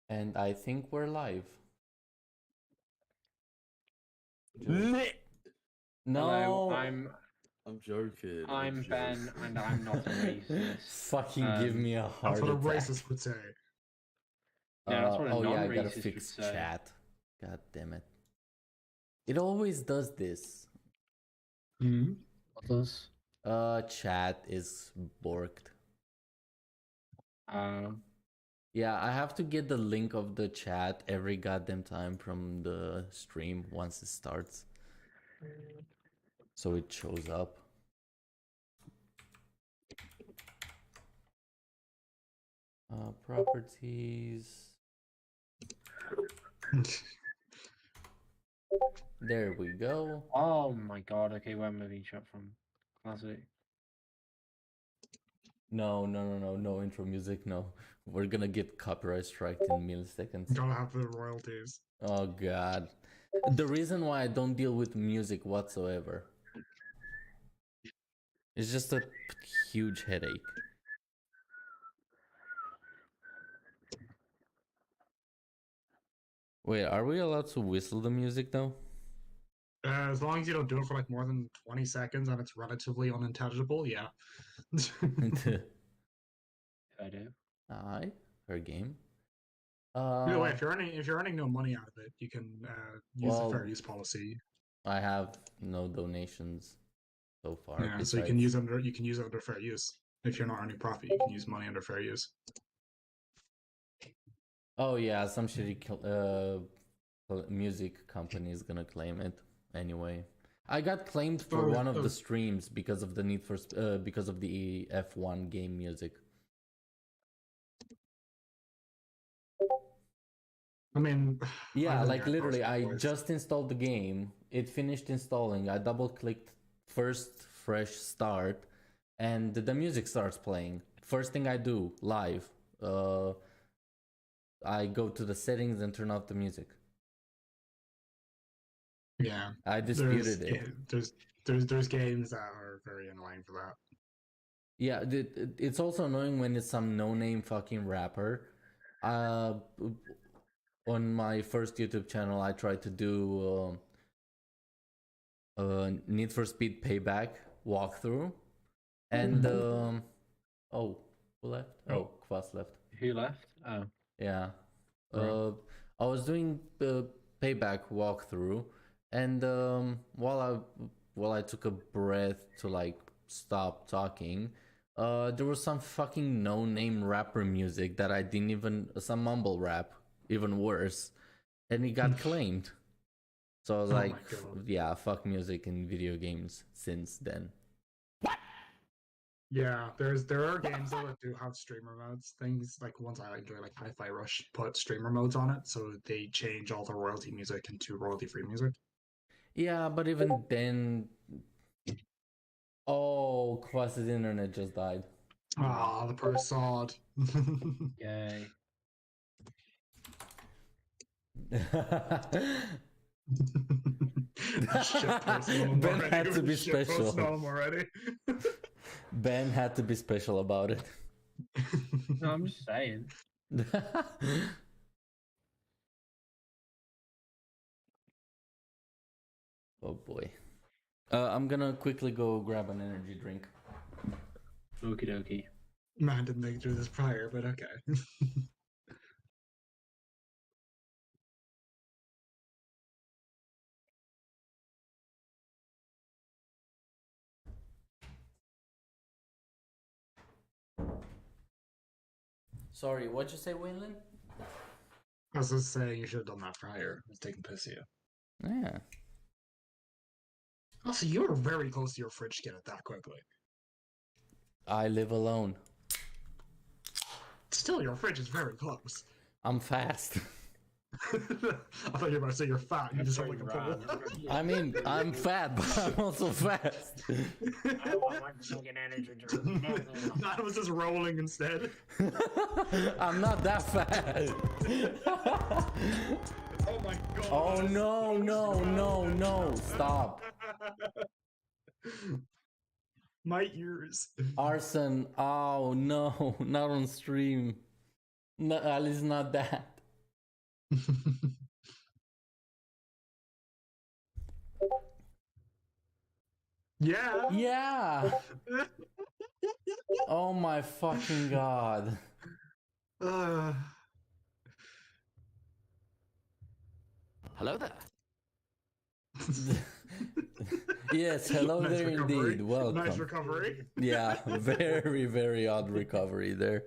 And I think we're live. Hello, No. I'm joking. I'm Ben, and I'm not a racist. Fucking give me a heart That's what a attack. racist would say. No, that's what a oh yeah, I gotta non-racist fix would say. chat. God damn it. It always does this. What does? Chat is borked. Yeah, I have to get the link of the chat every goddamn time from the stream once it starts. So it shows up. Properties. There we go. Oh my god, okay, we're moving shot from classic. No intro music, no. We're gonna get copyright strike in milliseconds. Gotta have the royalties. Oh god. The reason why I don't deal with music whatsoever. It's just a huge headache. Wait, are we allowed to whistle the music though? As long as you don't do it for like more than 20 seconds and it's relatively unintelligible, yeah. I do. Aye, her game. Either way, if you're earning no money out of it, you can use the fair use policy. I have no donations so far. Yeah, so you can use it under fair use. If you're not earning profit, you can use money under fair use. Oh yeah, some shitty music company is gonna claim it anyway. I got claimed for one of the streams because of the because of the F1 game music. I mean, yeah, like literally, I just installed the game. It finished installing. I double clicked first fresh start, and the music starts playing. First thing I do live, I go to the settings and turn off the music. Yeah, I disputed it. There's games that are very annoying for that. Yeah, it's also annoying when it's some no-name fucking rapper. On my first YouTube channel, I tried to do Need for Speed Payback walkthrough, and oh, who left? Oh, Kvass left. Who left? Oh, yeah. I was doing the Payback walkthrough, and while I took a breath to like stop talking, there was some fucking no-name rapper music that I didn't even some mumble rap, even worse, and it got claimed. So I was like, yeah, fuck music in video games since then. Yeah, there are games though that do have streamer modes. Things like ones I enjoy, like Hi-Fi Rush, put streamer modes on it, so they change all the royalty music into royalty-free music. Yeah, but even then, oh, Kvass's internet just died. Ah, the persod. yay. Ben had to be special. Already. Ben had to be special about it. No, I'm just saying. Oh boy. I'm gonna quickly go grab an energy drink. Okie dokie. Man didn't think through this prior, but okay. Sorry, what'd you say, Winlin? I was just saying you should have done that prior. I was taking piss of you. Yeah. Also, you were very close to your fridge to get it that quickly. I live alone. Still, your fridge is very close. I'm fast. I thought you were about to say you're fat. You just have like a pole. I mean, I'm fat, but I'm also fast. I want my fucking energy drink. That was just rolling instead. I'm not that fat. Oh my god. Oh no, stop. My ears. Arson, oh no, not on stream. No, at least not that. Yeah. Yeah. Oh my fucking god. Uh, Hello there. Yes, hello nice there recovery. indeed. Welcome. Nice recovery. Yeah, very, very odd recovery there.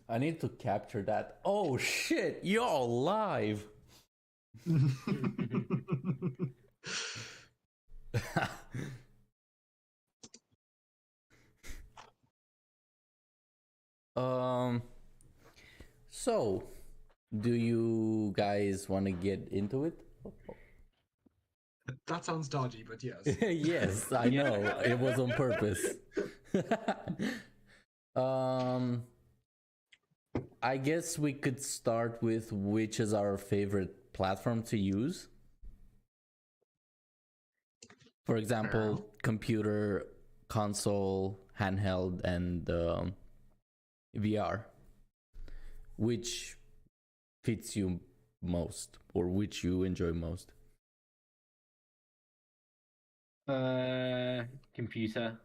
I need to capture that. Oh shit, you're live. um so do you guys want to get into it? That sounds dodgy, but yes. Yes, I know. It was on purpose. um I guess we could start with which is our favorite platform to use. For example, computer, console, handheld, and VR. Which fits you most, or which you enjoy most? Computer.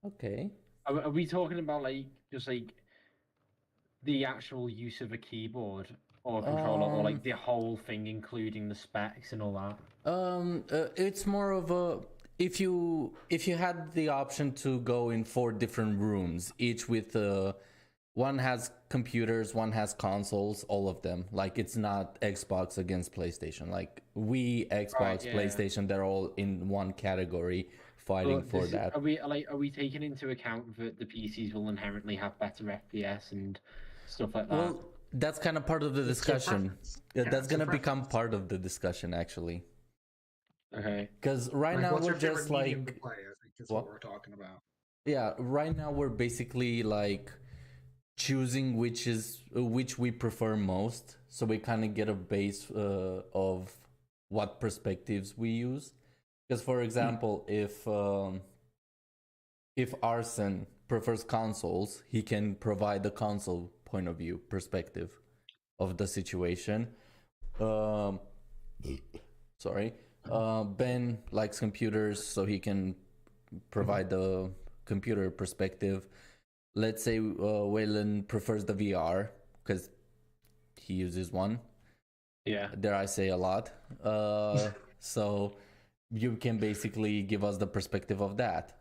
Okay. Are we talking about like just like the actual use of a keyboard or a controller, or like the whole thing, including the specs and all that? It's more of a, if you had the option to go in 4 different rooms, each with one has computers, one has consoles, all of them. Like, it's not Xbox against PlayStation. Like, Xbox, Right, yeah. PlayStation, they're all in one category fighting But for this is- that. Are we taking into account that the PCs will inherently have better FPS and stuff like that? Well, that's kind of part of the It's your discussion. preference. Yeah, Yeah, that's it's your gonna become preference. part of the discussion, actually. Okay. Because right Like, now what's we're your favorite just medium to like, play? I think is what? what we're talking about. yeah, right now we're basically like choosing which we prefer most, so we kind of get a base of what perspectives we use. Because, for example, if Arson prefers consoles, he can provide the console point of view perspective of the situation. Sorry. Ben likes computers, so he can provide the computer perspective. Let's say Waylon prefers the VR because he uses one. Yeah. Dare I say a lot. So you can basically give us the perspective of that.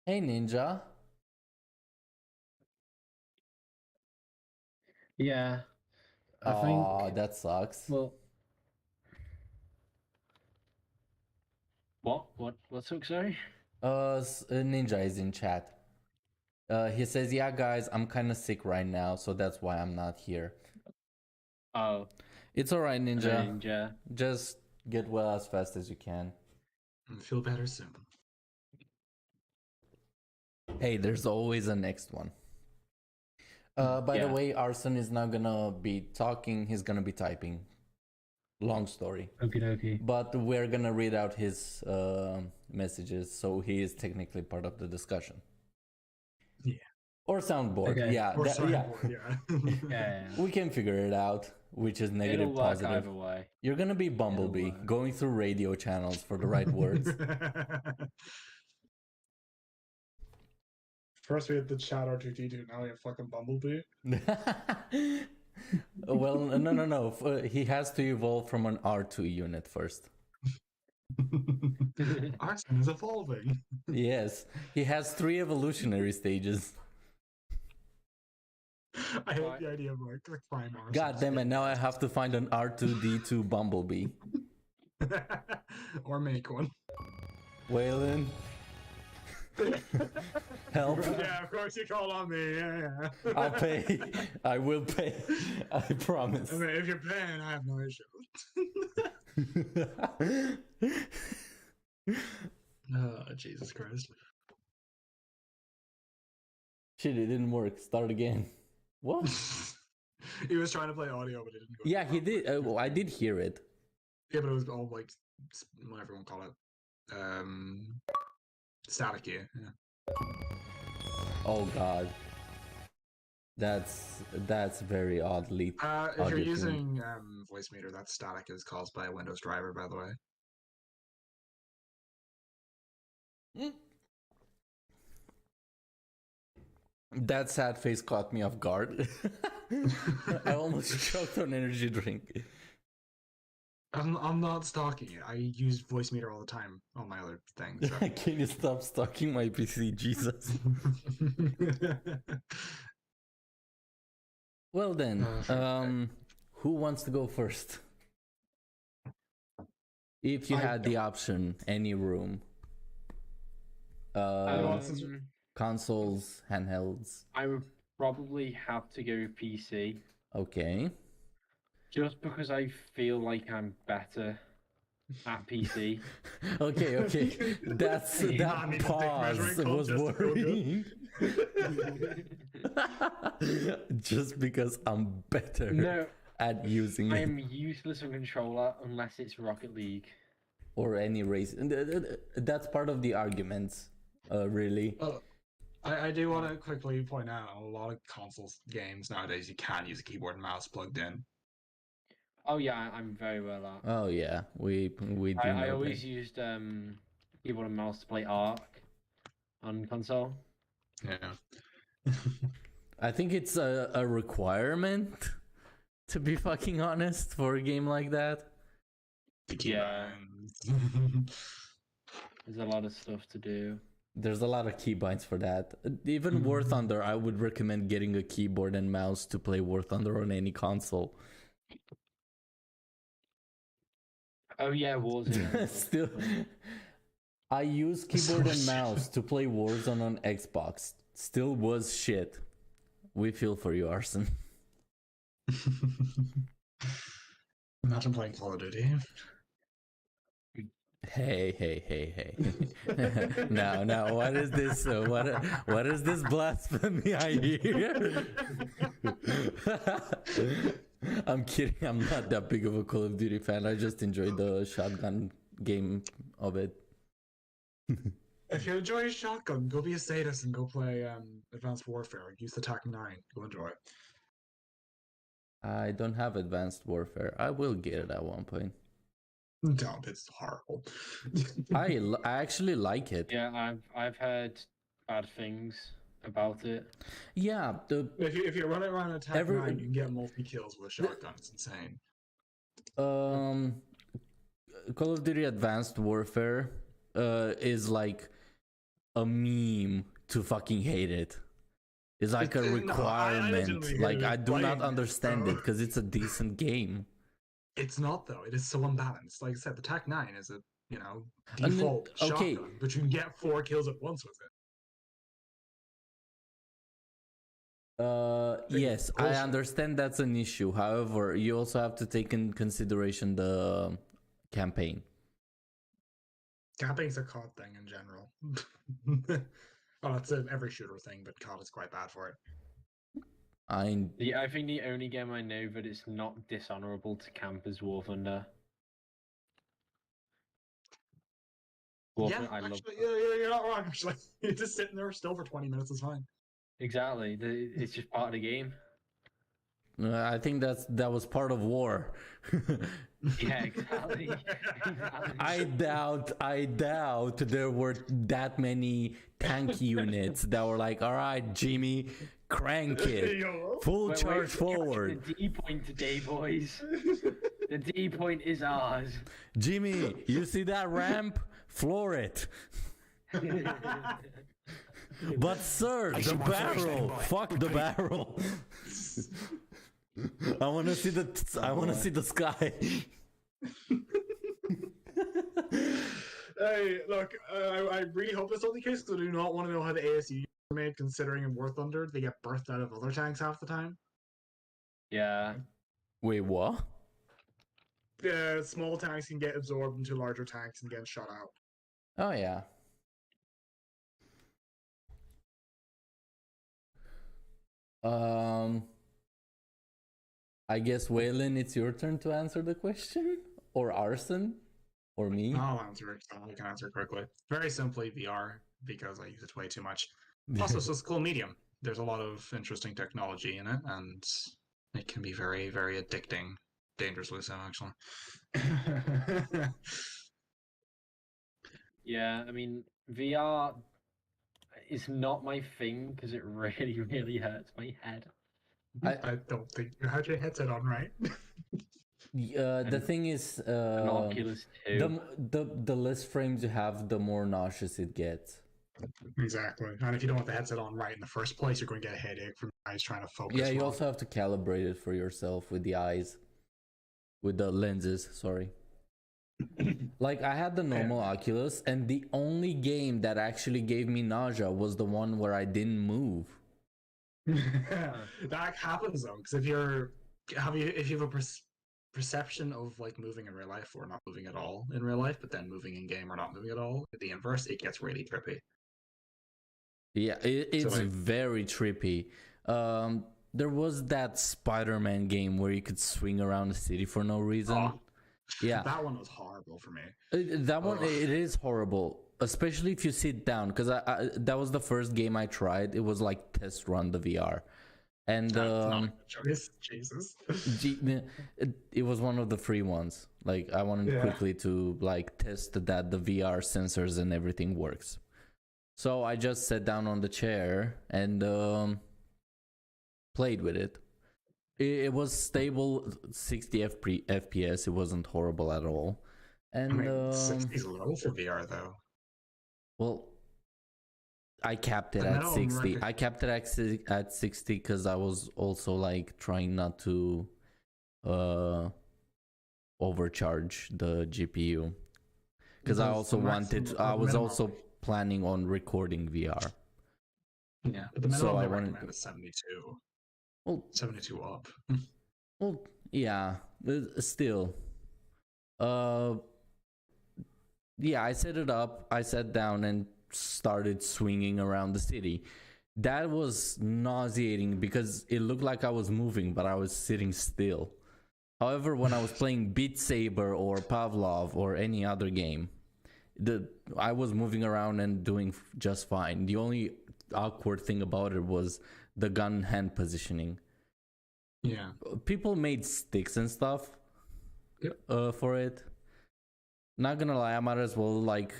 Hey, Ninja. Yeah. I Oh, think. that sucks. Well. What? What took? Sorry. Ninja is in chat. He says, "Yeah, guys, I'm kind of sick right now, so that's why I'm not here." Oh. It's alright, Ninja. Ninja. Just get well as fast as you can. Feel better soon. Hey, there's always a next one. By the Yeah. way, Arson is not gonna be talking, he's gonna be typing. Long story. Okie dokie. But we're gonna read out his messages, so he is technically part of the discussion. Yeah. Or soundboard. Okay. Yeah. Or yeah. sideboard, yeah. Yeah. We can figure it out, which is negative, It'll work positive. either way. You're gonna be Bumblebee, work. going through radio channels for the right words. First we had the chat R2D2, now we have fucking Bumblebee. Well, no. He has to evolve from an R2 unit first. Arson is evolving. Yes, he has 3 evolutionary stages. I hate Right. the idea of like the crime Arson. God damn it, now I have to find an R2D2 Bumblebee. Or make one. Waylon. Help. Yeah, of course you call on me. Yeah. I'll pay. I will pay. I promise. I mean, if you're paying, I have no issue. Oh, Jesus Christ. Shit, it didn't work. Start again. What? He was trying to play audio, but it didn't go. Yeah, he did. I did hear it. Yeah, but it was all like, whatever you want to call it. Static, yeah. Oh god. That's very oddly. If you're oddly tuned. using voice meter, that static is caused by a Windows driver, by the way. That sad face caught me off guard. I almost choked on energy drink. I'm not stalking it. I use voice meter all the time on my other things. So. Can you stop stalking my PC, Jesus? Well then, who wants to go first? If you had the option, any room. Consoles, handhelds. I would probably have to go PC. Okay. Just because I feel like I'm better at PC. Okay. That pause was worrying. Just because I'm better at using it. I'm useless on controller unless it's Rocket League. Or any race. That's part of the arguments, really. I do want to quickly point out a lot of console games nowadays you can use a keyboard and mouse plugged in. Oh yeah, I'm very well at. Oh yeah, we do. I always used keyboard and mouse to play Ark on console. Yeah. I think it's a requirement, to be fucking honest, for a game like that. Yeah. There's a lot of stuff to do. There's a lot of keybinds for that. Even War Thunder, I would recommend getting a keyboard and mouse to play War Thunder on any console. Oh yeah, Warzone. Still, I use keyboard and mouse to play Warzone on Xbox. Still was shit. We feel for you, Arson. Imagine playing Call of Duty. Hey. Now, what is this? What is this blasphemy I hear? I'm kidding. I'm not that big of a Call of Duty fan. I just enjoy the shotgun game of it. If you enjoy shotgun, go be a sadist and go play Advanced Warfare. Use the TAC-9. Go enjoy it. I don't have Advanced Warfare. I will get it at one point. Don't. It's horrible. I actually like it. Yeah, I've heard bad things about it. Yeah, if you run it around a TAC-9, you can get multi-kills with a shotgun. It's insane. Call of Duty Advanced Warfare is like a meme to fucking hate it. It's like a requirement. I do not understand it because it's a decent game. It's not though. It is so unbalanced. Like I said, the TAC-9 is a default shotgun, but you can get 4 kills at once with it. Yes, I understand that's an issue. However, you also have to take in consideration the campaign. Campaign's a COD thing in general. Well, it's every shooter thing, but COD is quite bad for it. I think the only game I know that it's not dishonorable to camp is War Thunder. You're not wrong. Actually, you're just sitting there still for 20 minutes is fine. Exactly, it's just part of the game. I think that was part of war. Yeah, exactly. I doubt there were that many tank units that were like, all right, Jimmy, crank it, full charge forward. The D point today, boys. The D point is ours. Jimmy, you see that ramp? Floor it. But sir, the barrel. Fuck the barrel. I want to see the sky. Hey, look, I really hope that's not the case because I do not want to know how the ASU are made. Considering in War Thunder, they get birthed out of other tanks half the time. Yeah. Wait, what? Small tanks can get absorbed into larger tanks and get shot out. Oh yeah. I guess Waylon, it's your turn to answer the question, or Arson, or me. I'll answer it. I can answer quickly. Very simply, VR. because I use it way too much. Also, so it's a cool medium. There's a lot of interesting technology in it, and it can be very, very addicting. Dangerously so, actually. Yeah, I mean, VR is not my thing because it really, really hurts my head. I don't think you had your headset on right. The And thing is, An Oculus 2. the less frames you have, the more nauseous it gets. Exactly. And if you don't have the headset on right in the first place, you're going to get a headache from your eyes trying to focus. Yeah, you well. also have to calibrate it for yourself with the eyes, with the lenses. Sorry. Like I had the normal Oculus, and the only game that actually gave me nausea was the one where I didn't move. That happens though, because if you have a perception of like moving in real life or not moving at all in real life, but then moving in game or not moving at all, the inverse, it gets really trippy. Yeah, it's very trippy. There was that Spider-Man game where you could swing around the city for no reason. Oh, yeah, that one was horrible for me. That one, it is horrible, especially if you sit down. Because that was the first game I tried. It was like test run the VR, and That's not a good choice. Jesus. it was one of the free ones. Like I wanted quickly to like test that the VR sensors and everything works. So I just sat down on the chair and played with it. It was stable 60 FPS. It wasn't horrible at all. And I mean, 60 is low for VR though. Well, I capped it at 60. I capped it at 60 because I was also like trying not to overcharge the GPU. Because I also wanted. I was also planning on recording VR. Yeah, but the minimum I recommend is 72. Well, 72 up. Well, yeah, still. Yeah, I set it up. I sat down and started swinging around the city. That was nauseating because it looked like I was moving, but I was sitting still. However, when I was playing Beat Saber or Pavlov or any other game, I was moving around and doing just fine. The only awkward thing about it was the gun hand positioning. Yeah. People made sticks and stuff for it. Not gonna lie, I might as well like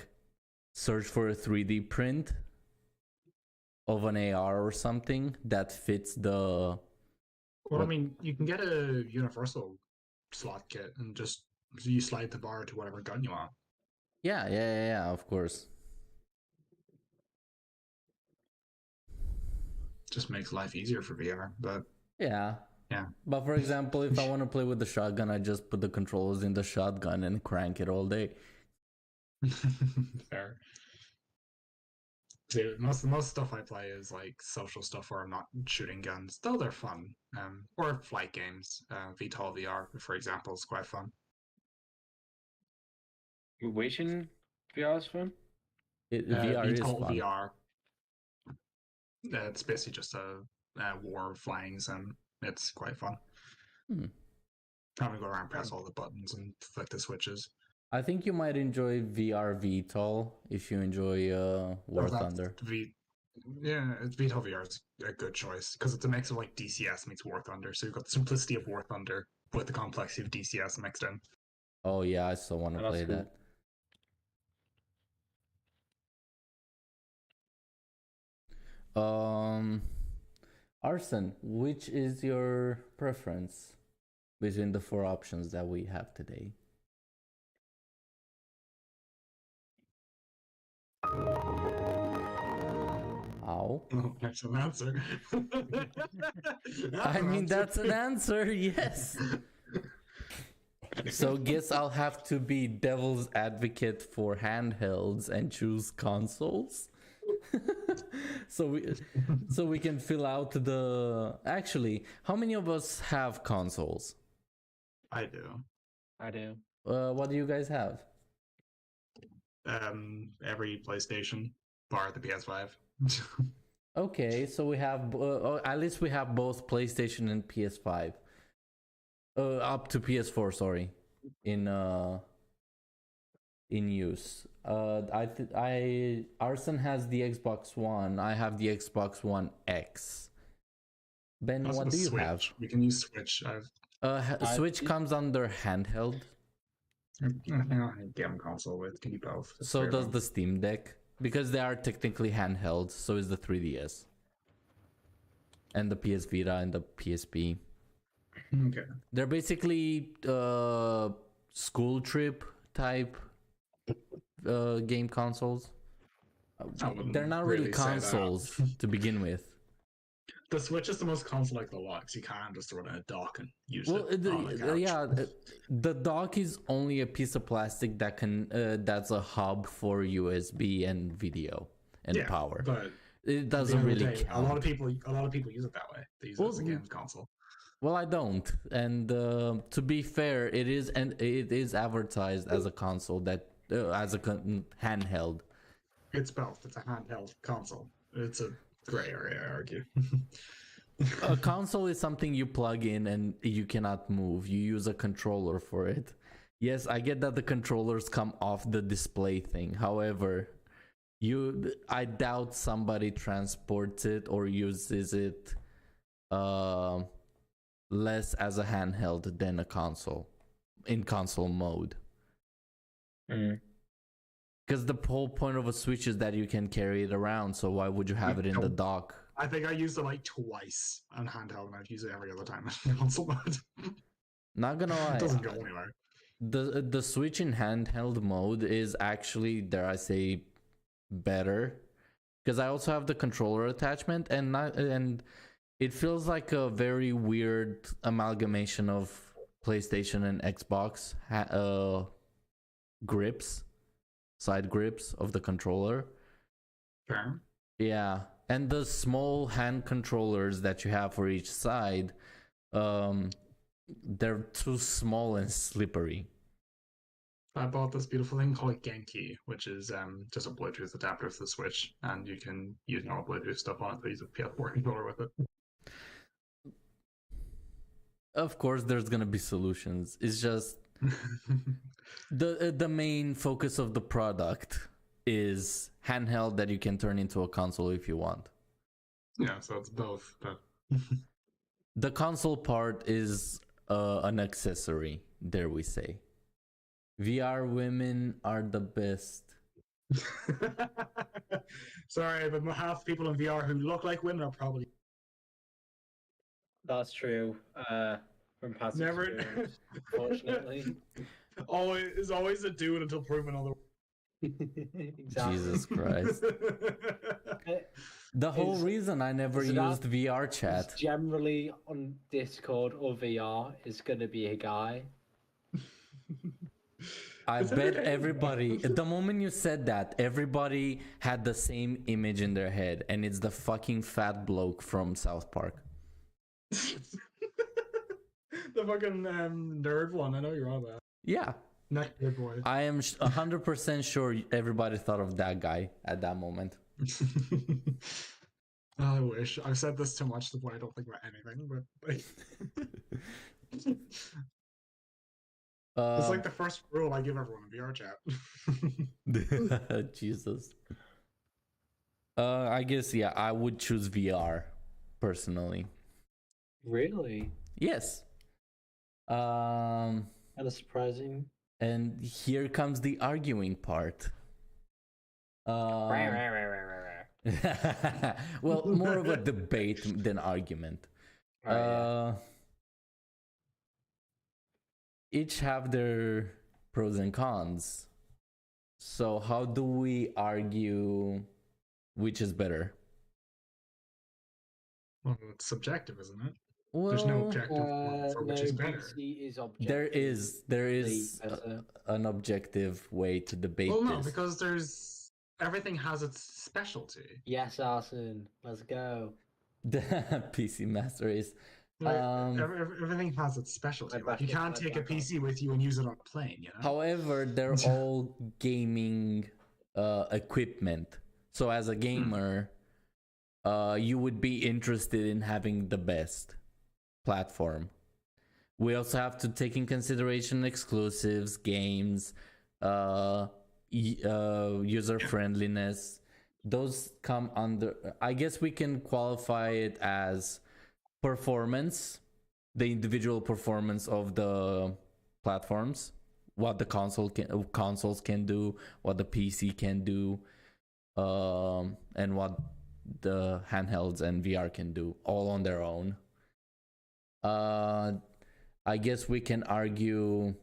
search for a 3D print of an AR or something that fits the... Well, I mean, you can get a universal slot kit and just you slide the bar to whatever gun you want. Yeah, of course. Just makes life easier for VR, but... Yeah. Yeah. But for example, if I want to play with the shotgun, I just put the controllers in the shotgun and crank it all day. Fair. See, most stuff I play is like social stuff where I'm not shooting guns, though they're fun. Or flight games. VTOL VR, for example, is quite fun. Which in VR is fun? VR is fun. VR. It's basically just a war of flyings, and it's quite fun. Having to go around, press all the buttons, and flick the switches. I think you might enjoy VR VTOL if you enjoy War Thunder. VTOL VR is a good choice because it's a mix of like DCS meets War Thunder. So you've got the simplicity of War Thunder with the complexity of DCS mixed in. Oh yeah, I still want to play that. Arson, which is your preference between the 4 options that we have today? How? Oh, that's an answer. That's an answer, yes. So guess I'll have to be devil's advocate for handhelds and choose consoles. so we can fill out the... Actually, how many of us have consoles? I do. What do you guys have? Every PlayStation, bar the PS5. Okay, so we have at least we have both PlayStation and PS5. Up to PS4, sorry. In in use. Arson has the Xbox One. I have the Xbox One X. Ben, Also what the do you Switch. have? We can use Switch. Switch comes under handheld. I think game console with can you both. It's So fair does enough. the Steam Deck, because they are technically handheld. So is the 3DS and the PS Vita and the PSP. Okay. They're basically school trip type game consoles. I wouldn't They're not really really say that. consoles to begin with. The Switch is the most console-like the lot, 'cause you can just throw it in a dock and use Well, it on the couch. the dock is only a piece of plastic that can that's a hub for USB and video and Yeah, power. But It at the doesn't end of the really day, count. a lot of people use it that way. They use it as a games console. Well, I don't. And to be fair, it is advertised as a console that as a handheld. It's both. It's a handheld console. It's a gray area, I argue. A console is something you plug in and you cannot move. You use a controller for it. Yes, I get that the controllers come off the display thing. However, I doubt somebody transports it or uses it less as a handheld than a console in console mode. Because the whole point of a Switch is that you can carry it around, so why would you have it in the dock? I think I used it like twice on handheld, and I've used it every other time in console mode. Not gonna lie, It doesn't go anywhere. the Switch in handheld mode is actually, dare I say, better, because I also have the controller attachment, and it feels like a very weird amalgamation of PlayStation and Xbox side grips of the controller. Fair. Yeah, and the small hand controllers that you have for each side, they're too small and slippery. I bought this beautiful thing called Genki, which is just a Bluetooth adapter for the Switch, and you can use normal Bluetooth stuff on it to use a PS4 controller with it. Of course, there's gonna be solutions. It's just the main focus of the product is handheld that you can turn into a console if you want. Yeah, so it's both, but The console part is an accessory, dare we say. VR women are the best. sorry, but half the people in VR who look like women are probably That's true. From past never. experience, unfortunately. always a dude until proven otherwise. Exactly. Jesus Christ. The whole reason I never is used that- VR chat. Generally on Discord or VR is going to be a guy. I It's bet entertaining. everybody, the moment you said that, everybody had the same image in their head, and it's the fucking fat bloke from South Park. The fucking nerd one. I know you're on about. Yeah, Neck good boy. I am 100% sure everybody thought of that guy at that moment. I wish. I've said this too much to the point I don't think about anything, but like, it's like the first rule I give everyone in VR chat. Jesus. I guess, yeah, I would choose VR personally. Really? Yes. Kind of surprising. And here comes the arguing part. Well, more of a debate than argument. Each have their pros and cons. So how do we argue which is better? Well, it's subjective, isn't it? Well, There's no objective one for which is better. PC is objective. there is an objective way to debate Well, no, this. because everything has its specialty. Yes, Arson. Let's go. The PC Master Race. Like, everything has its specialty. Like you can't take a PC with you and use it on a plane, you know? However, they're all gaming equipment. So as a gamer, you would be interested in having the best platform. We also have to take in consideration exclusives, games, user friendliness. Those come under, I guess we can qualify it as performance, the individual performance of the platforms, what the consoles can do, what the PC can do, and what the handhelds and VR can do, all on their own. I guess we can argue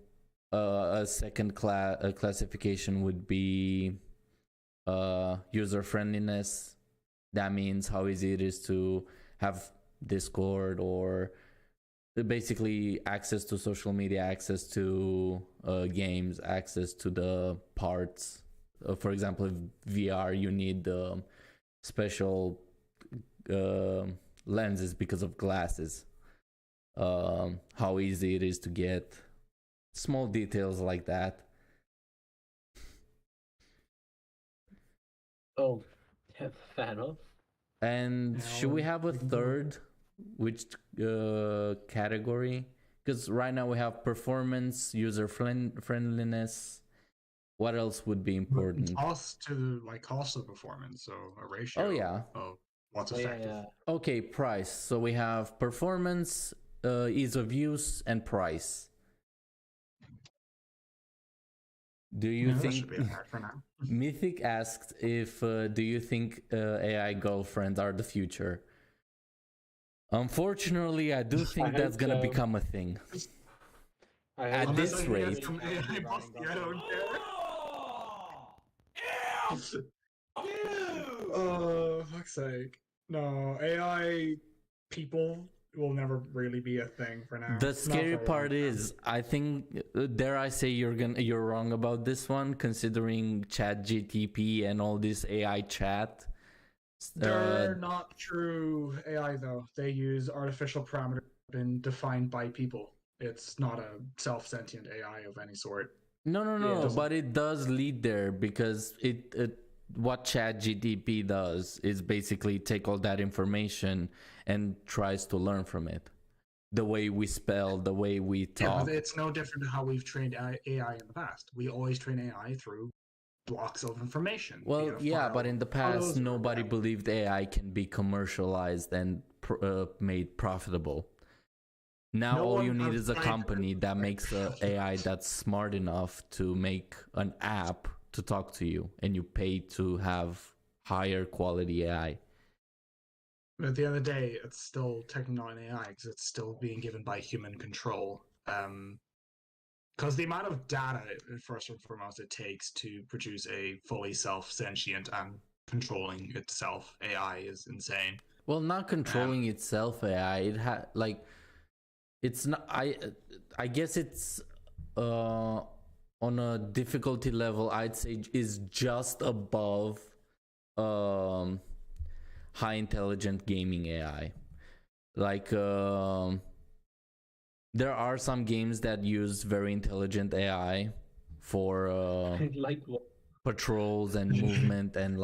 a second classification would be user friendliness. That means how easy it is to have Discord or basically access to social media, access to games, access to the parts. For example, if VR, you need special lenses because of glasses. How easy it is to get small details like that. Oh, fair enough. And Yeah, should we have a we can go- third? Which category? Because right now we have performance, user friendliness. What else would be important? Cost to cost of performance, so a ratio. Oh yeah. Of what's Yeah, effective. yeah. Okay, price. So we have performance, ease of use, and price. Do you Yeah, that think should be alright for now. Mythic asked if do you think AI girlfriends are the future? Unfortunately, I do think hope that's gonna so. become a thing. I At hope this it's rate- really Some gonna be AI Ryan busty, I don't Gosling. care. Oh, fuck's sake. No, AI people will never really be a thing for now. The Not scary for a part long time. is, I think, dare I say, you're wrong about this one, considering Chat GTP and all this AI chat. They're not true AI though. They use artificial parameters been defined by people. It's not a self-sentient AI of any sort. No, Yeah. but it does lead there because it what Chat GTP does is basically take all that information and tries to learn from it. The way we spell, the way we Yeah, talk. but it's no different to how we've trained AI in the past. We always train AI through blocks of information. be Well, it a yeah, file but in of the past, photos or nobody whatever. believed AI can be commercialized and made profitable. Now No all you one need has is a tried company to, that like, makes an AI that's smart enough to make an app to talk to you, and you pay to have higher quality AI. But at the end of the day, it's still technically not an AI because it's still being given by human control. Because the amount of data, first and foremost, it takes to produce a fully self-sentient and controlling itself AI is insane. Well, not controlling itself AI. It's not. I guess it's on a difficulty level. I'd say is just above high intelligent gaming AI. Like there are some games that use very intelligent AI for Like what? patrols and movement and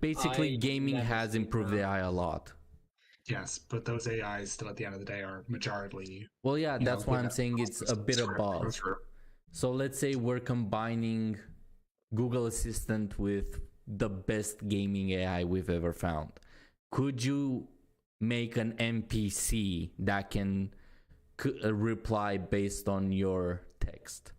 basically I gaming never has seen improved that. AI a lot. Yes, but those AIs still at the end of the day are majorly. Well, yeah, you know, that's why I'm given saying it's a processes bit to go above. through. So let's say we're combining Google Assistant with the best gaming AI we've ever found. Could you make an NPC that can reply based on your text?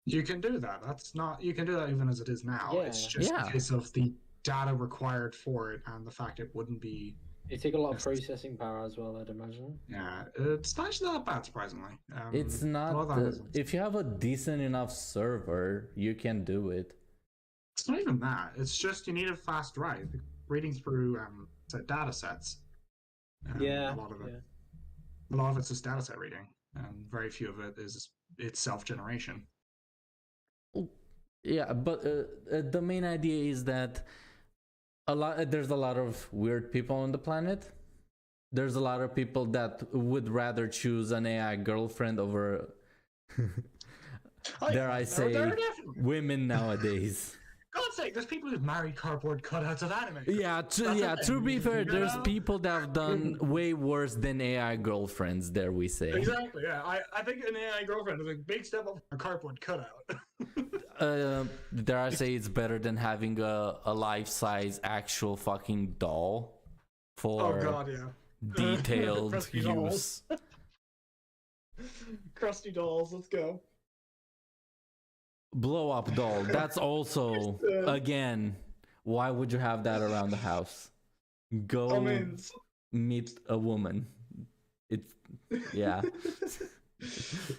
You can do that. That's not. You can do that even as it is now. It's Yeah. just Yeah. a case of the data required for it and the fact it wouldn't be. It take a lot of processing power as well, I'd imagine. Yeah, it's actually not bad, surprisingly. It's a lot not. of that isn't. If you have a decent enough server, you can do it. It's not even that. It's just you need a fast drive. Reading through data sets. Yeah. A lot of it. Yeah. A lot of it's just data set reading, and very few of it is it's self generation. Yeah, but the main idea is that there's a lot of weird people on the planet. There's a lot of people that would rather choose an AI girlfriend over dare I say There are definitely. women nowadays. God God's sake, there's people who've married cardboard cutouts of anime. Yeah, to be fair, there's people that have done way worse than AI girlfriends, dare we say. Exactly, yeah. I think an AI girlfriend is a big step up from a cardboard cutout. Dare I say it's better than having a life-size actual fucking doll for Oh god, yeah. detailed Crusty use. dolls. Crusty dolls, let's go. Blow up doll. That's also, again, why would you have that around the house? Go meet a woman. It's, yeah.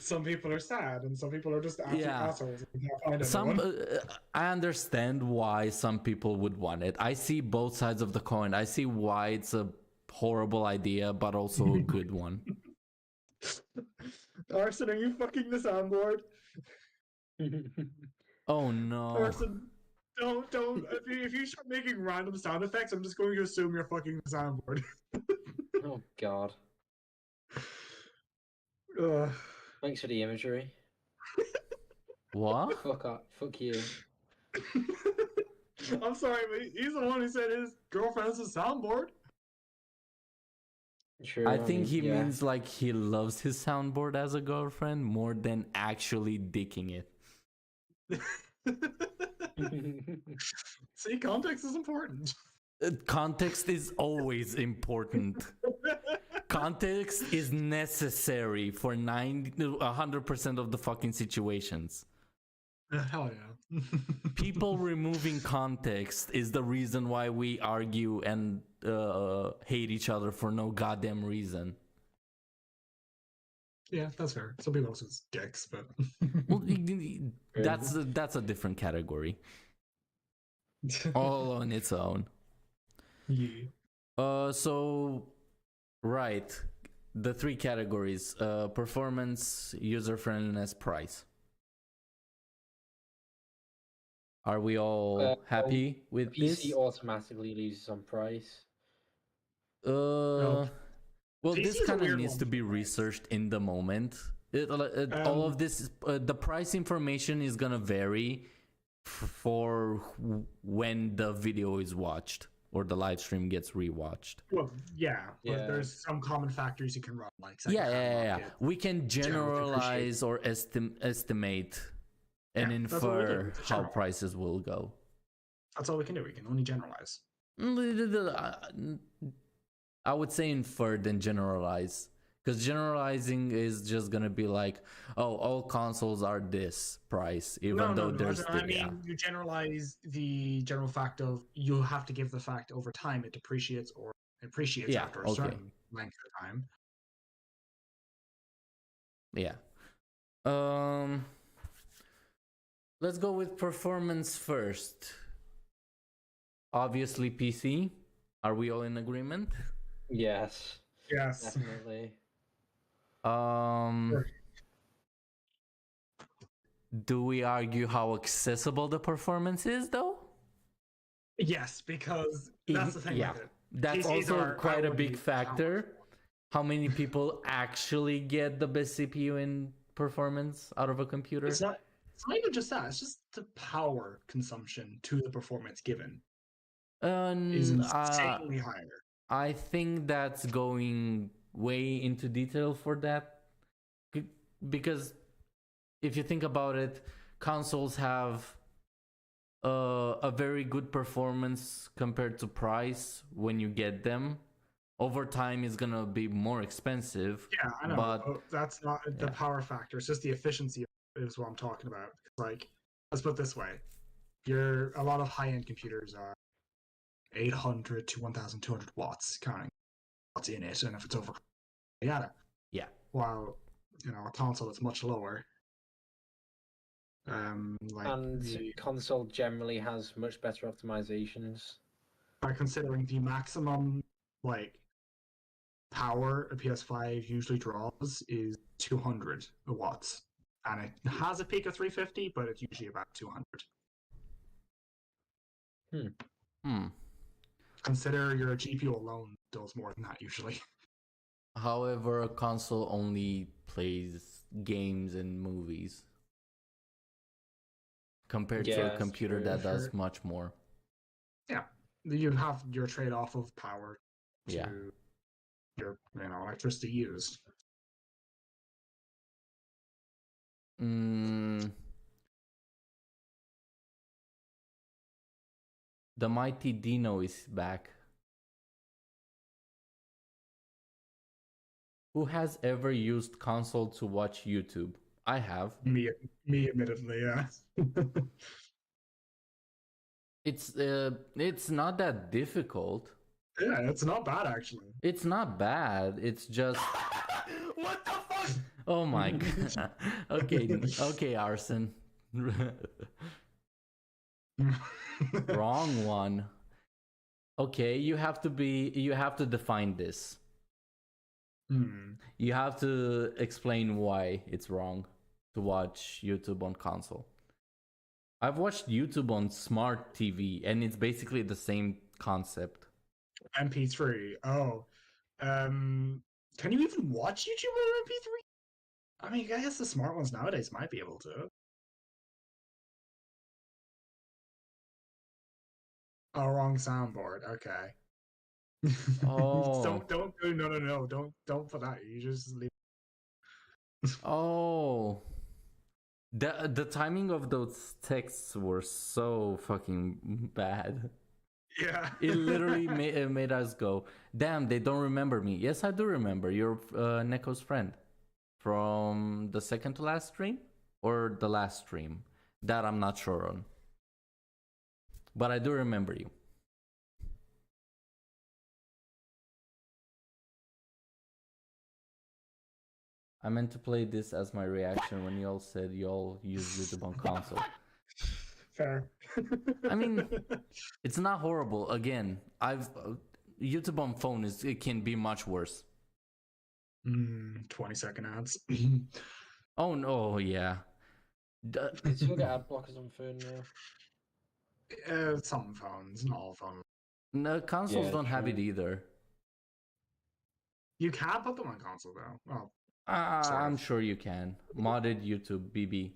Some people are sad and some people are just absolute assholes. I understand why some people would want it. I see both sides of the coin. I see why it's a horrible idea, but also a good one. Arson, are you fucking the soundboard? Oh no. Arson, don't. If you start making random sound effects, I'm just going to assume you're fucking the soundboard. Oh god. Ugh. Thanks for the imagery. What? Fuck you. I'm sorry, but he's the one who said his girlfriend's a soundboard. True, I think he means like he loves his soundboard as a girlfriend more than actually dicking it. See, context is important. Context is always important. Context is necessary for 100% of the fucking situations. Hell yeah. People removing context is the reason why we argue and hate each other for no goddamn reason. Yeah, that's fair. Some people also dicks, but Well, that's a different category, all on its own. Yeah. So, right, the three categories: performance, user friendliness, price. Are we all happy with PC this? automatically loses on price. Well, this kind of needs to be me. researched in the moment. All of this, the price information is gonna vary for when the video is watched or the live stream gets rewatched. Well, yeah, but there's some common factors you can run, like yeah. We can generalize or estimate and infer how prices will go. That's all we can do. We can only generalize. I would say infer than generalize, because generalizing is just gonna be like, oh, all consoles are this price, even though there's you generalize the general fact of you have to give the fact over time it depreciates or appreciates after a certain length of time. Yeah. Let's go with performance first. Obviously PC. Are we all in agreement? Yes. Yes. Definitely. Do we argue how accessible the performance is, though? Yes, because that's the thing with it. That's PCs also quite a big factor. How many people actually get the best CPU in performance out of a computer? It's not even just that. It's just the power consumption to the performance given is insanely higher. I think that's going way into detail for that. Because if you think about it, consoles have a very good performance compared to price when you get them. Over time, it's gonna be more expensive. Yeah, I know. But that's not the power factor. It's just the efficiency is what I'm talking about. Like, let's put it this way: a lot of high-end computers are 800 to 1,200 watts, counting what's in it, and if it's over, yeah. While a console is much lower. And console generally has much better optimizations. By considering the maximum power a PS5 usually draws is 200 watts, and it has a peak of 350, but it's usually about 200. Consider your GPU alone does more than that usually. However, a console only plays games and movies. compared to Yeah, a that's computer true. that does Sure. much more. Yeah, you have your trade-off of power to Yeah. your electricity used. Mm, the mighty Dino is back. Who has ever used console to watch YouTube? I have. Me, admittedly, yeah. It's not that difficult. Yeah, it's not bad actually. It's not bad. It's just what the fuck? Oh my god. Okay, Arson. Wrong one. Okay, you have to define this. You have to explain why it's wrong to watch YouTube on console. I've watched YouTube on smart TV and it's basically the same concept. MP3. Oh, can you even watch YouTube on MP3? I mean, I guess the smart ones nowadays might be able to. Oh, wrong soundboard. Okay. Oh. don't do no. Don't put that. You just leave. Oh. The timing of those texts were so fucking bad. Yeah. It literally made us go, damn, they don't remember me. Yes, I do remember. You're Neko's friend from the second to last stream or the last stream. That I'm not sure on. But I do remember you. I meant to play this as my reaction when y'all said y'all use YouTube on console. Fair. I mean, it's not horrible. Again, YouTube on phone it can be much worse. 20-second ads. Oh no, yeah. You still get ad blockers on phone now. Some phones, not all phones. No, consoles don't have it either. You can put them on console though. Well, I'm sure you can. Modded YouTube, BB.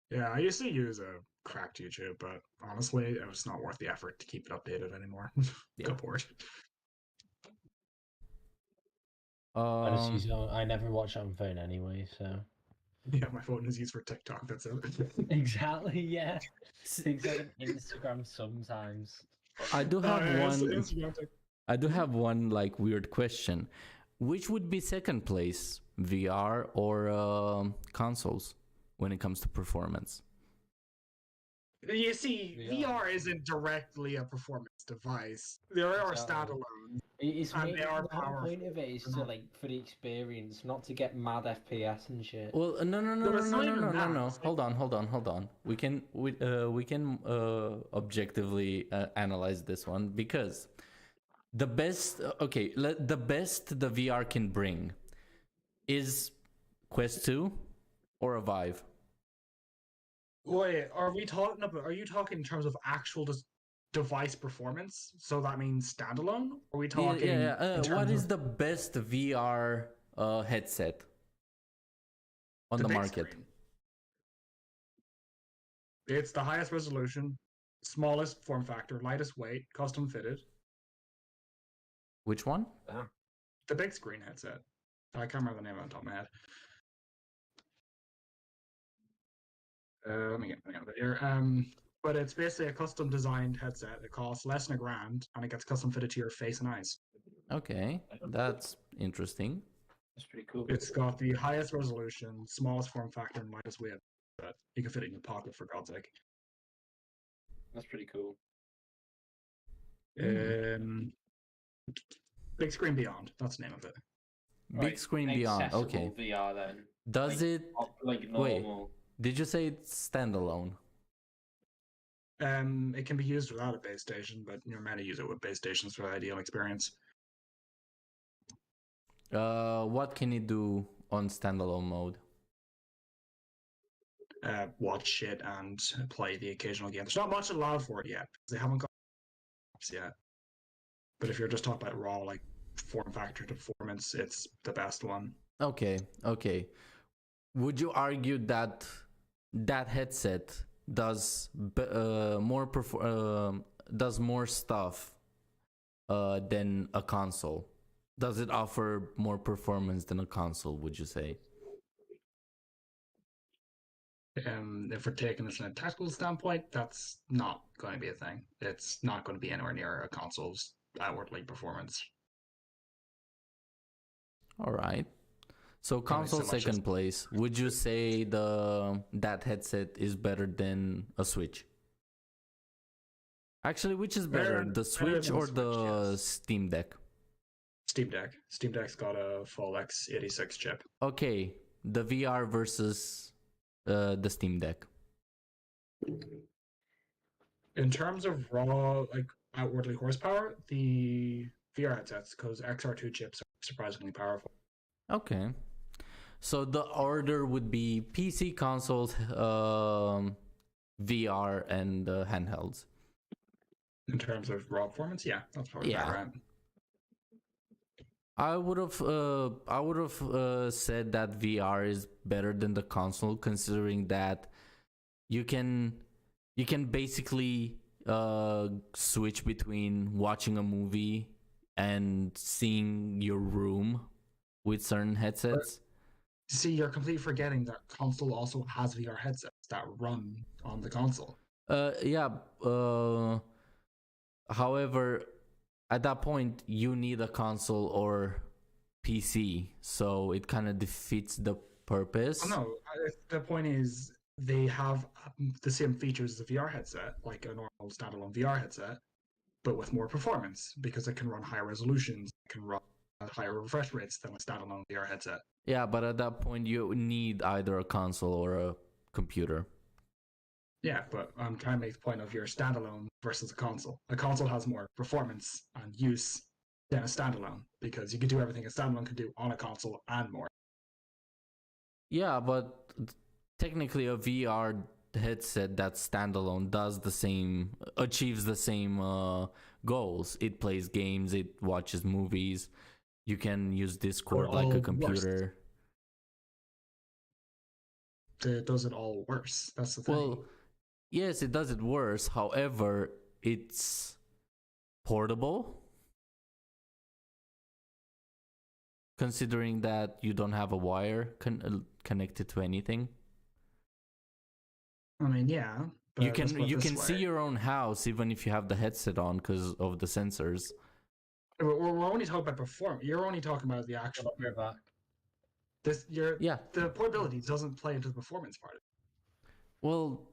yeah, I used to use a cracked YouTube, but honestly, it was not worth the effort to keep it updated anymore. Got bored. I never watch it on phone anyway, so. Yeah, my phone is used for TikTok. That's it. Exactly. Yeah. Things like an Instagram sometimes. I do have one. Instagram, I do have one like weird question. Which would be second place, VR or consoles, when it comes to performance? You see, VR isn't directly a performance device. There are standalones. It's And they are the whole powerful. point of it is to for the experience, not to get mad FPS and shit. Well, no. it's not even that. Hold on. We can objectively analyze this one because the best. The best the VR can bring is Quest 2 or a Vive. Wait, are you talking in terms of actual device performance? So that means standalone? Or are we talking? Yeah. What is the best VR headset on the market? Screen. It's the highest resolution, smallest form factor, lightest weight, custom fitted. Which one? The big screen headset. I can't remember the name on the top of my head. Let me get it here. But it's basically a custom designed headset. It costs less than $1,000 and it gets custom fitted to your face and eyes. Okay, that's interesting. That's pretty cool. It's got the highest resolution, smallest form factor, and lightest weight. But you can fit it in your pocket for God's sake. That's pretty cool. Big Screen Beyond. That's the name of it. Big Screen Beyond. Okay. VR then. Does it like normal? Wait, did you say it's standalone? It can be used without a base station, but you're meant to use it with base stations for the ideal experience. What can it do on standalone mode? Watch shit and play the occasional game. There's not much allowed for it yet because they haven't got yet. But if you're just talking about raw like form factor to performance, it's the best one. Okay. Would you argue that that headset does does more stuff than a console? Does it offer more performance than a console, would you say? If we're taking this from a tactical standpoint, that's not going to be a thing. It's not going to be anywhere near a console's outwardly performance. All right. So Only console so much as- second place. Would you say that headset is better than a Switch? Actually, which is better, the Switch than a or Switch, the yes. Steam Deck? Steam Deck. Steam Deck's got a full x86 chip. Okay, the VR versus the Steam Deck. In terms of raw, like outwardly horsepower, the VR headsets, because XR2 chips are surprisingly powerful. Okay. So the order would be PC, consoles, VR, and handhelds. In terms of raw performance, yeah, that's probably Yeah. about right. I would have said that VR is better than the console, considering that you can basically switch between watching a movie and seeing your room with certain headsets. See, you're completely forgetting that console also has VR headsets that run on the console. Yeah. However, at that point, you need a console or PC, so it kind of defeats the purpose. Oh, no, the point is they have the same features as a VR headset, like a normal standalone VR headset, but with more performance because it can run higher resolutions, it can run at higher refresh rates than a standalone VR headset. Yeah, but at that point, you need either a console or a computer. Yeah, but I'm trying to make the point of your standalone versus a console. A console has more performance and use than a standalone because you can do everything a standalone can do on a console and more. Yeah, but technically, a VR headset that's standalone achieves the same goals. It plays games, it watches movies. You can use Discord They're like all a computer. It does it all worse. That's the thing. Well, yes, it does it worse. However, it's portable. Considering that you don't have a wire connected to anything. I mean, yeah. But You let's put it can this see way. your own house even if you have the headset on because of the sensors. We're only talking about performance. You're only talking about the Shut actual. up your back. Yeah. The portability doesn't play into the performance part. Well,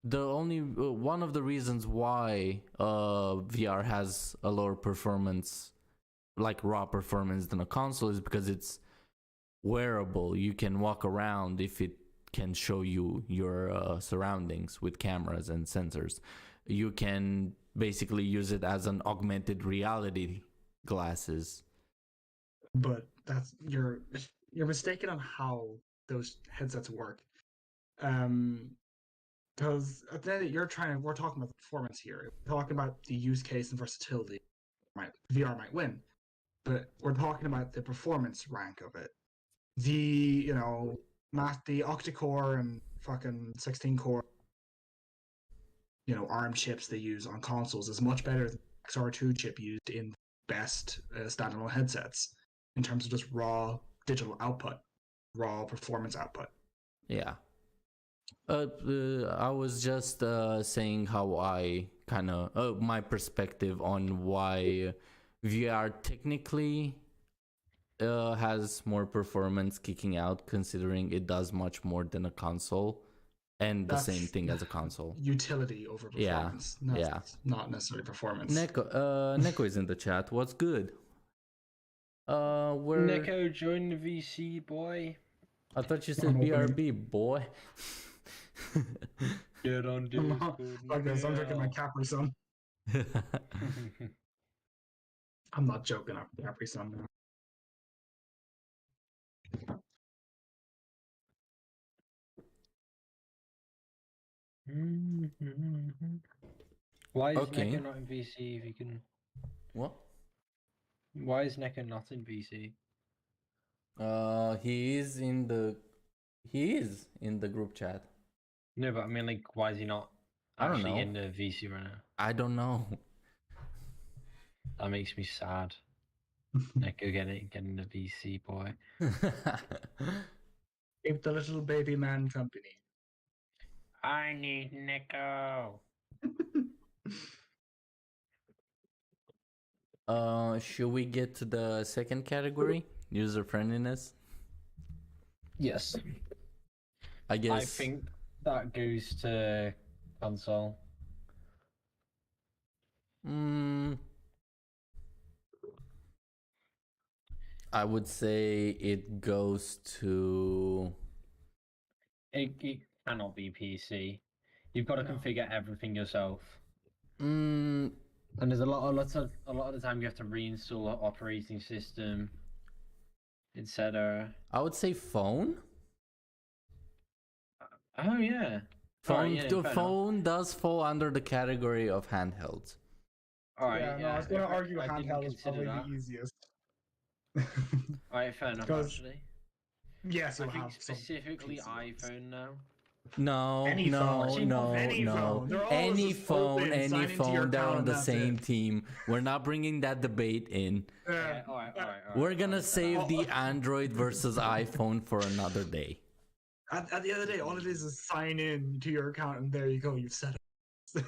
the only one of the reasons why VR has a lower performance, like raw performance, than a console is because it's wearable. You can walk around if it can show you your surroundings with cameras and sensors. You can basically use it as an augmented reality glasses. But that's you're mistaken on how those headsets work. Because at the end, we're talking about the performance here. We're talking about the use case and versatility. VR might win, but we're talking about the performance rank of it. The the octa-core and fucking 16-core ARM chips they use on consoles is much better than the XR2 chip used in best standalone headsets in terms of just raw digital output, raw performance output. Yeah. I was just saying how I kind of my perspective on why VR technically has more performance kicking out, considering it does much more than a console, and the same thing as a console. Utility over performance. Yeah. Not necessarily performance. Neko is in the chat. What's good? Nico, join the VC, boy. I thought you said BRB, boy. Get on Discord. Like this, I'm drinking my Capri Sun. I'm not joking. I'm Capri Sun now. Why is Okay. Neko not in VC if you can... What? Why is Neko not in VC? He is in the He is in the group chat. No, but I mean, like, why is he not I don't actually know. in the VC right now? I don't know. That makes me sad. Neko getting the VC boy. Keep the little baby man company. I need Neko. Should we get to the second category? User friendliness? Yes. I guess. I think that goes to console. I would say it goes to. It cannot be PC. You've got to configure everything yourself. Mm, And there's a lot of the time you have to reinstall an operating system, etc. I would say phone. Oh yeah. Phone, Alright, yeah, the fair phone does fall under the category of handhelds. Alright, yeah, no, I was going to argue I didn't handheld is consider probably that. the easiest. Alright, fair enough. Because- Actually, Yes, I you'll think have some specifically PC ones. iPhone now. No, Any no, phone. Actually, no, any no. phone. They're all Any just open, phone, any sign into your phone, they're account on and the that's same it. team. We're not bringing that debate in. Yeah, alright. We're gonna save Oh. the Android versus iPhone for another day. At the end of the day, all it is sign in to your account, and there you go. You've set it.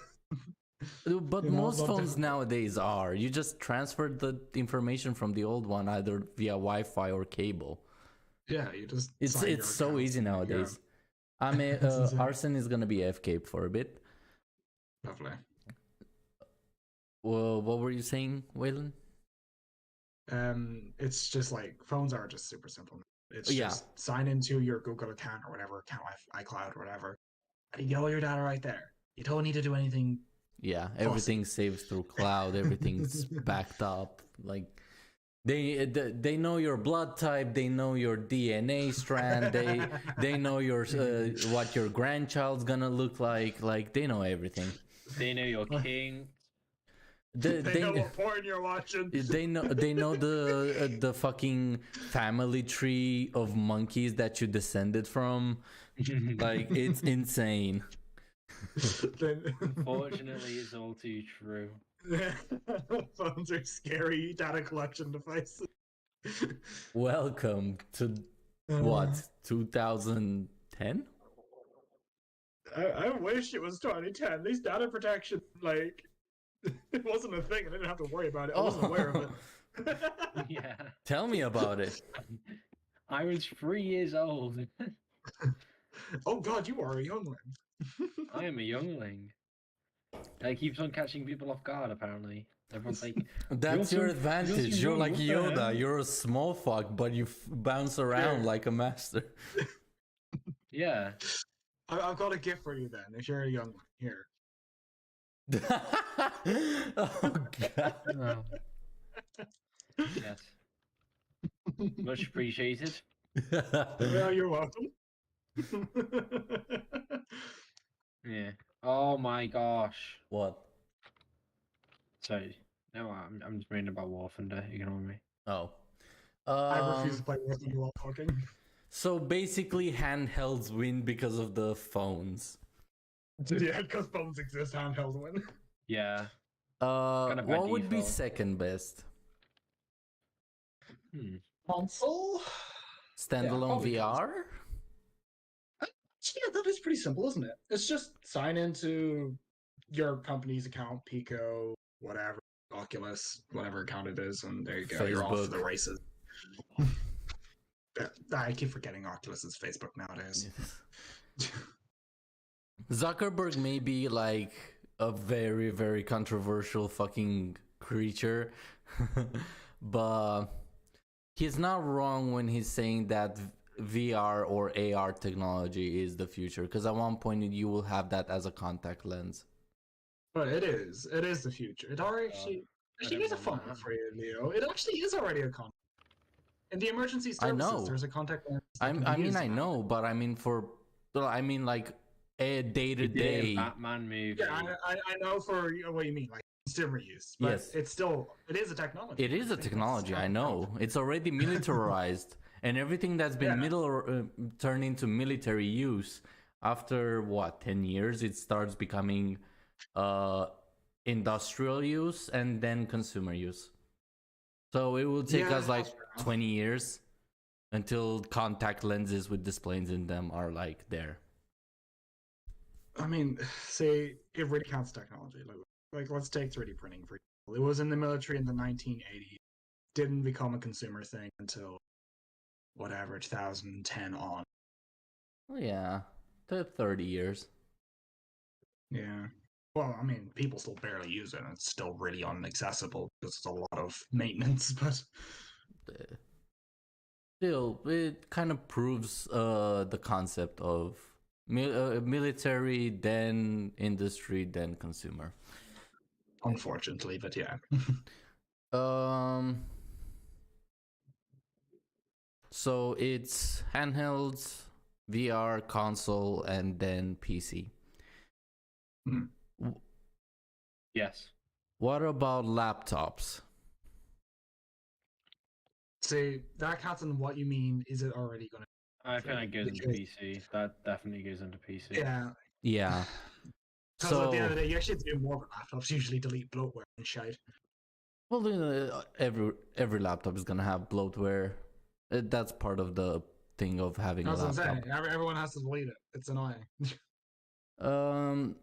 But You know, most not phones different. nowadays are. You just transfer the information from the old one either via Wi-Fi or cable. Yeah, you just. It's sign your so account. easy nowadays. I mean, That's insane. Arsen is gonna be AFK for a bit. Lovely. Well, what were you saying, Waylon? It's just like phones are just super simple. It's Yeah. just sign into your Google account or whatever account, iCloud or whatever, and you get all your data right there. You don't need to do anything. Yeah, everything saves through cloud. Everything's backed up. Like they know your blood type. They know your DNA strand. They know your what your grandchild's gonna look like. Like they know everything. They know you're king. They know what porn you're watching. They know the fucking family tree of monkeys that you descended from. Like it's insane. Unfortunately, it's all too true. Phones are scary data collection devices. Welcome to what 2010? I wish it was 2010. These data protection, like, it wasn't a thing. I didn't have to worry about it. I wasn't aware of it. Yeah. Tell me about it. I was 3 years old. Oh God, you are a youngling. I am a youngling. It keeps on catching people off guard, apparently. Everyone's like, That's You're your so- advantage. you're so You're young, like what the hell? Yoda. You're a small fuck, but you bounce around Yeah. like a master. yeah. I've got a gift for you then. If you're a youngling, here. Oh god. Oh. Yes. Much appreciated. Yeah, you're welcome. Yeah. Oh my gosh. What? Sorry. No, I'm just reading about War Thunder. Ignore me. Oh. I refuse to play with you while talking. So basically, handhelds win because of the phones. Yeah, because phones exist, handhelds win. Yeah. Kind of by What would be default. second best? Console? Standalone probably VR? Yeah, that is pretty simple, isn't it? It's just sign into your company's account, Pico, whatever, Oculus, whatever account it is, and there you go. You're off to Facebook. the races. I keep forgetting Oculus is Facebook nowadays. Zuckerberg may be like a very, very controversial fucking creature, but he's not wrong when he's saying that VR or AR technology is the future, because at one point you will have that as a contact lens. But it is the future. It already actually here's a fun one for you, Leo. It actually is already a contact. In the emergency I services, know. there's a contact lens. I know, but I mean like a day to They did day. a Batman movie. Yeah, I know for what you mean, like consumer use. But Yes. it is a technology. It is a technology, I know. It's already militarized. and everything that's been turned into military use, after what 10 years, it starts becoming industrial use and then consumer use. So it will take us like 20 years until contact lenses with displays in them are like there. I mean, say it really counts technology. Like let's take 3D printing for example. It was in the military in the 1980s. Didn't become a consumer thing until whatever 2010 on. Oh yeah, 30 years. Yeah. Well, I mean, people still barely use it, and it's still really inaccessible because it's a lot of maintenance. But still, it kind of proves the concept of military, then industry, then consumer. Unfortunately, but yeah. So it's handhelds, VR, console, and then PC. Yes. What about laptops? See, that counts in what you mean. Is it already going to? I think it goes into PC. That definitely goes into PC. Yeah. Because So at the end of the day, you actually do more with laptops. Usually delete bloatware and shit. well, every laptop is gonna have bloatware. That's part of the thing of having a laptop. That's what I'm saying. Everyone has to delete it. It's annoying. And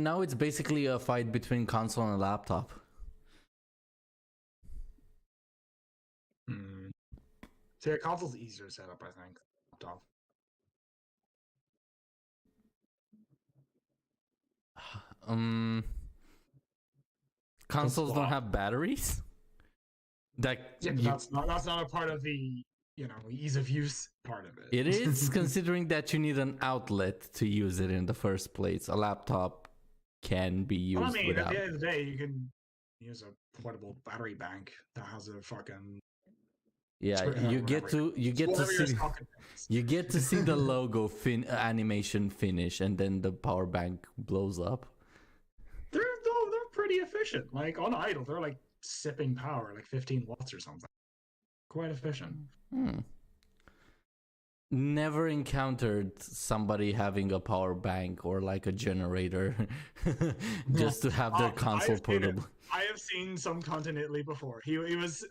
now it's basically a fight between console and laptop. So your console's easier to set up, I think. Laptop. Consoles don't have batteries. That's not a part of the ease of use part of it. It is considering that you need an outlet to use it in the first place. A laptop can be used. Well, I mean, without. at the end of the day, you can use a portable battery bank that has a fucking. Yeah, you get to see the logo animation finish, and then the power bank blows up. They're pretty efficient. Like on idle, they're like sipping power, like 15 watts or something. Quite efficient. Never encountered somebody having a power bank or like a generator just to have their console portable. I have seen some content in Italy before. He was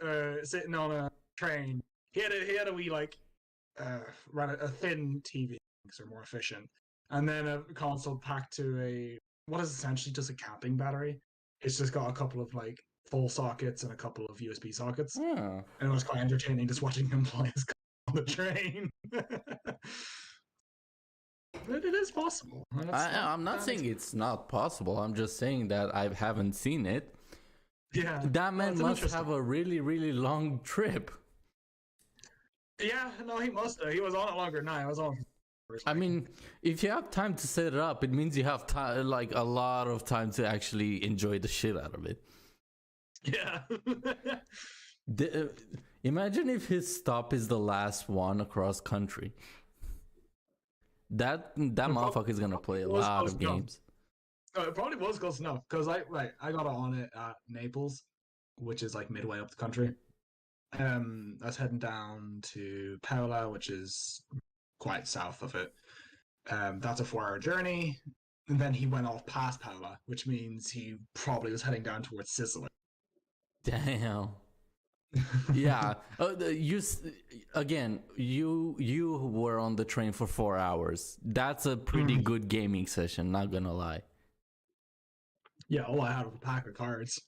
sitting on a train. He had a wee run a thin TV, so more efficient, and then a console packed to what is essentially just a camping battery. It's just got a couple of like full sockets and a couple of USB sockets, and it was quite entertaining just watching him play his on the train. But it is possible. I'm not saying it's not possible. I'm just saying that I haven't seen it. Yeah, that man must have a really, really long trip. Yeah, no, he must have. He was on it longer than I was on. I mean, if you have time to set it up, it means you have time, like a lot of time to actually enjoy the shit out of it. Yeah. Imagine if his stop is the last one across country. That motherfucker is gonna play a lot of games. It probably was close enough because I got on it at Naples, which is like midway up the country. I was heading down to Paola, which is quite south of it. That's a 4-hour journey. And then he went off past Paola, which means he probably was heading down towards Sicily. Damn. Yeah. You were on the train for 4 hours. That's a pretty good gaming session, not gonna lie. Yeah, all I had was a pack of cards.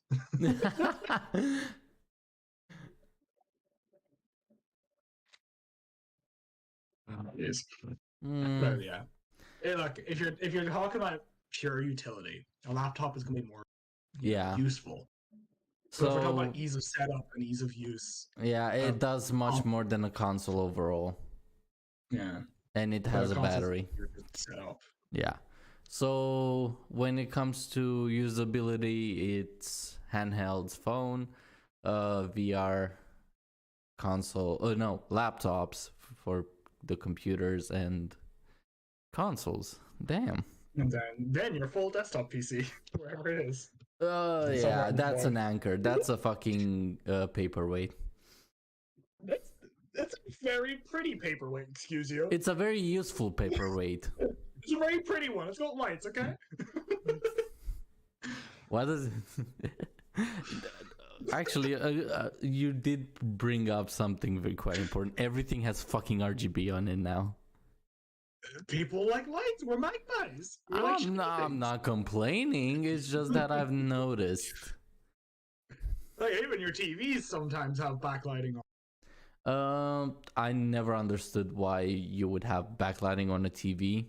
Yes. But yeah. Look, if you're talking about pure utility, a laptop is gonna be more useful. So if we're talking about ease of setup and ease of use. Yeah, it does much more than a console overall. Yeah. And it has a battery. Set up. Yeah. So when it comes to usability, it's handhelds, phone, VR, console. Laptops for the computers and consoles. Damn. And then your full desktop PC, wherever it is. Yeah, that's an anchor. That's a fucking paperweight. It's a very pretty paperweight, excuse you. It's a very useful paperweight. It's a very pretty one. It's got lights, okay? Why does it... Actually, you did bring up something very quite important. Everything has fucking RGB on it now. People like lights. We're magpies. We like I'm not complaining. It's just that I've noticed. Like, even your TVs sometimes have backlighting on. I never understood why you would have backlighting on a TV.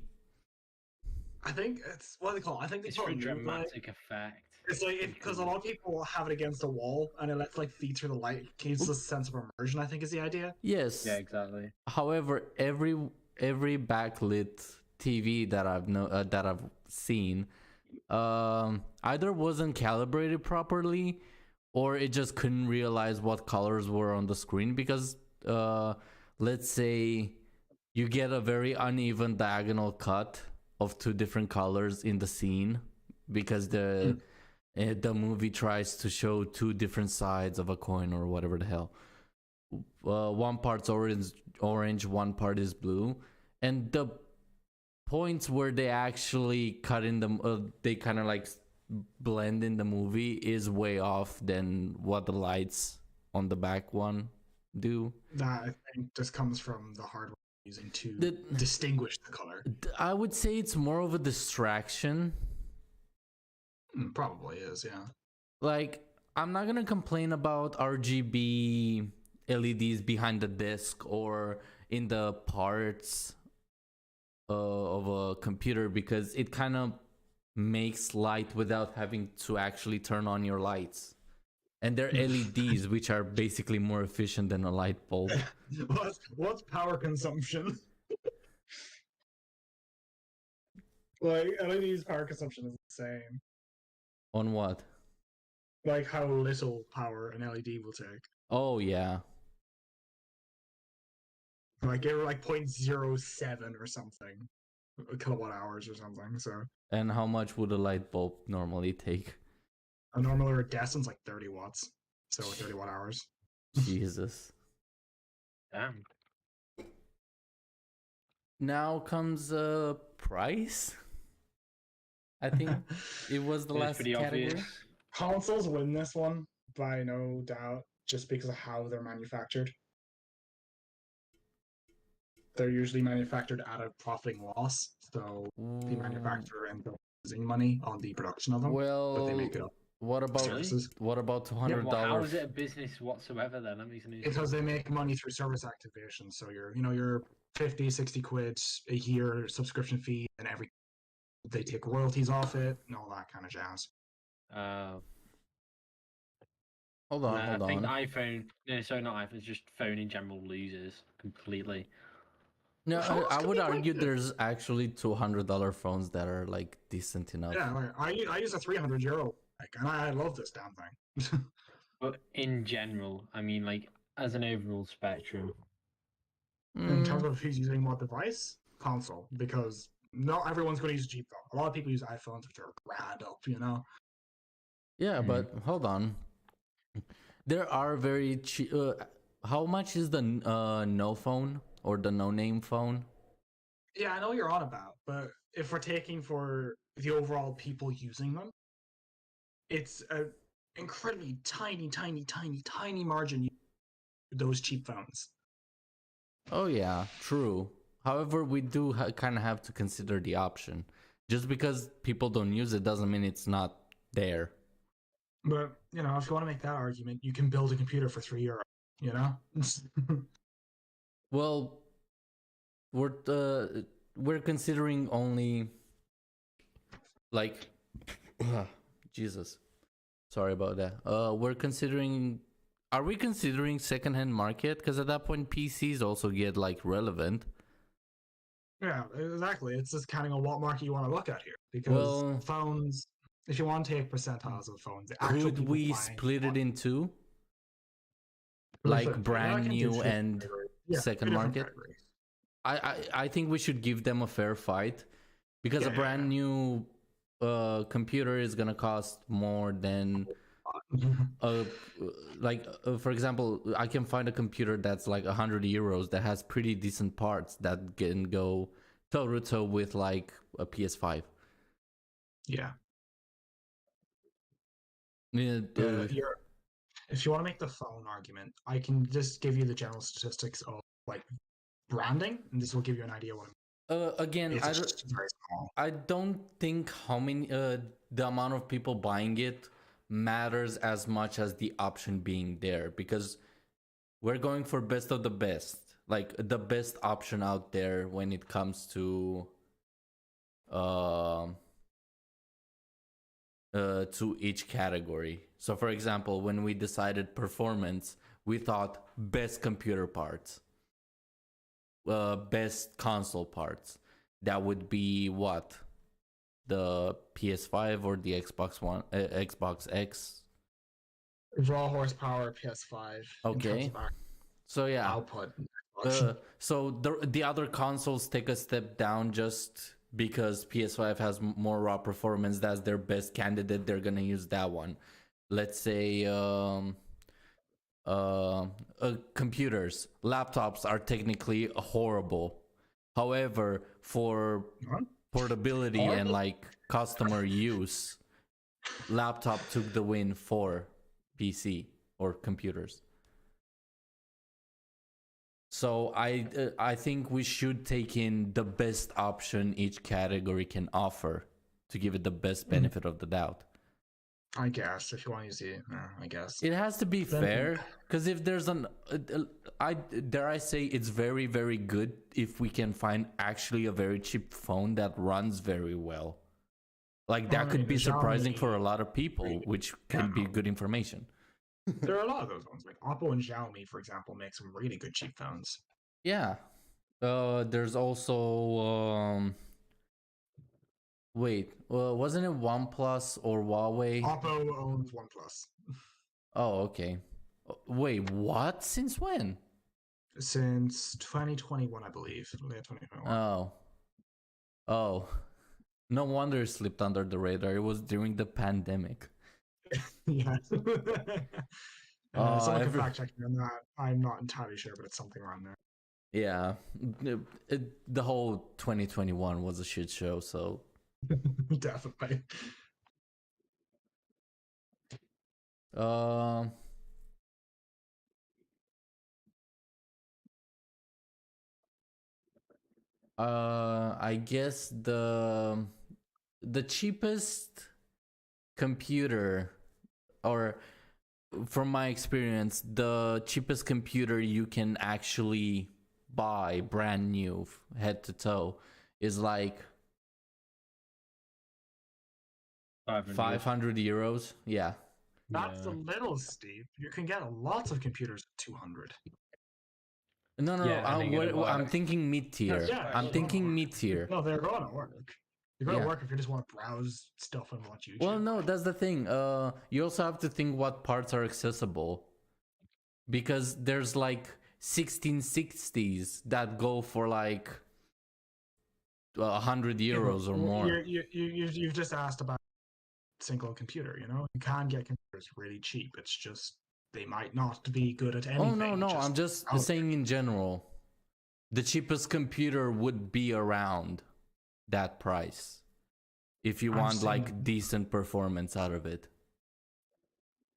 I think it's what do they call it? I think they It's call for it dramatic effect. It's like because a lot of people have it against a wall and it lets like feed through the light. It gives a sense of immersion. I think is the idea. Yes. Yeah, exactly. However, every backlit TV that I've seen, either wasn't calibrated properly, or it just couldn't realize what colors were on the screen. Because, let's say, you get a very uneven diagonal cut of two different colors in the scene, because the movie tries to show two different sides of a coin or whatever the hell. One part's orange, one part is blue, and the points where they actually cut in they kind of like blend in the movie is way off than what the lights on the back one do. That I think just comes from the hardware using to distinguish the color. I would say it's more of a distraction. Probably is, yeah. Like, I'm not gonna complain about RGB LEDs behind the disc or in the parts of a computer, because it kind of makes light without having to actually turn on your lights. And they're LEDs, which are basically more efficient than a light bulb. What's power consumption? Like, LED's power consumption is insane. On what? Like how little power an LED will take. Oh, yeah. Like they were like 0.07 or something kilowatt hours or something. So And how much would a light bulb normally take? a normal iridescent's like 30 watts, so 30 watt hours. Jesus. Damn. Now comes price. I think it was the It's last pretty category. obvious. Consoles win this one by no doubt, just because of how they're manufactured. They're usually manufactured at a profiting loss, so the manufacturer ends up losing money on the production of them. But they make it up. What about Services. what about $200? Well, how is it a business whatsoever then? That makes any sense. Because they make money through service activation. So your 50, 60 quid a year subscription fee, and they take royalties off it and all that kind of jazz. Hold on. I think iPhone, no, sorry, not iPhone, it's just phone in general loses completely. No, Phones I can would be argue like there's actually $200 phones that are like decent enough. Yeah, like, I use a 300 euro, and I love this damn thing. But in general, I mean, like, as an overall spectrum, In terms of who's using what device, console, because not everyone's going to use a cheap phone. A lot of people use iPhones, which are grand up, you know. Yeah, but hold on. There are very cheap. How much is the no phone or the no name phone? Yeah, I know what you're on about, but if we're taking for the overall people using them, it's an incredibly tiny margin. Those cheap phones. Oh yeah, true. However, we do kind of have to consider the option. Just because people don't use it doesn't mean it's not there. But you know, if you want to make that argument, you can build a computer for €3. You know. Well, we're considering only like Jesus. Sorry about that. Are we considering secondhand market? Because at that point, PCs also get like relevant. Yeah, exactly. It's just counting on what market you want to look at here. Because phones, if you want to take percentiles of phones, could we split it in two? Like brand new and second market? I think we should give them a fair fight, because a brand new computer is gonna cost more than uh like for example, I can find a computer that's like 100 euros that has pretty decent parts that can go toe to toe with like a PS5. Yeah. Yeah, If you want to make the phone argument, I can just give you the general statistics of like branding, and this will give you an idea what again, it's just very small. I don't think how many the amount of people buying it matters as much as the option being there, because we're going for best of the best, like the best option out there when it comes to each category. So for example, when we decided performance, we thought best computer parts, best console parts. That would be what? The PS5 or the Xbox One, Xbox X. Raw horsepower PS5. Okay. In terms of so yeah. output. So the other consoles take a step down just because PS5 has more raw performance. That's their best candidate. They're gonna use that one. Let's say computers, laptops are technically horrible. However, for portability and like customer use, laptop took the win for PC or computers. So I think we should take in the best option each category can offer to give it the best benefit of the doubt. I guess if you want to use it, I guess it has to be fair, because if there's I dare I say it's very, very good if we can find actually a very cheap phone that runs very well. Like that could be surprising for a lot of people, which can be good information. There are a lot of those ones, like Oppo and Xiaomi, for example, make some really good cheap phones. Yeah. There's also wait, wasn't it OnePlus or Huawei? Oppo owns OnePlus. Oh, okay. Wait, what? Since when? Since 2021, I believe. Late 2021. Oh. No wonder it slipped under the radar. It was during the pandemic. Yeah. Someone can fact check me on that. I'm not entirely sure, but it's something around there. Yeah. The whole 2021 was a shit show, so. Definitely. I guess the cheapest computer, or from my experience, the cheapest computer you can actually buy brand new head to toe is like 500 euros. Yeah. That's a little steep. You can get lots of computers at 200. No, I'm thinking mid-tier. I'm thinking mid-tier. No, they're going to work. They're going to work if you just want to browse stuff and watch YouTube. Well, no, that's the thing. You also have to think what parts are accessible. Because there's like 1660s that go for like 100 euros or more. You've just asked about a single computer, you know? You can get computers really cheap. It's just they might not be good at anything. Oh, no, I'm just saying in general. The cheapest computer would be around that price if you want like decent performance out of it.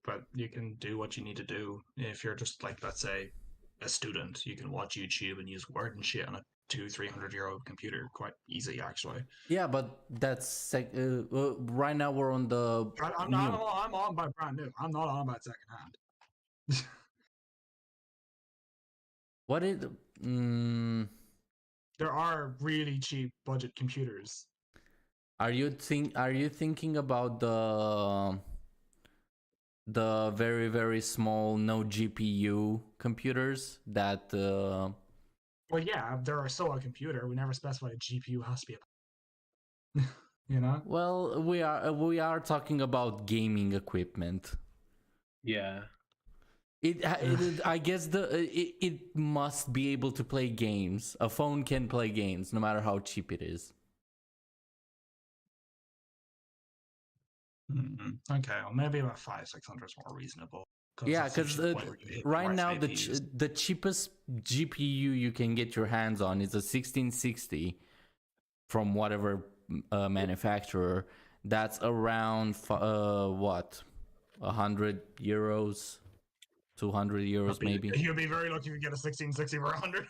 But you can do what you need to do. If you're just like, let's say, a student, you can watch YouTube and use Word and shit on a 200-300 euro computer quite easy, actually. Yeah, but that's right now we're on the. I'm on by brand new. I'm not on by second hand. What is? There are really cheap budget computers. Are you thinking about the very, very small no GPU computers that? Well, yeah, there are still a computer. We never specified a GPU has to be a. You know. Well, we are talking about gaming equipment. Yeah. I guess it must be able to play games. A phone can play games, no matter how cheap it is. Okay, well, maybe about 500-600 is more reasonable. Yeah, that's usually because the point where you hit right price now of the APUs. the cheapest GPU you can get your hands on is a 1660 from whatever manufacturer. That's around what, 100 euros, 200 euros maybe. You'll be very lucky if you get a 1660 for 100.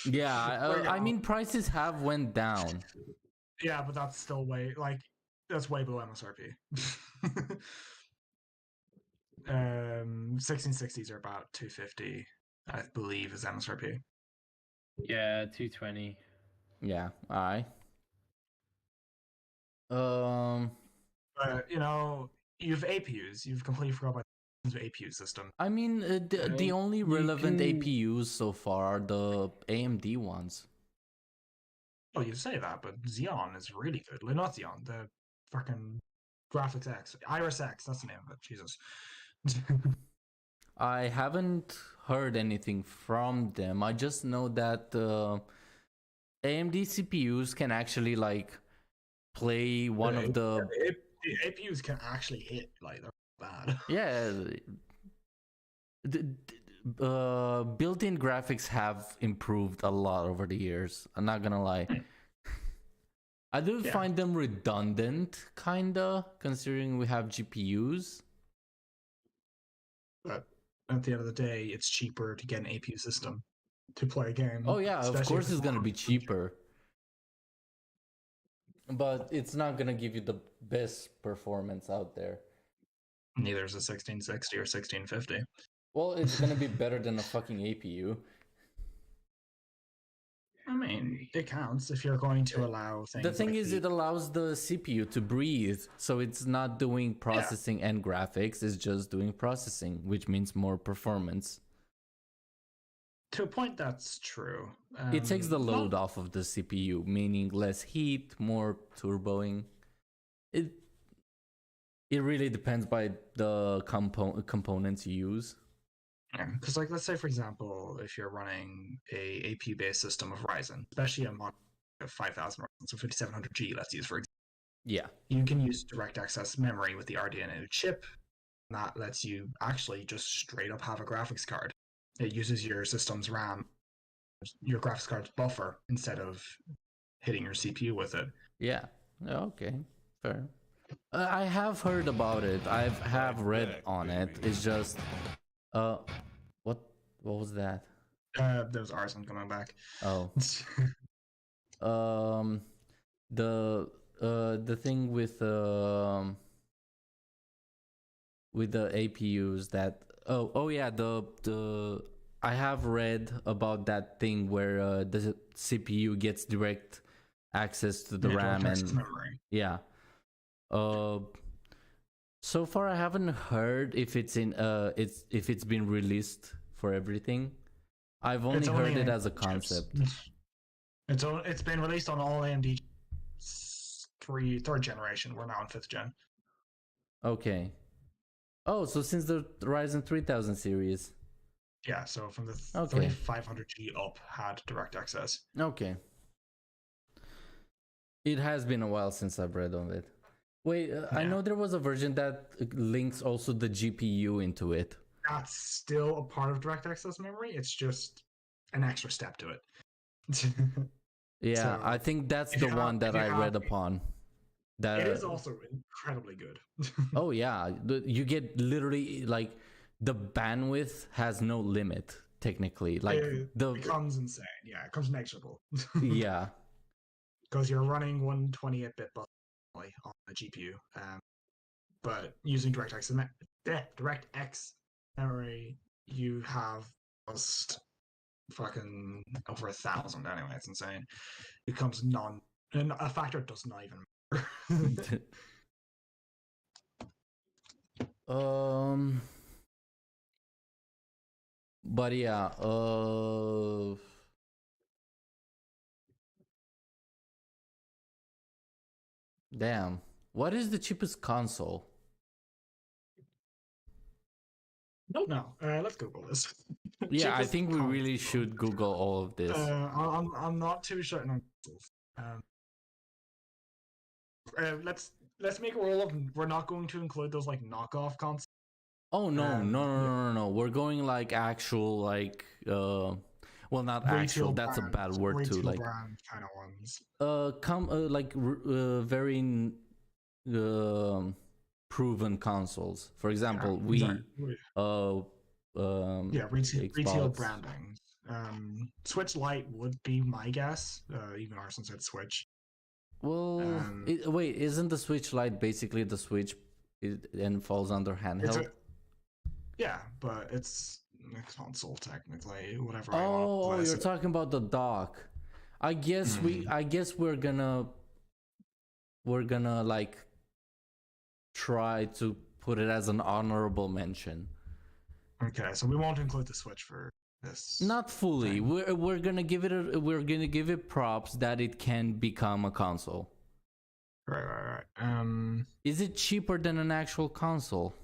Yeah, I mean prices have went down. Yeah, but that's still that's way below MSRP. 1660s are about 250, I believe, is MSRP. Yeah, 220. Yeah, all right. But you've APUs. You've completely forgot about the APU system. I mean, the only You relevant can- APUs so far are the AMD ones. Oh, you say that, but Xeon is really good. Like, not Xeon, the fucking Graphics X, Iris X. That's the name of it. Jesus. I haven't heard anything from them. I just know that AMD CPUs can actually play one of the APUs can actually hit, like, they're bad. yeah. Built-in graphics have improved a lot over the years. I'm not gonna lie. I do find them redundant, kinda, considering we have GPUs. But at the end of the day, it's cheaper to get an APU system to play a game. Oh yeah, of especially if course it's gonna be cheaper. But it's not gonna give you the best performance out there. Neither is a 1660 or 1650. Well, it's gonna be better than a fucking APU. I mean, it counts if you're going to allow things. The thing like is, it allows the CPU to breathe, so it's not doing processing and graphics, it's just doing processing, which means more performance. To a point, that's true. It takes the load off of the CPU, meaning less heat, more turboing. It really depends by the components you use. Because, let's say, for example, if you're running a APU-based system of Ryzen, especially a model of 5000 Ryzen, so 5700G, let's use for example. Yeah. You can use direct access memory with the RDNA chip. And that lets you actually just straight up have a graphics card. It uses your system's RAM, your graphics card's buffer, instead of hitting your CPU with it. Yeah. Okay. Fair. I have heard about it. I have read on it. It's just, what was that? There's Arson coming back. Oh. The thing with the APUs that the I have read about that thing where the CPU gets direct access to the RAM and memory. Yeah. So far I haven't heard if it's in if it's been released for everything. I've only heard it as a concept. It's been released on all AMD third generation. We're now on 5th gen. Okay. Oh, so since the Ryzen 3000 series. Yeah, so from the 3500G up had direct access. Okay. It has been a while since I've read on it. Wait, I know there was a version that links also the GPU into it. That's still a part of direct access memory. It's just an extra step to it. Yeah, So, I think that's the one that I read upon. That it is also incredibly good. Oh yeah, you get literally the bandwidth has no limit technically. It becomes insane. Yeah, it becomes negligible. Yeah. Because you're running 128-bit bus on the GPU, but using DirectX memory, you have just fucking over 1,000 anyway. It's insane. It becomes a factor does not even matter. But yeah, damn. What is the cheapest console? Don't know. Let's Google this. Yeah, I think we really should Google all of this. I'm not too certain on consoles. let's make a rule of we're not going to include those like knockoff consoles. Oh no. We're going like actual like well, not actual. That's a bad word too. Like brand kind of ones. like very proven consoles. For example, retail Xbox. branding. Switch Lite would be my guess. Even Arson said Switch. Well, wait, isn't the Switch Lite basically the Switch and falls under handheld? Yeah, but it's a console technically. Whatever. Oh, you're talking about the dock. I guess we're gonna like try to put it as an honorable mention. Okay, so we won't include the Switch for this. Not fully. We're gonna give it props that it can become a console. Right. Is it cheaper than an actual console?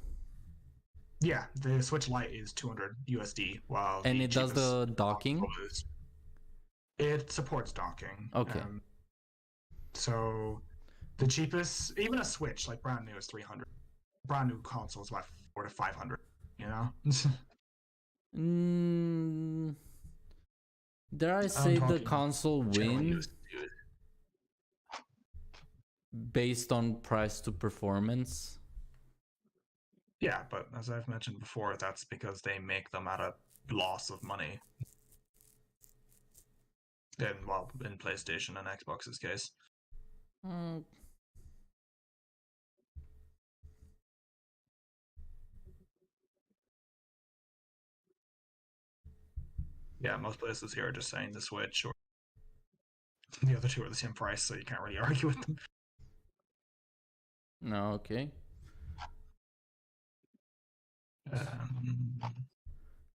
Yeah, the Switch Lite is $200 USD, while and it does the docking. It supports docking. Okay. So the cheapest, even a Switch like brand new, is $300. Brand new console is about $400 to $500. You know. Dare I say the console win based on price to performance? Yeah, but as I've mentioned before, that's because they make them at a loss of money. In PlayStation and Xbox's case. Yeah, most places here are just saying the Switch, or the other two are the same price, so you can't really argue with them. No, okay.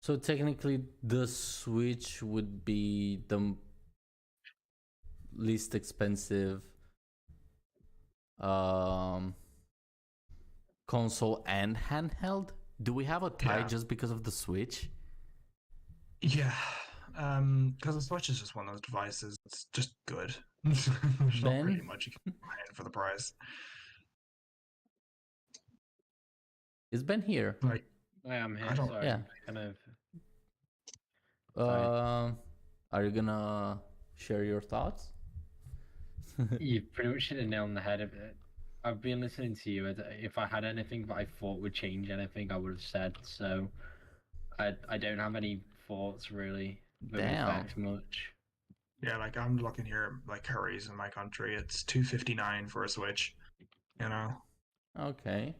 So technically, the Switch would be the least expensive console and handheld. Do we have a tie just because of the Switch? Yeah, because the Switch is just one of those devices. It's just good. There's not really much you can buy for the price. It's Ben here. Like, I am here. Sorry. Yeah. Kind of. Are you gonna share your thoughts? You pretty much hit a nail on the head of it. I've been listening to you. If I had anything that I thought would change anything, I would have said. So I don't have any thoughts really that affect much. Yeah, like I'm looking here, like Curry's in my country, it's $259 for a Switch. You know. Okay.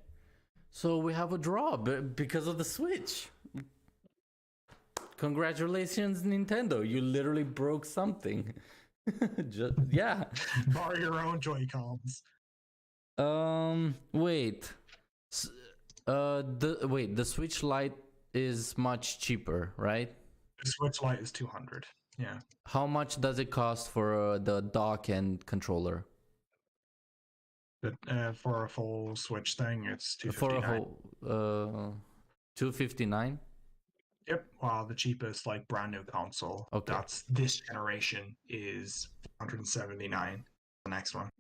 So we have a draw because of the Switch. Congratulations, Nintendo. You literally broke something. Yeah. Borrow your own Joy-Cons. Wait. The Switch Lite is much cheaper, right? The Switch Lite is $200. Yeah. How much does it cost for the dock and controller? For a full Switch thing, it's $259. For a whole, $259. Yep. While the cheapest, like brand new console, that's this generation, is $179. The next one.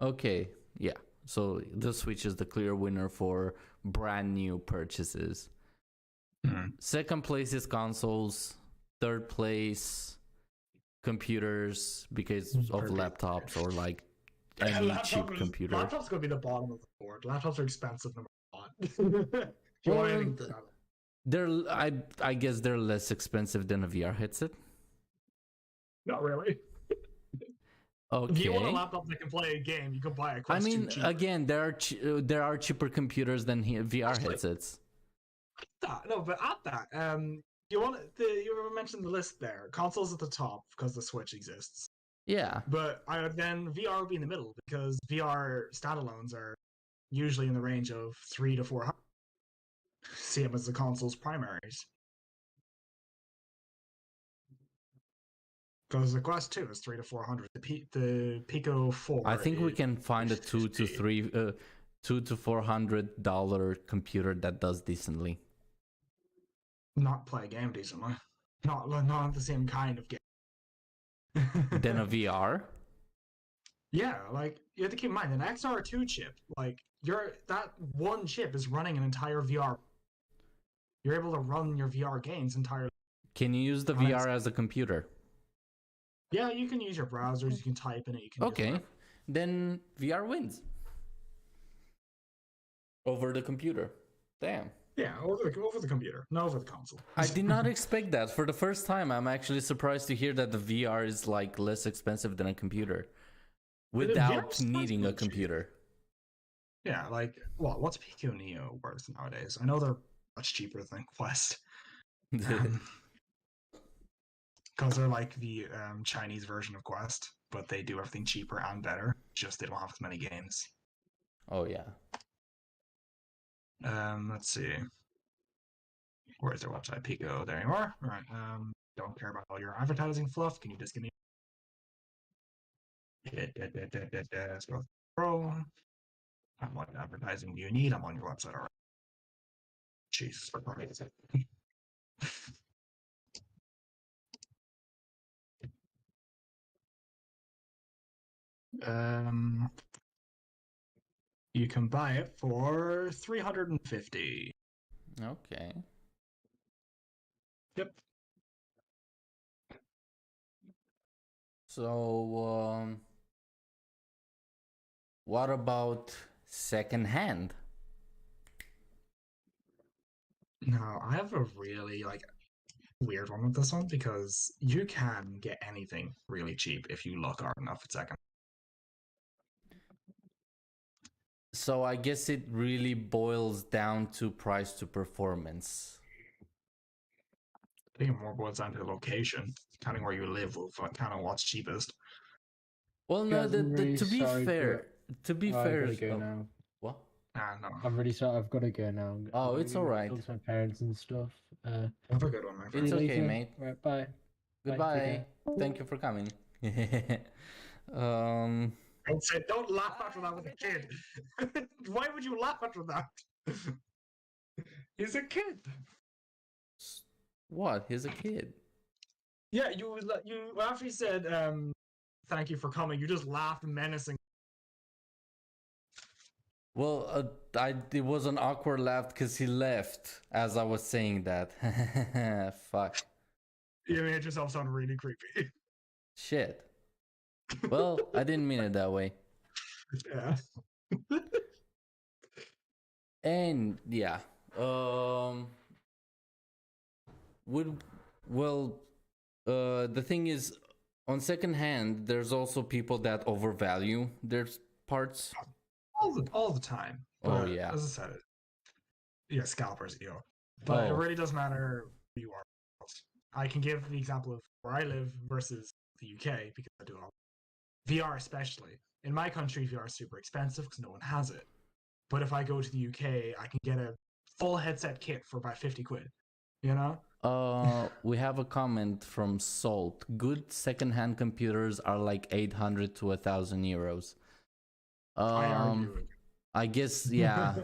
Okay. Yeah. So the Switch is the clear winner for brand new purchases. Mm-hmm. Second place is consoles. Third place, computers, because of laptops or like any cheap computer. Laptops gonna be the bottom of the board. Laptops are expensive number one. I guess they're less expensive than a VR headset. Not really. Okay. If you want a laptop that can play a game, you can buy a Quest 2 cheaper. Again, there are cheaper computers than VR headsets. No, but at that, you mentioned the list there. Consoles at the top because the Switch exists. Yeah. But then VR would be in the middle because VR standalones are usually in the range of $300 to $400. Same as the console's primaries. Because the Quest 2 is $300 to $400. The Pico 4. I think we can find a $200 to $400 computer that does decently. Not play a game decently. Not the same kind of game. Than a VR? Yeah, like you have to keep in mind an XR2 chip, like that one chip is running an entire VR. You're able to run your VR games entirely. Can you use the on it. VR as a computer? Yeah, you can use your browsers, you can type in it, you can use Okay, whatever. then VR wins over the computer. Damn. Yeah, over the computer, not over the console. I did not expect that. For the first time, I'm actually surprised to hear that the VR is like less expensive than a computer without VR's needing a pretty cheap. computer. Yeah, like, well, what's Pico Neo worth nowadays? I know they're much cheaper than Quest. Because they're like the Chinese version of Quest, but they do everything cheaper and better. Just they don't have as many games. Oh yeah. Let's see. Where's their website? Pico. There you are. All right. Don't care about all your advertising fluff. Can you just give me? Let's go. Pro. What advertising do you need? I'm on your website already. Jesus Christ. Um, you can buy it for 350. Okay. Yep. So, what about secondhand? No, I have a really weird one with this one because you can get anything really cheap if you look hard enough at second. So I guess it really boils down to price to performance. I think it more boils down to location, depending where you live, will kind of what's cheapest. Well, no, Guys, I'm really to be sorry, fair, I gotta go now. What? No. I'm really sorry. I've got to go now. Oh, it's all right. Talk to my parents and stuff. Have a good one, my friend. It's See you okay, later. mate. Right, bye. Goodbye. Thank you for coming. um, Don't say, don't laugh after that with a kid. Why would you laugh after that? He's a kid. what? He's a kid. Yeah, you after he said thank you for coming, you just laughed menacing. Well, it was an awkward laugh because he left as I was saying that. Fuck. You made yourself sound really creepy. Shit. Well, I didn't mean it that way. Yeah. And yeah, the thing is, on second hand, there's also people that overvalue their parts. All the time. But Oh yeah. As I said, yeah, scalpers, But it really doesn't matter who you are. I can give the example of where I live versus the UK because I do all VR, especially in my country. VR is super expensive because no one has it. But if I go to the UK, I can get a full headset kit for about 50 quid. You know? We have a comment from Salt. Good second-hand computers are like 800 to 1,000 euros. I guess yeah.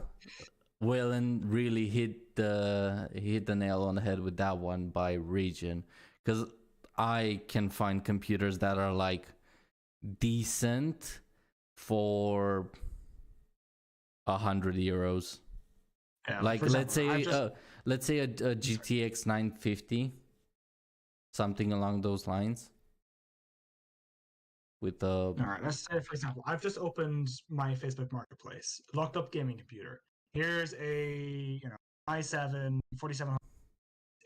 Whalen really hit the nail on the head with that one by region, because I can find computers that are like decent for 100 euros. Yeah, like example, let's say a GTX 950, something along those lines. With the all right, let's say for example, I've just opened my Facebook Marketplace, locked up gaming computer. Here's a i7 4700,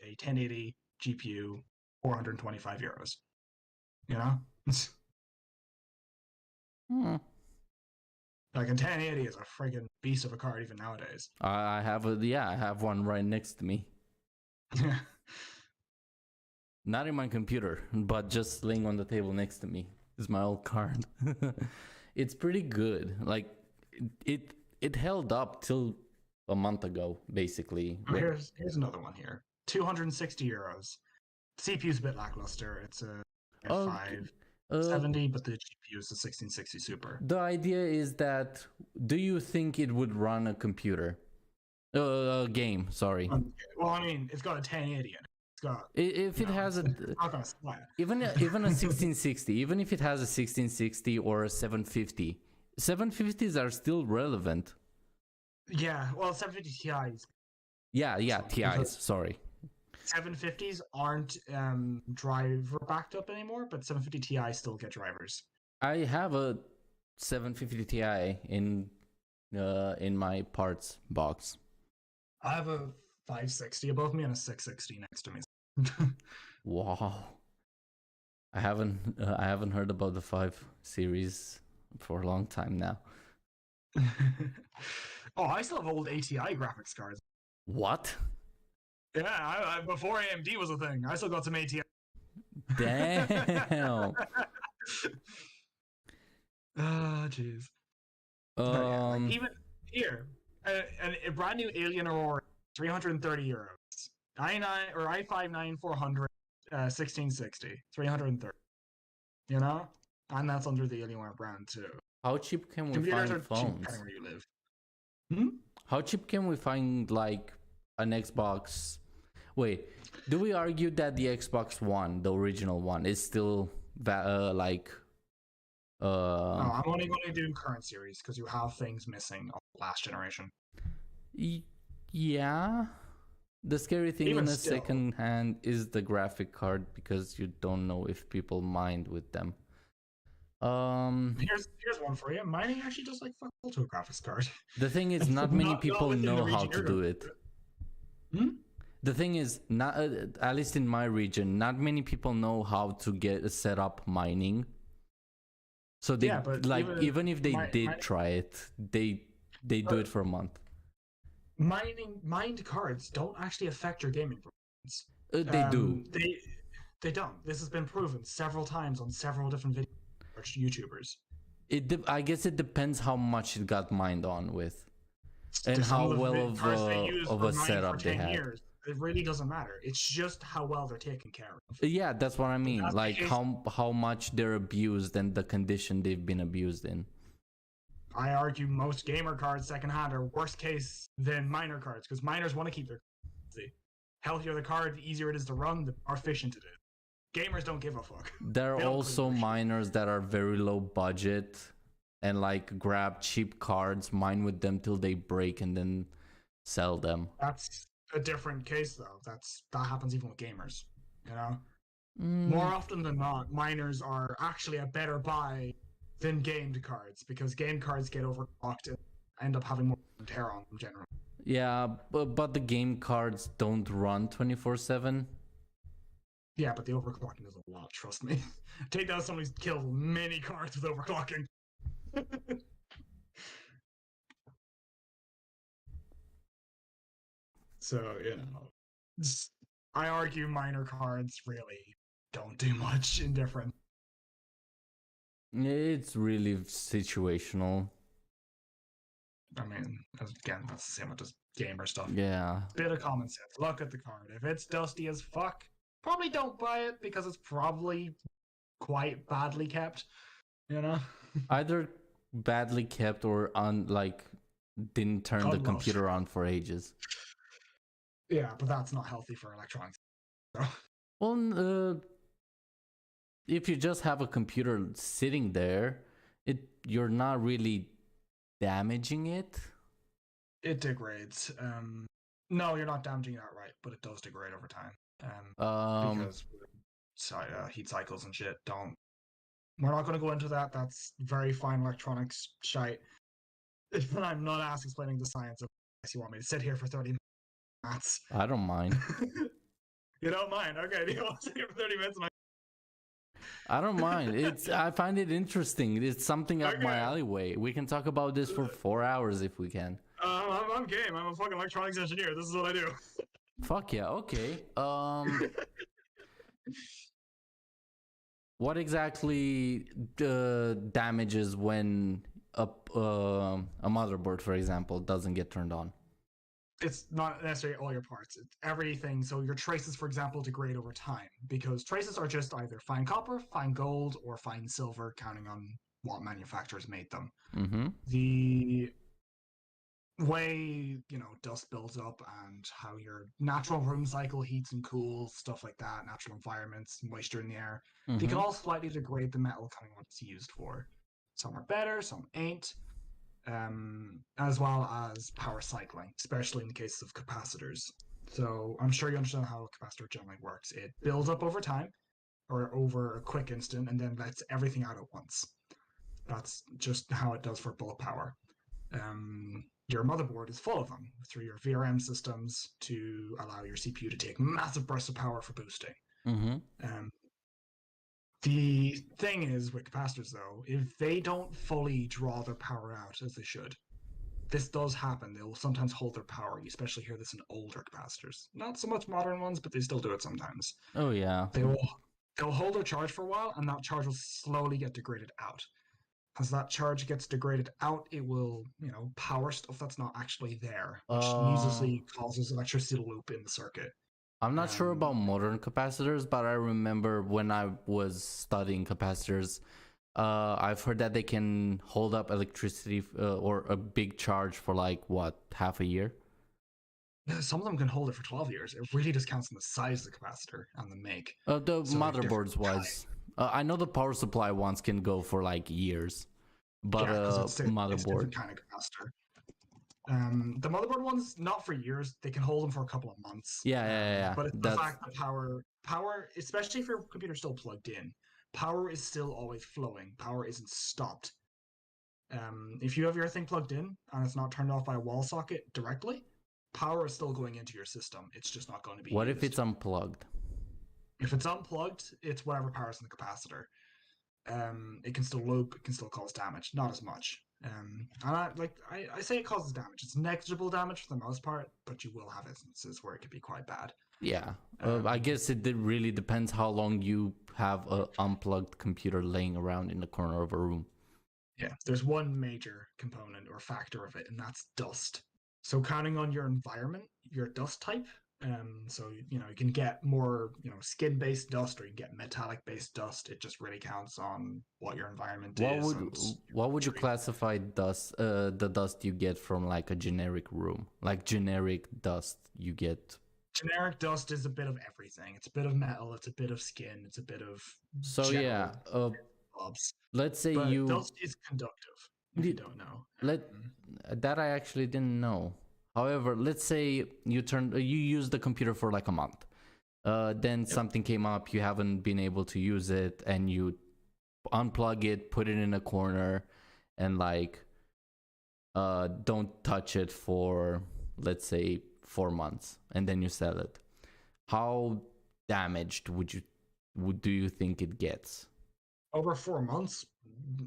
a 1080 GPU, 425 euros. You know, like a 1080 is a friggin' beast of a card even nowadays. I have one right next to me. Not in my computer, but just laying on the table next to me is my old card. It's pretty good. Like it held up till a month ago, basically. Here's another one here. 260 euros. CPU's a bit lackluster. It's a 570, but the GPU is a 1660 Super. The idea is that, do you think it would run a computer? A game, sorry. Well, I mean, it's got a 1080 in it. got. If it No, has a it's not gonna slide. even a 1660, even if it has a 1660 or a 750, 750s are still relevant. Yeah, well, 750 Ti's. Yeah, Sorry, TIs. because- Sorry. 750s aren't driver backed up anymore, but 750 Ti still get drivers. I have a 750 Ti in my parts box. I have a 560 above me and a 660 next to me. Wow. I haven't heard about the 5 series for a long time now. Oh, I still have old ATI graphics cards. What? Yeah, I before AMD was a thing, I still got some ATI. Damn. Ah, jeez. But yeah, like even here, a brand new Alien Aurora, 330 euros. i9 or i5 9400, 1660, 330. You know, and that's under the Alienware brand too. How cheap can we Computers find are cheap phones? depending where you live. Hmm? How cheap can we find like an Xbox? Wait, do we argue that the Xbox One, the original one, is still like? No, I'm only going to do current series because you have things missing of last generation. Yeah. The scary thing Even in a still. second hand is the graphic card because you don't know if people mind with them. Here's one for you. Mining actually does like fuck all to a graphics card. The thing is, not many people within the know how region to you're do going it. Hmm? The thing is, not at least in my region, not many people know how to get set up mining. So they Yeah, but like even if they did mining- try it, they do it for a month. Mined cards don't actually affect your gaming performance. They do. They don't. This has been proven several times on several different videos or YouTubers. I guess it depends how much it got mined on with, and Some how of the well cards they use of were a mined setup for they 10 had. years. It really doesn't matter. It's just how well they're taken care of. Yeah, that's what I mean. that's the Like case- how much they're abused and the condition they've been abused in. I argue most gamer cards secondhand are worse case than miner cards because miners want to keep their the healthier the card, the easier it is to run, the more efficient it is. Gamers don't give a fuck. There are They don't also clean their shit. miners that are very low budget and like grab cheap cards, mine with them till they break and then sell them. That's a different case though. That happens even with gamers. You know? Mm, More often than not, miners are actually a better buy than gamed cards because game cards get overclocked and end up having more tear on them generally. yeah, but the game cards don't run 24/7. Yeah, but the overclocking is a lot, trust me. Take down somebody's killed many cards with overclocking. So, you know, I argue minor cards really don't do much in different. It's really situational. I mean, again, that's the same with just gamer stuff. Yeah. Bit of common sense. Look at the card. If it's dusty as fuck, probably don't buy it because it's probably quite badly kept. You know? Either badly kept or didn't turn the Unloved. computer on for ages. Yeah, but that's not healthy for electronics. So. Well, if you just have a computer sitting there, you're not really damaging it. It degrades. No, you're not damaging it outright, but it does degrade over time. Because heat cycles and shit don't. We're not going to go into that. That's very fine electronics shite. I'm not explaining the science of this. You want me to sit here for 30 minutes? I don't mind. You don't mind? Okay, you want to sit here for 30 minutes? I don't mind. I find it interesting. It's something up my Okay. alleyway. We can talk about this for 4 hours if we can. I'm game. I'm a fucking electronics engineer. This is what I do. Fuck yeah. Okay. What exactly damages when a motherboard, for example, doesn't get turned on? It's not necessarily all your parts. It's everything. So your traces, for example, degrade over time because traces are just either fine copper, fine gold, or fine silver, counting on what manufacturers made them. Mm-hmm. The way dust builds up and how your natural room cycle heats and cools, stuff like that, natural environments, moisture in the air, they can all slightly degrade the metal depending on what it's used for. Some are better, some ain't. As well as power cycling, especially in the case of capacitors. So I'm sure you understand how a capacitor generally works. It builds up over time or over a quick instant and then lets everything out at once. That's just how it does for bulk power. Your motherboard is full of them through your VRM systems to allow your CPU to take massive bursts of power for boosting. The thing is with capacitors, though, if they don't fully draw their power out as they should, this does happen. They will sometimes hold their power. You especially hear this in older capacitors. Not so much modern ones, but they still do it sometimes. Oh yeah. They'll hold their charge for a while, and that charge will slowly get degraded out. As that charge gets degraded out, it will, power stuff that's not actually there, which usually causes electricity to loop in the circuit. I'm not sure about modern capacitors, but I remember when I was studying capacitors, I've heard that they can hold up electricity or a big charge for like half a year. Some of them can hold it for 12 years. It really just counts on the size of the capacitor and the make. The motherboards wise, I know the power supply ones can go for like years, but it's motherboard. It's a different kind of capacitor. The motherboard ones, not for years. They can hold them for a couple of months. Yeah. But it's the fact that power, especially if your computer's still plugged in, power is still always flowing. Power isn't stopped. If you have your thing plugged in and it's not turned off by a wall socket directly, power is still going into your system. It's just not going to be What used. if it's unplugged? If it's unplugged, it's whatever power's in the capacitor. It can still loop. It can still cause damage. Not as much. And I say it causes damage. It's negligible damage for the most part, but you will have instances where it could be quite bad. Yeah, I guess it really depends how long you have an unplugged computer laying around in the corner of a room. Yeah, there's one major component or factor of it, and that's dust. So counting on your environment, your dust type. So you can get more skin-based dust, or you can get metallic-based dust. It just really counts on what your environment is. What would you classify dust? The dust you get from like a generic room, like generic dust you get. Generic dust is a bit of everything. It's a bit of metal. It's a bit of skin. It's a bit of blobs. Let's say but dust is conductive. If you don't know, that I actually didn't know. However, let's say you use the computer for like a month. Then something came up, you haven't been able to use it, and you unplug it, put it in a corner, and don't touch it for, let's say, 4 months, and then you sell it. How damaged do you think it gets? Over 4 months,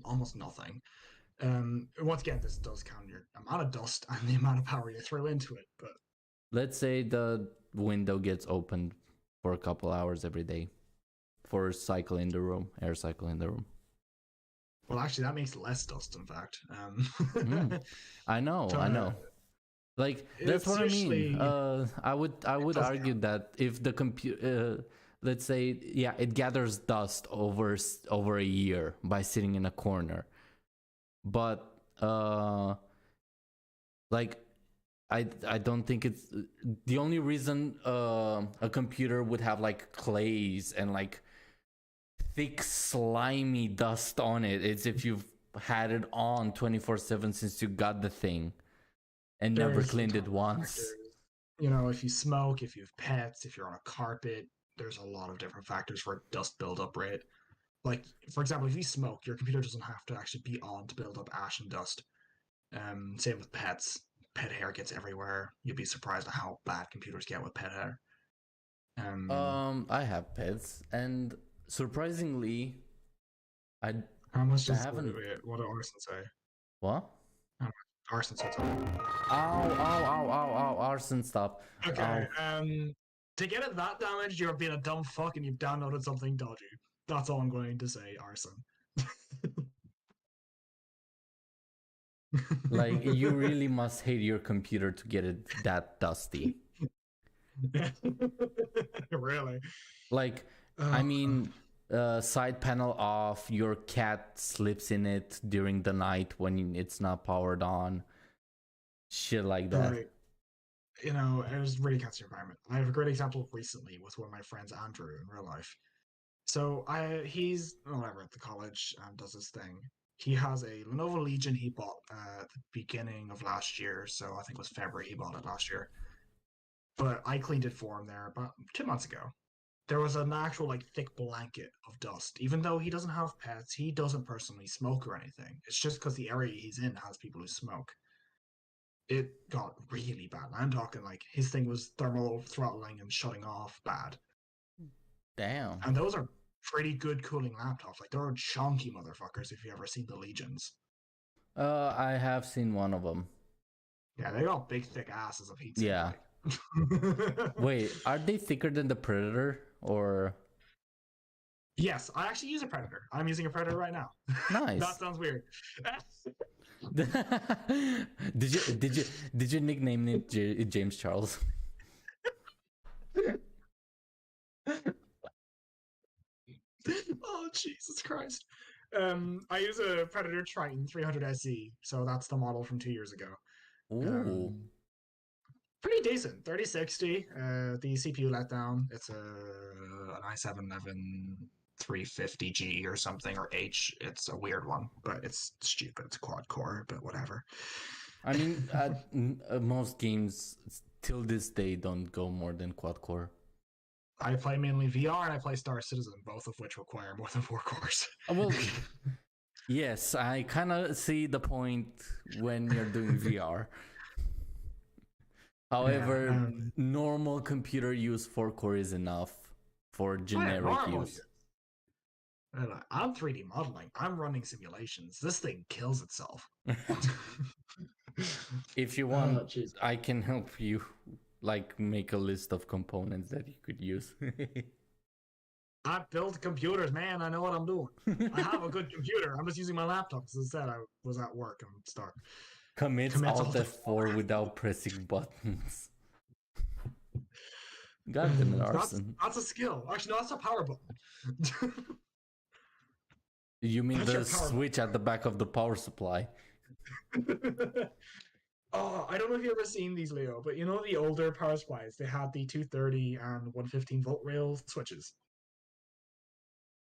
almost nothing. Once again, this does count your amount of dust and the amount of power you throw into it. But let's say the window gets opened for a couple hours every day for air cycle in the room. Well, actually, that makes less dust. In fact, I know. Like that's what I mean. I would argue that if the computer, let's say, it gathers dust over a year by sitting in a corner. But I don't think it's the only reason a computer would have like clays and like thick slimy dust on it is if you've had it on 24/7 since you got the thing and never cleaned it once. If you smoke, if you have pets, if you're on a carpet, there's a lot of different factors for dust buildup rate. Like, for example, if you smoke, your computer doesn't have to actually be on to build up ash and dust. Same with pets. Pet hair gets everywhere. You'd be surprised at how bad computers get with pet hair. I have pets, and surprisingly, how much does what did Arson say? What? Arson said something. Ow, Arson, stop. Okay, to get it that damaged, you're being a dumb fuck and you've downloaded something dodgy. That's all I'm going to say, Arson. Like, you really must hate your computer to get it that dusty. Really? Like, I mean, side panel off, your cat sleeps in it during the night when it's not powered on. Shit like that. Like, you know, it was really against the environment. I have a great example recently with one of my friends, Andrew, in real life. So he's whatever at the college and does his thing. He has a Lenovo Legion he bought at the beginning of last year. So I think it was February he bought it last year. But I cleaned it for him there about 2 months ago. There was an actual like thick blanket of dust. Even though he doesn't have pets, he doesn't personally smoke or anything. It's just because the area he's in has people who smoke. It got really bad. I'm talking like his thing was thermal throttling and shutting off bad. Damn. And those are pretty good cooling laptops. Like they're chunky motherfuckers if you ever seen the Legions. I have seen one of them. Yeah, they got big thick asses of heat. Yeah. Like. Wait, are they thicker than the Predator or? Yes, I actually use a Predator. I'm using a Predator right now. Nice. That sounds weird. Did you nickname it James Charles? Oh Jesus Christ! I use a Predator Triton 300 SE, so that's the model from 2 years ago. Ooh. Pretty decent, 3060. The CPU let down. It's an i7 350G or something, or H. It's a weird one, but it's stupid. It's quad core, but whatever. I mean, most games till this day don't go more than quad core. I play mainly VR and I play Star Citizen, both of which require more than 4 cores. Well, yes, I kind of see the point when you're doing VR. However, Yeah, normal computer use 4 core is enough for generic use. I'm 3D modeling. I'm running simulations. This thing kills itself. If you want, I can help you like make a list of components that you could use. I build computers, man. I know what I'm doing. I have a good computer. I'm just using my laptop. As I said, I was at work. I'm stuck. Commits Alt F4 without pressing buttons. God damn it, Arson. That's a skill. Actually, no, that's a power button. You mean That's the your power switch at the back of the power supply? Oh, I don't know if you've ever seen these, Leo, but you know the older power supplies? They had the 230 and 115 volt rail switches.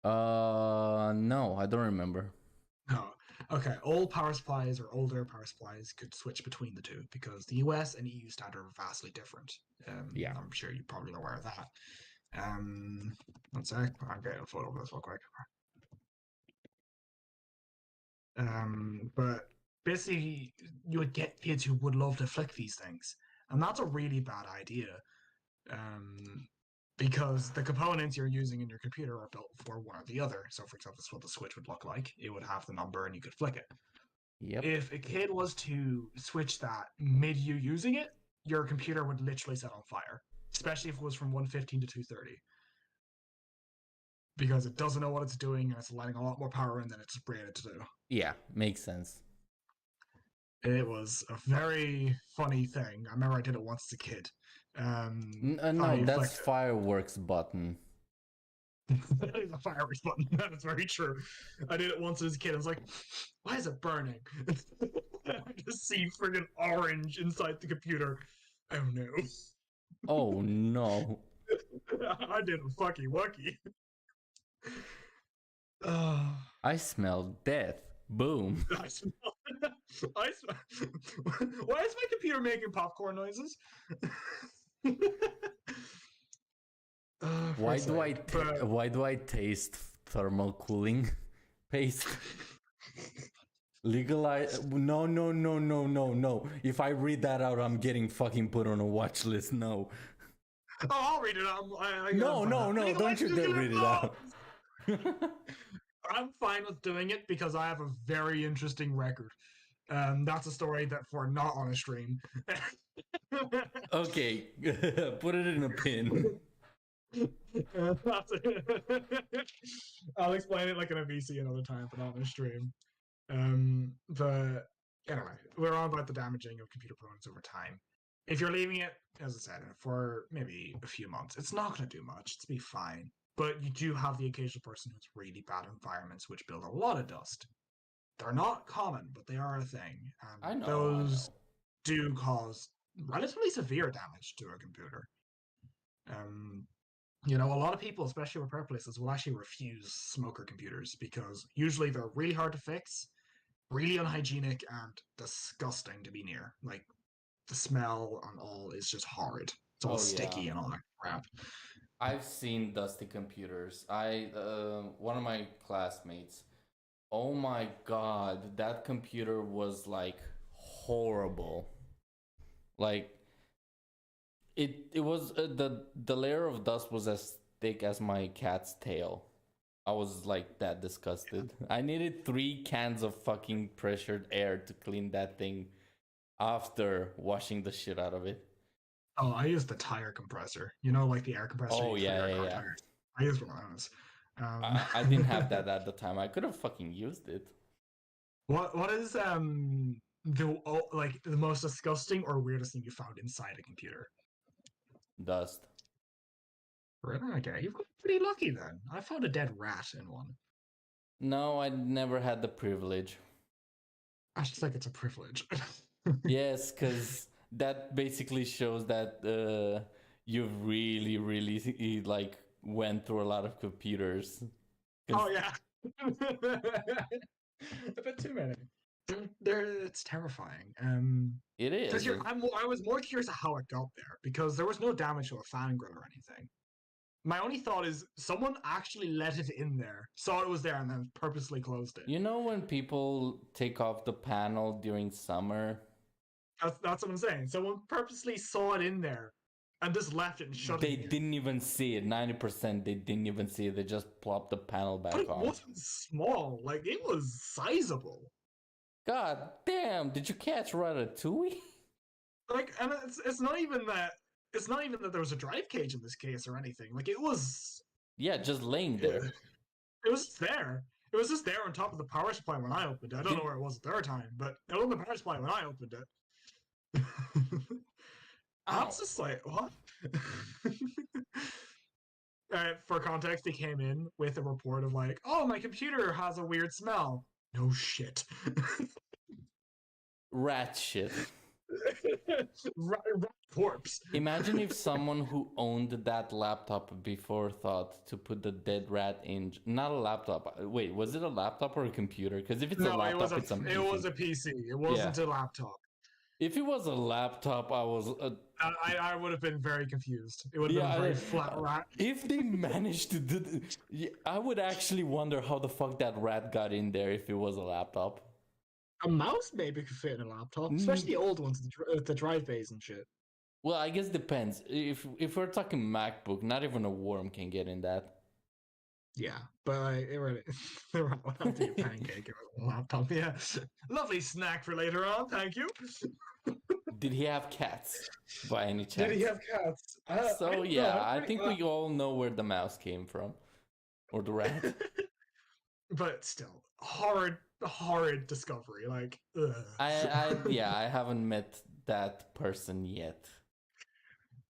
No, I don't remember. No. Okay, old power supplies or older power supplies could switch between the two because the US and EU standard are vastly different. Yeah. I'm sure you're probably aware of that. One sec, I'm getting a photo of this real quick. But basically, you would get kids who would love to flick these things, and that's a really bad idea. Because the components you're using in your computer are built for one or the other. So, for example, this is what the switch would look like. It would have the number, and you could flick it. Yep. If a kid was to switch that mid you using it, your computer would literally set on fire, especially if it was from 115 to 230. Because it doesn't know what it's doing, and it's letting a lot more power in than it's rated to do. Yeah, makes sense. It was a very funny thing. I remember I did it once as a kid. No, that's fireworks button. That is a fireworks button. That is very true. I did it once as a kid. I was like, why is it burning? I just see friggin' orange inside the computer. Oh no. Oh no. I did a fucky wucky. I smell death. Boom. I smell. Why is my computer making popcorn noises? Why do I taste thermal cooling paste? Legalize? No. If I read that out, I'm getting fucking put on a watch list. No. Oh, I'll read it out. No. Don't you dare read it out. I'm fine with doing it because I have a very interesting record. That's a story that for not on a stream. Okay, put it in a pin. I'll explain it like in a VC another time, but not on a stream. But anyway, we're on about the damaging of computer components over time. If you're leaving it, as I said, for maybe a few months, it's not going to do much. It's be fine. But you do have the occasional person who's really bad environments which build a lot of dust. They're not common, but they are a thing. And I know. do cause relatively severe damage to a computer. You know, a lot of people, especially repair places, will actually refuse smoker computers because usually they're really hard to fix, really unhygienic, and disgusting to be near. Like, the smell and all is just horrid. It's all sticky and all that crap. I've seen dusty computers. One of my classmates. Oh my god, that computer was like horrible. Like it was the layer of dust was as thick as my cat's tail. I was like that disgusted. I needed 3 cans of fucking pressured air to clean that thing after washing the shit out of it. Oh, I used the tire compressor. You know, like the air compressor. Oh you yeah, for your yeah, car yeah. tires. I used one of those. I didn't have that at the time. I could have fucking used it. What is like the most disgusting or weirdest thing you found inside a computer? Dust. Really? Okay, you've got pretty lucky then. I found a dead rat in one. No, I never had the privilege. I just think it's a privilege. Yes, because that basically shows that you've really, really like went through a lot of computers. Oh yeah, a bit too many. It's terrifying. It Because is. I was more curious of how it got there because there was no damage to a fan grill or anything. My only thought is someone actually let it in there, saw it was there, and then purposely closed it. You know when people take off the panel during summer? That's what I'm saying. Someone purposely saw it in there and just left it and shut They it in. didn't even see it. 90% they didn't even see it. They just plopped the panel back But it on. wasn't small. Like, it was sizable. God damn, did you catch Ratatouille? Like, and it's not even that. It's not even that there was a drive cage in this case or anything. Like, it was. Yeah, just laying there. It was just there. It was just there on top of the power supply when I opened it. I don't know where it was at their time, but it was on the power supply when I opened it. I was just like, what? For context, they came in with a report of like, oh, my computer has a weird smell. No shit. Rat shit. rat corpse. Imagine if someone who owned that laptop before thought to put the dead rat in. Not a laptop. Wait, was it a laptop or a computer? Because if it's a laptop, it's amazing. It was a PC. It wasn't a laptop. If it was a laptop, I was. I would have been very confused. It would have been a very flat rat. If they managed to do, I would actually wonder how the fuck that rat got in there if it was a laptop. A mouse maybe could fit in a laptop, especially the old ones with the drive bays and shit. Well, I guess depends. If we're talking MacBook, not even a worm can get in that. Yeah, but it really, they were have to be a pancake or a laptop. Yeah, lovely snack for later on. Thank you. Did he have cats by any chance? Did he have cats? I think we all know where the mouse came from, or the rat. But still, horrid discovery. Like, ugh. I haven't met that person yet.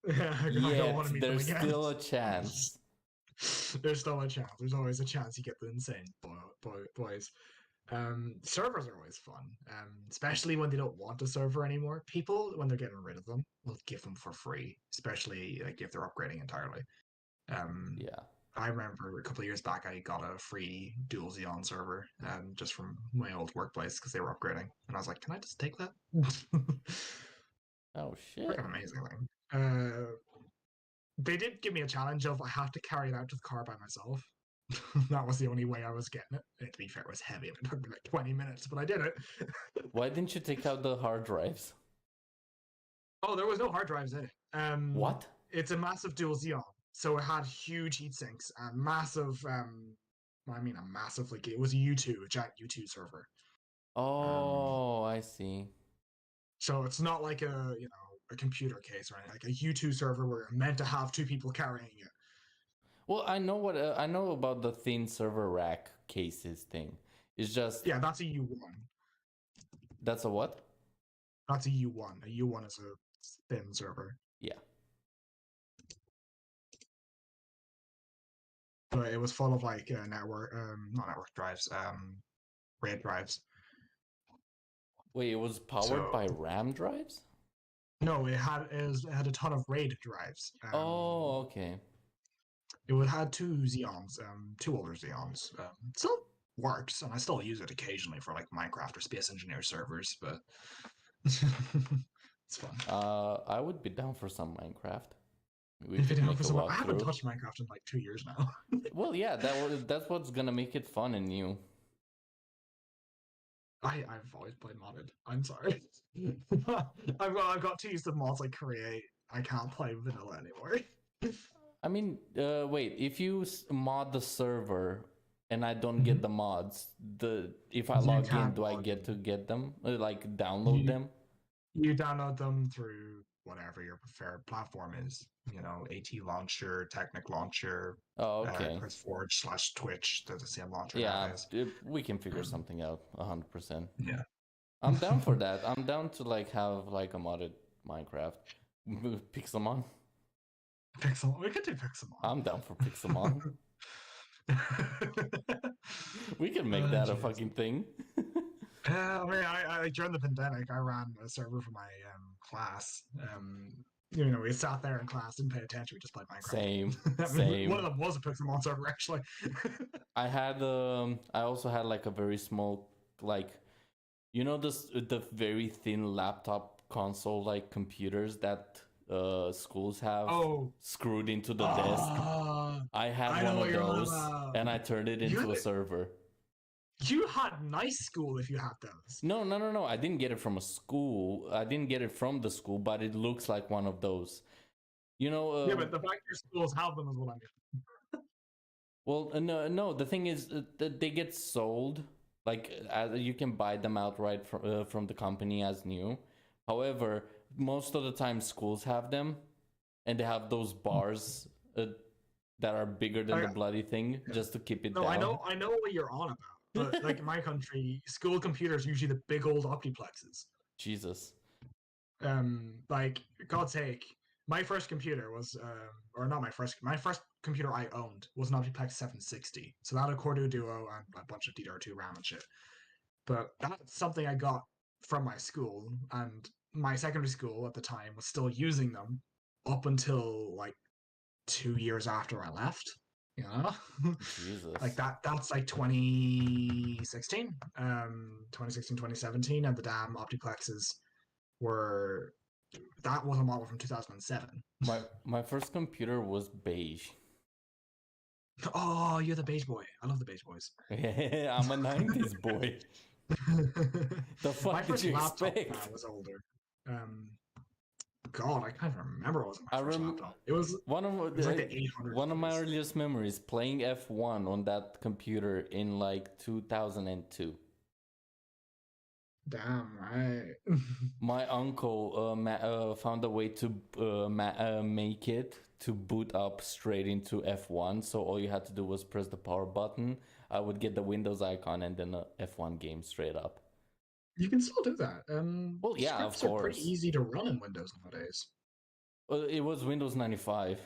Yet, there's still a chance. There's still a chance. There's always a chance you get the insane boys. Servers are always fun, especially when they don't want a server anymore. People, when they're getting rid of them, will give them for free, especially like if they're upgrading entirely. Yeah. I remember a couple of years back, I got a free Dual Xeon server, just from my old workplace because they were upgrading, and I was like, "Can I just take that?" Oh shit! Freaking amazing thing. They did give me a challenge of I have to carry it out to the car by myself. That was the only way I was getting it. And to be fair, it was heavy. It took me like 20 minutes, but I did it. Why didn't you take out the hard drives? Oh, there was no hard drives in it. What? It's a massive Dual Xeon. So it had huge heat sinks and massive, like it was a giant U2 server. Oh, I see. So it's not like a computer case or anything, like a U2 server where you're meant to have 2 people carrying it. Well, I know about the thin server rack cases thing. It's just that's a U1. That's a what? That's a U1. A U1 is a thin server. Yeah. But it was full of like not network drives, RAID drives. Wait, it was powered by RAM drives? No, it had a ton of RAID drives. Oh, okay. It had two Xeons, two older Xeons. Still works, and I still use it occasionally for like Minecraft or Space Engineer servers, but it's fun. I would be down for some Minecraft. We If it could helps make for a someone, I haven't walkthrough. touched Minecraft in like 2 years now. Well, yeah, that's what's gonna make it fun and new. I've always played modded. I'm sorry. I've got too used to mods I create. I can't play vanilla anymore. I mean, wait, if you mod the server and I don't get the mods, if I You log in, can't do I log get in. to get them? Like download You- them? You download them through whatever your preferred platform is. AT Launcher, Technic Launcher, Oh, okay. CurseForge/Twitch. They're the same launcher Yeah, nowadays. we can figure something out 100%. Yeah. I'm down for that. I'm down to like have like a modded Minecraft. Pixelmon. Pixel. We could do Pixelmon. I'm down for Pixelmon. We can make that a jeez. fucking thing. I mean, I during the pandemic, I ran a server for my class. We sat there in class, didn't pay attention. We just played Minecraft. Same, I mean, same. One of them was a Pixelmon server, actually. I also had like a very small, like, the very thin laptop console like computers that schools have screwed into the desk. I had one of those, and I turned it into a server. You had nice school if you had those. No. I didn't get it from a school. I didn't get it from the school, but it looks like one of those. Yeah, but the fact your schools have them is what I mean. Well, no. The thing is that they get sold. Like you can buy them outright from the company as new. However, most of the time schools have them, and they have those bars that are bigger than the bloody thing just to keep it down. I know what you're on about. But like in my country, school computers are usually the big old Optiplexes. Jesus. Like God's sake, my first computer was, or not my first computer I owned was an Optiplex 760. So that had a Core Duo and a bunch of DDR2 RAM and shit. But that's something I got from my school, and my secondary school at the time was still using them up until like 2 years after I left. Jesus. Like that's like 2016, 2017, and the damn Optiplexes that was a model from 2007. My first computer was beige. Oh, you're the beige boy. I love the beige boys. I'm a 90s boy. The fuck my did first you laptop expect? was older. God, I can't even remember what was my first laptop. It was one of like the 800. One of my earliest memories playing F1 on that computer in like 2002. Damn right. My uncle found a way to make it to boot up straight into F1. So all you had to do was press the power button. I would get the Windows icon and then a F1 game straight up. You can still do that. Well, yeah, of scripts are course. pretty easy to run in Windows nowadays. It was Windows 95.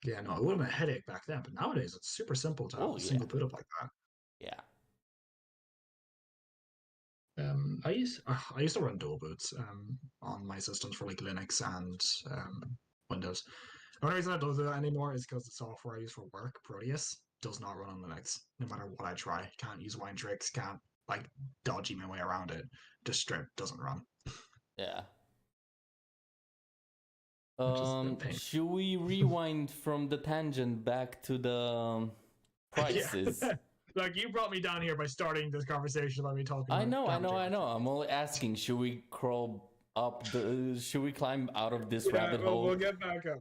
Yeah, no, it would have been a headache back then, but nowadays it's super simple to have a single boot up like that. Yeah. I used to run dual boots on my systems for like Linux and Windows. The only reason I don't do that anymore is because the software I use for work, Proteus, does not run on Linux. No matter what I try, can't use Windtricks, can't like dodgy my way around it. Just straight doesn't run. Yeah. Should we rewind from the tangent back to the prices? Yeah. Like you brought me down here by starting this conversation about me talking. I know. I'm only asking, should we crawl up should we climb out of this rabbit hole? We'll get back up.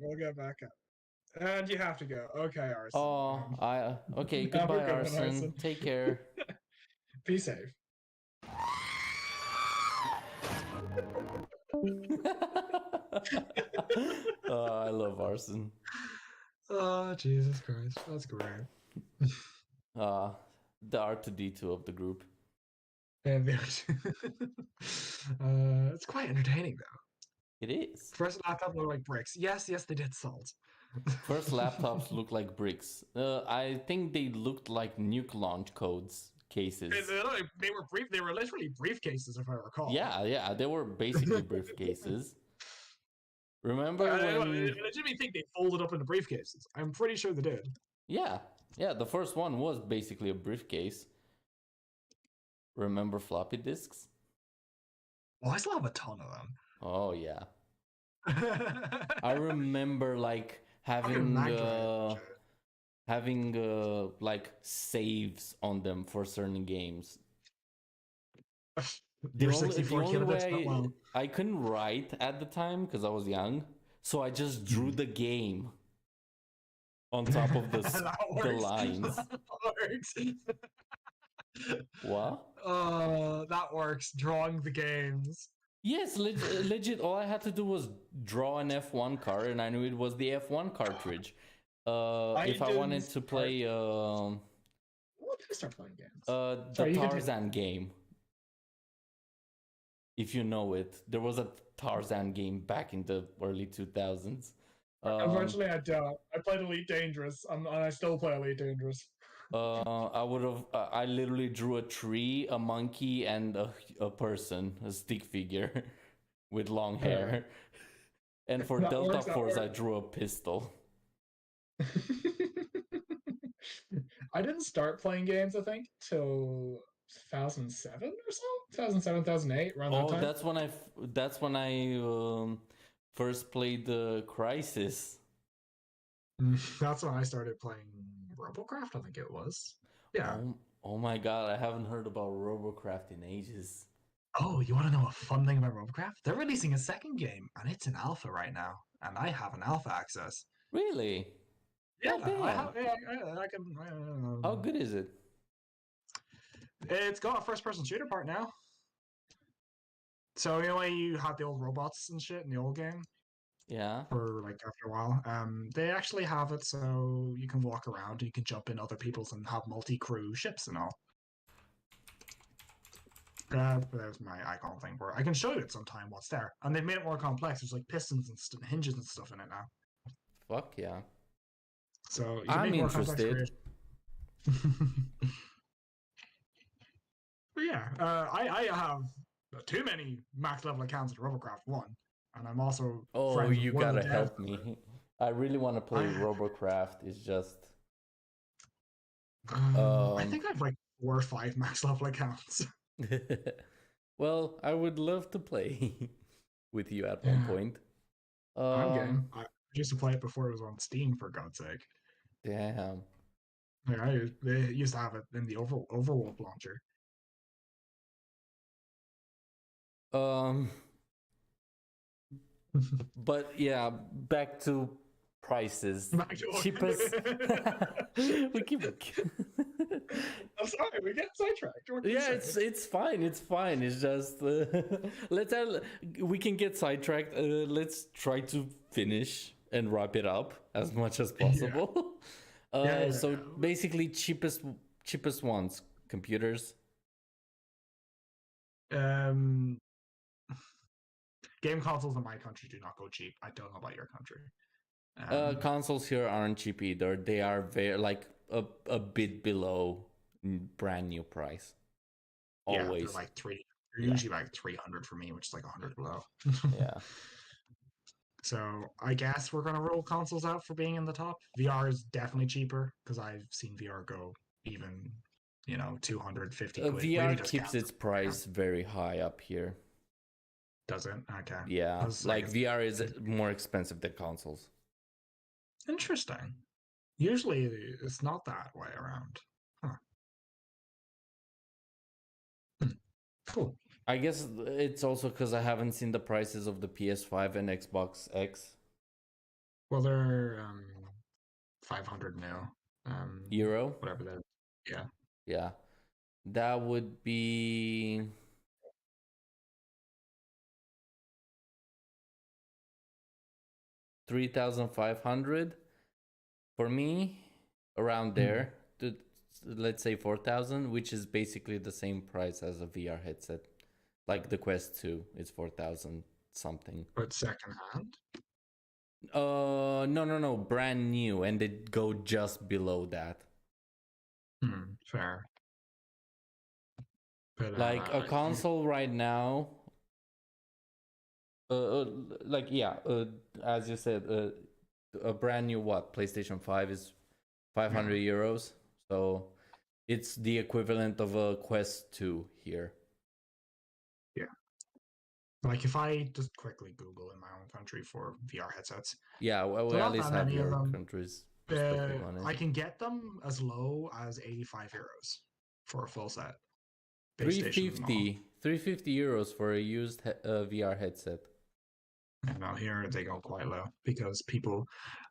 And you have to go. Okay, Arson. Okay, goodbye, Arson. Take care. Be safe. I love Arson. Oh, Jesus Christ. That's great. The R2D2 of the group. And it's quite entertaining, though. It is. First laptop looked like bricks. Yes, they did salt. First laptops look like bricks. I think they looked like nuke launch cases. They were literally briefcases, if I recall. Yeah, they were basically briefcases. Remember I when? legitimately think they folded up into briefcases. I'm pretty sure they did. Yeah, the first one was basically a briefcase. Remember floppy disks? Oh, I still have a ton of them. Oh yeah. I remember like Fucking mag drive. having like saves on them for certain games. Your The 64 only candidates went way well. I couldn't write at the time because I was young, so I just drew the game on top of That the works. lines. That works. What? That works. Drawing the games. Yes, legit. All I had to do was draw an F1 car, and I knew it was the F1 cartridge. If I didn't wanted to start- play When did I start playing games? the Sorry, you continue. Tarzan game, if you know it, there was a Tarzan game back in the early 2000s. Unfortunately, I don't. I played Elite Dangerous, and I still play Elite Dangerous. I would have. I literally drew a tree, a monkey, and a person, a stick figure, with long hair. And for That Delta works, that Force, I works. drew a pistol. I didn't start playing games, I think, till 2007 or so. 2007, 2008, around that Oh, time. that's when I first played the Crisis. That's when I started playing Robocraft, I think it was. Yeah. Oh my god, I haven't heard about Robocraft in ages. Oh, you want to know a fun thing about Robocraft? They're releasing a second game, and it's in alpha right now, and I have an alpha access. Really? Yeah, God damn. I have. Yeah, I can. How good is it? It's got a first-person shooter part now. So you know, when you had the old robots and shit in the old game. Yeah. For like after a while, they actually have it so you can walk around and you can jump in other people's and have multi-crew ships and all. There's my icon thing where I can show you it sometime what's there, and they've made it more complex. There's like pistons and hinges and stuff in it now. Fuck yeah. So you can I'm make more complex interested. But yeah, I have too many max level accounts at Robocraft 1, and I'm also Oh, friends you with one of the gotta devs. help me. I really want to play Robocraft. It's just. I think I have like 4 or 5 max level accounts. Well, I would love to play with you at one point. I'm game. I used to play it before it was on Steam, for God's sake. Damn. Yeah, they used to have it in the Overworld launcher. But yeah, back to prices. Back to Cheapest. We keep. I'm sorry, we get sidetracked. Yeah, it's fine. It's fine. It's just we can get sidetracked. Let's try to finish and wrap it up as much as possible. So basically, cheapest ones, computers. Game consoles in my country do not go cheap. I don't know about your country. Consoles here aren't cheap either. They are very like a bit below brand new price. Always. Yeah, they're like three. They're usually like 300 for me, which is like 100 below. Yeah. So I guess we're gonna roll consoles out for being in the top. VR is definitely cheaper because I've seen VR go even, 250 quid. VR keeps its price very high up here. Does it? Okay. Yeah, like VR is more expensive than consoles. Interesting. Usually it's not that way around. Huh. Cool. I guess it's also because I haven't seen the prices of the PS5 and Xbox X. Well, they're 500 now. Euro? Whatever that. Yeah. Yeah. That would be 3,500 for me, around there. Let's say 4,000, which is basically the same price as a VR headset. Like the Quest 2, it's 4,000 something. But second hand? No, brand new, and they go just below that. Fair. But, like a console right now, like yeah, as you said, a brand new PlayStation 5 is 500 euros. So it's the equivalent of a Quest 2 here. Yeah. Like if I just quickly Google in my own country for VR headsets, Yeah, well, we so at not least that have many of your them. country's perspective on I it. can get them as low as 85 euros for a full set. Base station and all. 350 euros for a used VR headset. And out here they go quite low because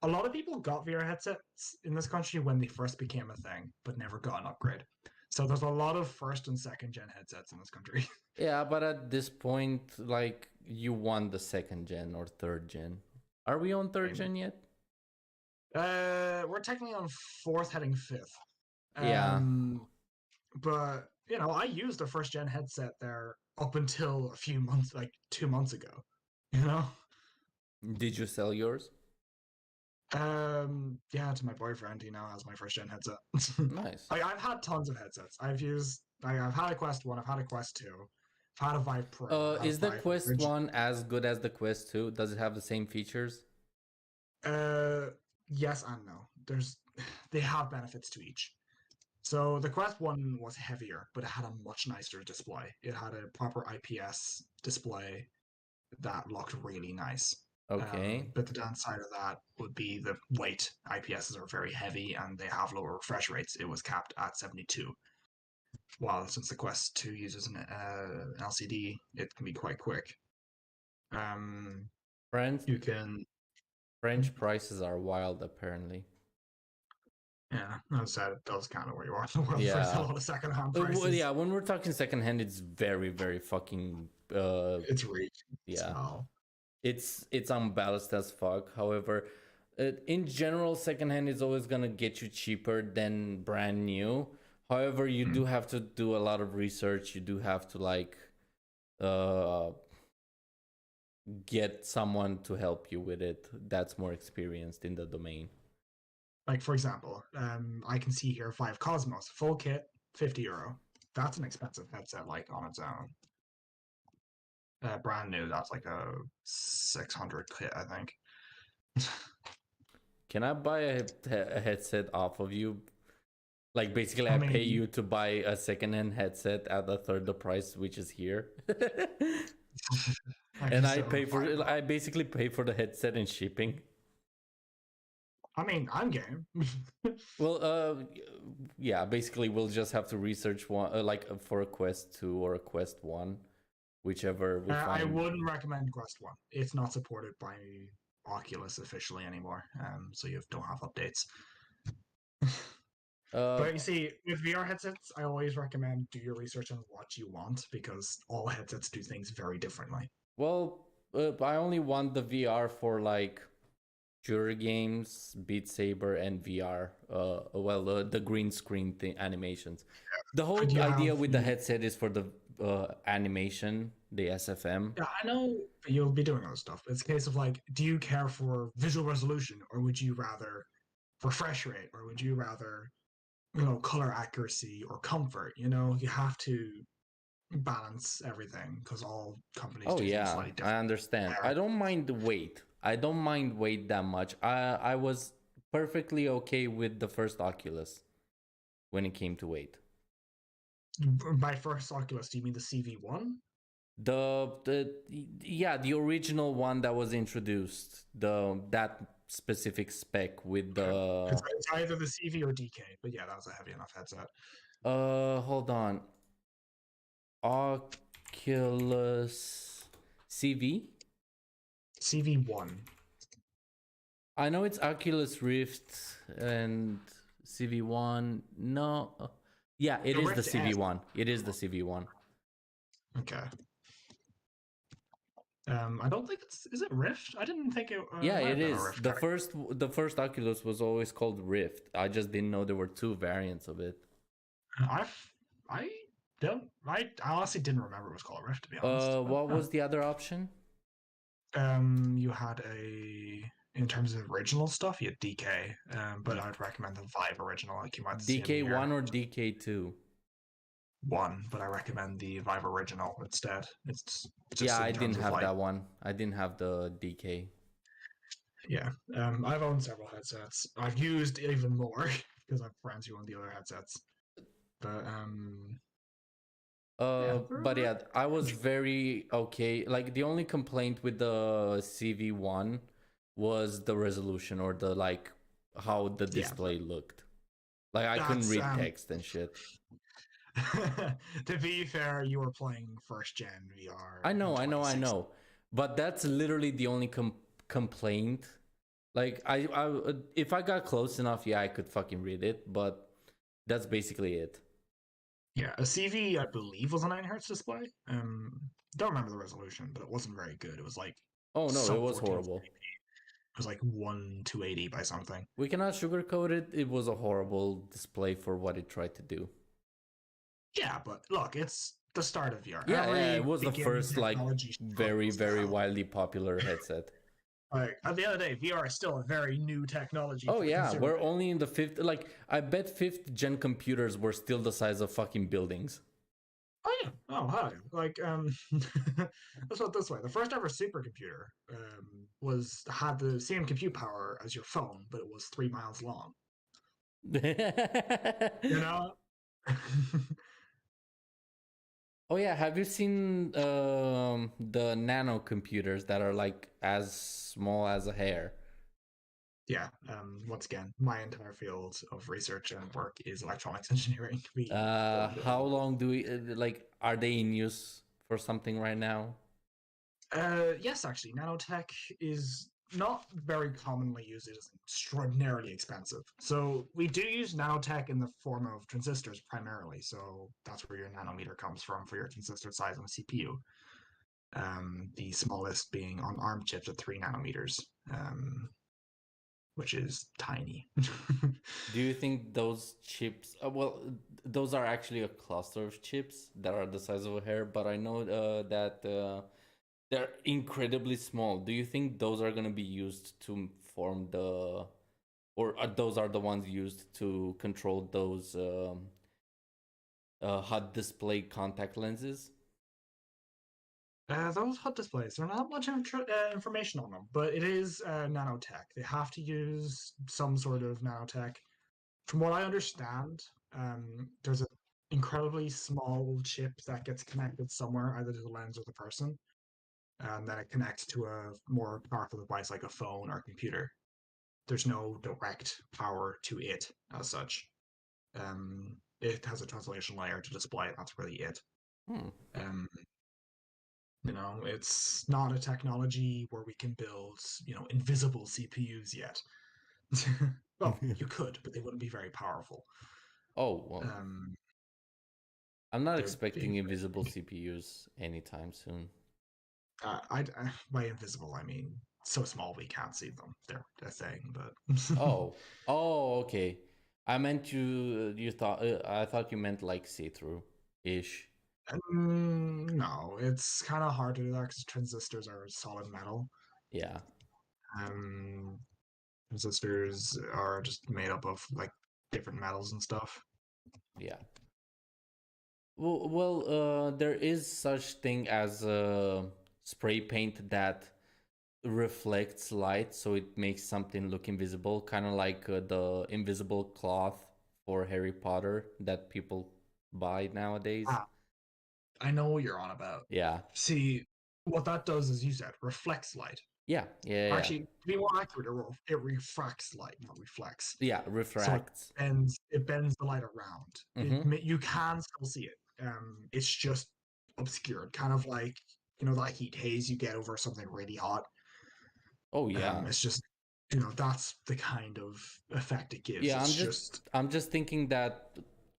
a lot of people got VR headsets in this country when they first became a thing, but never got an upgrade. So there's a lot of first and second gen headsets in this country. Yeah, but at this point, like, you want the second gen or third gen. Are we on third gen yet? We're technically on fourth, heading fifth. Yeah. But you know, I used a first gen headset there up until a few months, like 2 months ago. You know. Did you sell yours? Yeah, to my boyfriend. He now has my first gen headset. Nice. I've had tons of headsets. I've had a Quest 1, I've had a Quest 2, I've had a Vive Pro. Is the Quest 1 as good as the Quest 2? Does it have the same features? Yes and no. They have benefits to each. So the Quest 1 was heavier, but it had a much nicer display. It had a proper IPS display that looked really nice. Okay. But the downside of that would be the weight. IPSs are very heavy and they have lower refresh rates. It was capped at 72. While since the Quest 2 uses an LCD, it can be quite quick. French prices are wild, apparently. Yeah, as I said, that's kind of where you are in the world. Yeah. There's a lot of secondhand prices. Yeah, when we're talking secondhand, it's very, very fucking. It's reach. Yeah, it's unbalanced as fuck. However, in general, secondhand is always gonna get you cheaper than brand new. However, you do have to do a lot of research. You do have to like get someone to help you with it that's more experienced in the domain. Like, for example, I can see here Vive Cosmos, full kit, 50 euro. That's an expensive headset, like, on its own. Brand new, that's like a 600 kit, I think. Can I buy a headset off of you? Like, basically, I pay you to buy a second-hand headset at a third the price, which is here. And I basically pay for the headset and shipping. I mean, I'm game. Well, yeah, basically we'll just have to research one, like for a Quest 2 or a Quest 1, whichever we find. I wouldn't recommend Quest 1. It's not supported by Oculus officially anymore, so you don't have updates. But you see, with VR headsets, I always recommend do your research on what you want, because all headsets do things very differently. Well, I only want the VR for like shooter games, Beat Saber, and VR. The green screen animations. The whole idea with the headset is for the animation, the SFM. Yeah, I know you'll be doing other stuff. It's a case of like, do you care for visual resolution, or would you rather refresh rate, or would you rather, color accuracy or comfort? You have to balance everything because all companies do things slightly different. I understand. I don't mind the weight. I don't mind weight that much. I was perfectly okay with the first Oculus when it came to weight. By first Oculus, do you mean the CV1? The original one that was introduced. That specific spec with the. It's either the CV or DK, but yeah, that was a heavy enough headset. Hold on. Oculus CV? CV1. I know it's Oculus Rift and CV1. No. Yeah, it is the CV1. It is the CV1. Okay. I don't think is it Rift? I didn't think it. Yeah, it is. The first Oculus was always called Rift. I just didn't know there were two variants of it. I honestly didn't remember it was called Rift, to be honest. What was the other option? You had in terms of original stuff, you had DK. But I'd recommend the Vive original, like you might see. DK1 or DK2? one, but I recommend the Vive Original instead. It's just Yeah, in I terms didn't of have like, that one. I didn't have the DK. yeah. I've owned several headsets. I've used even more because I have friends who own the other headsets. But yeah, But yeah, I was very okay. Like the only complaint with the CV1 was the resolution or the like how the yeah, display looked. Like I couldn't that's read text and shit. to be fair, you were playing first gen VR I in know, I know, I 2016. know. But that's literally the only complaint. Like if I got close enough, yeah, I could fucking read it, but that's basically it. Yeah, a CV I believe was a 9 hertz display. Don't remember the resolution, but it wasn't very good. It was like Oh no, it sub was 14. horrible. It was like 1 to 80 by something. We cannot sugarcoat it. It was a horrible display for what it tried to do. Yeah, but look, it's the start of VR. Yeah, yeah, it Every was the beginning first like technology very, struggles to very hell. widely popular headset. Like at the end of the day, VR is still a very new technology Oh for the yeah, consumer. we're only in the fifth. Like I bet fifth gen computers were still the size of fucking buildings. Oh yeah. Oh hi. Like let's put it this way: the first ever supercomputer had the same compute power as your phone, but it was 3 miles long. You know? Oh yeah, have you seen the nano computers that are like as small as a hair? Yeah. Once again, my entire field of research and work is electronics engineering. We don't build How them. long do we like? Are they in use for something right now? Yes, actually, nanotech is not very commonly used. It is extraordinarily expensive. So we do use nanotech in the form of transistors primarily. So that's where your nanometer comes from for your transistor size on a CPU. The smallest being on ARM chips at 3 nanometers, which is tiny. Do you think those chips? Well, those are actually a cluster of chips that are the size of a hair, but I know that they're incredibly small. Do you think those are going to be used to form the, or those are the ones used to control those HUD display contact lenses? Those HUD displays, there's not much information on them, but it is nanotech. They have to use some sort of nanotech. From what I understand, there's an incredibly small chip that gets connected somewhere, either to the lens or the person, and then it connects to a more powerful device like a phone or a computer. There's no direct power to it as such. It has a translation layer to display it. That's really it. Hmm. Um, it's not a technology where we can build, invisible CPUs yet. Well, you could, but they wouldn't be very powerful. Oh, well, Um, I'm not they're expecting being invisible CPUs anytime soon. by invisible I mean so small we can't see them. They're a thing, but Oh, okay. I meant you thought I thought you meant like see-through ish. no, it's kind of hard to do that because transistors are solid metal. Yeah. Um, Transistors are just made up of like different metals and stuff. Yeah. There is such thing as spray paint that reflects light, so it makes something look invisible, kind of like the invisible cloth for Harry Potter that people buy nowadays. Ah, I know what you're on about. Yeah. See, what that does is you said reflects light. Yeah. Yeah. Yeah. Actually, to be more accurate, it refracts light, not reflects. Yeah. So Refracts. it bends the light around. Mm-hmm. You can still see it. It's just obscured, kind of like that heat haze you get over something really hot. Oh yeah. It's just that's the kind of effect it gives. Yeah, It's just I'm just thinking that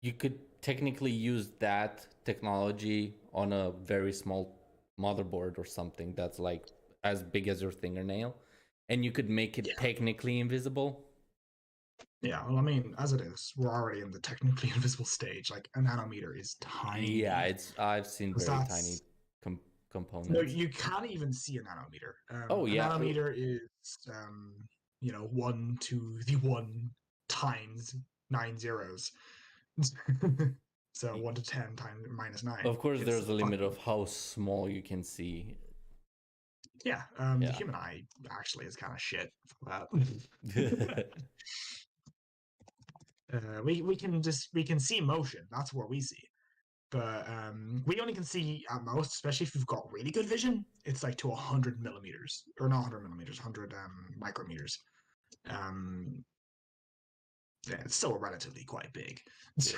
you could technically use that technology on a very small motherboard or something that's like as big as your fingernail, and you could make it yeah, technically invisible. yeah. Well, I mean, as it is, we're already in the technically invisible stage. Like a nanometer is Yeah, tiny. it's I've seen Because very tiny that's no, components. you can't even see a nanometer. Oh A yeah, nanometer is 1 to the 1 times 9 zeros. So 1 to 10 times minus 9. Of course, is there's a limit fucking- of how small you can see. Yeah, Yeah. the human eye actually is kind of shit for that. We can see motion. That's what we see. But we only can see at most, especially if you've got really good vision, it's like to 100 millimeters, or not 100 millimeters, 100 micrometers. Yeah, it's still relatively quite big. That's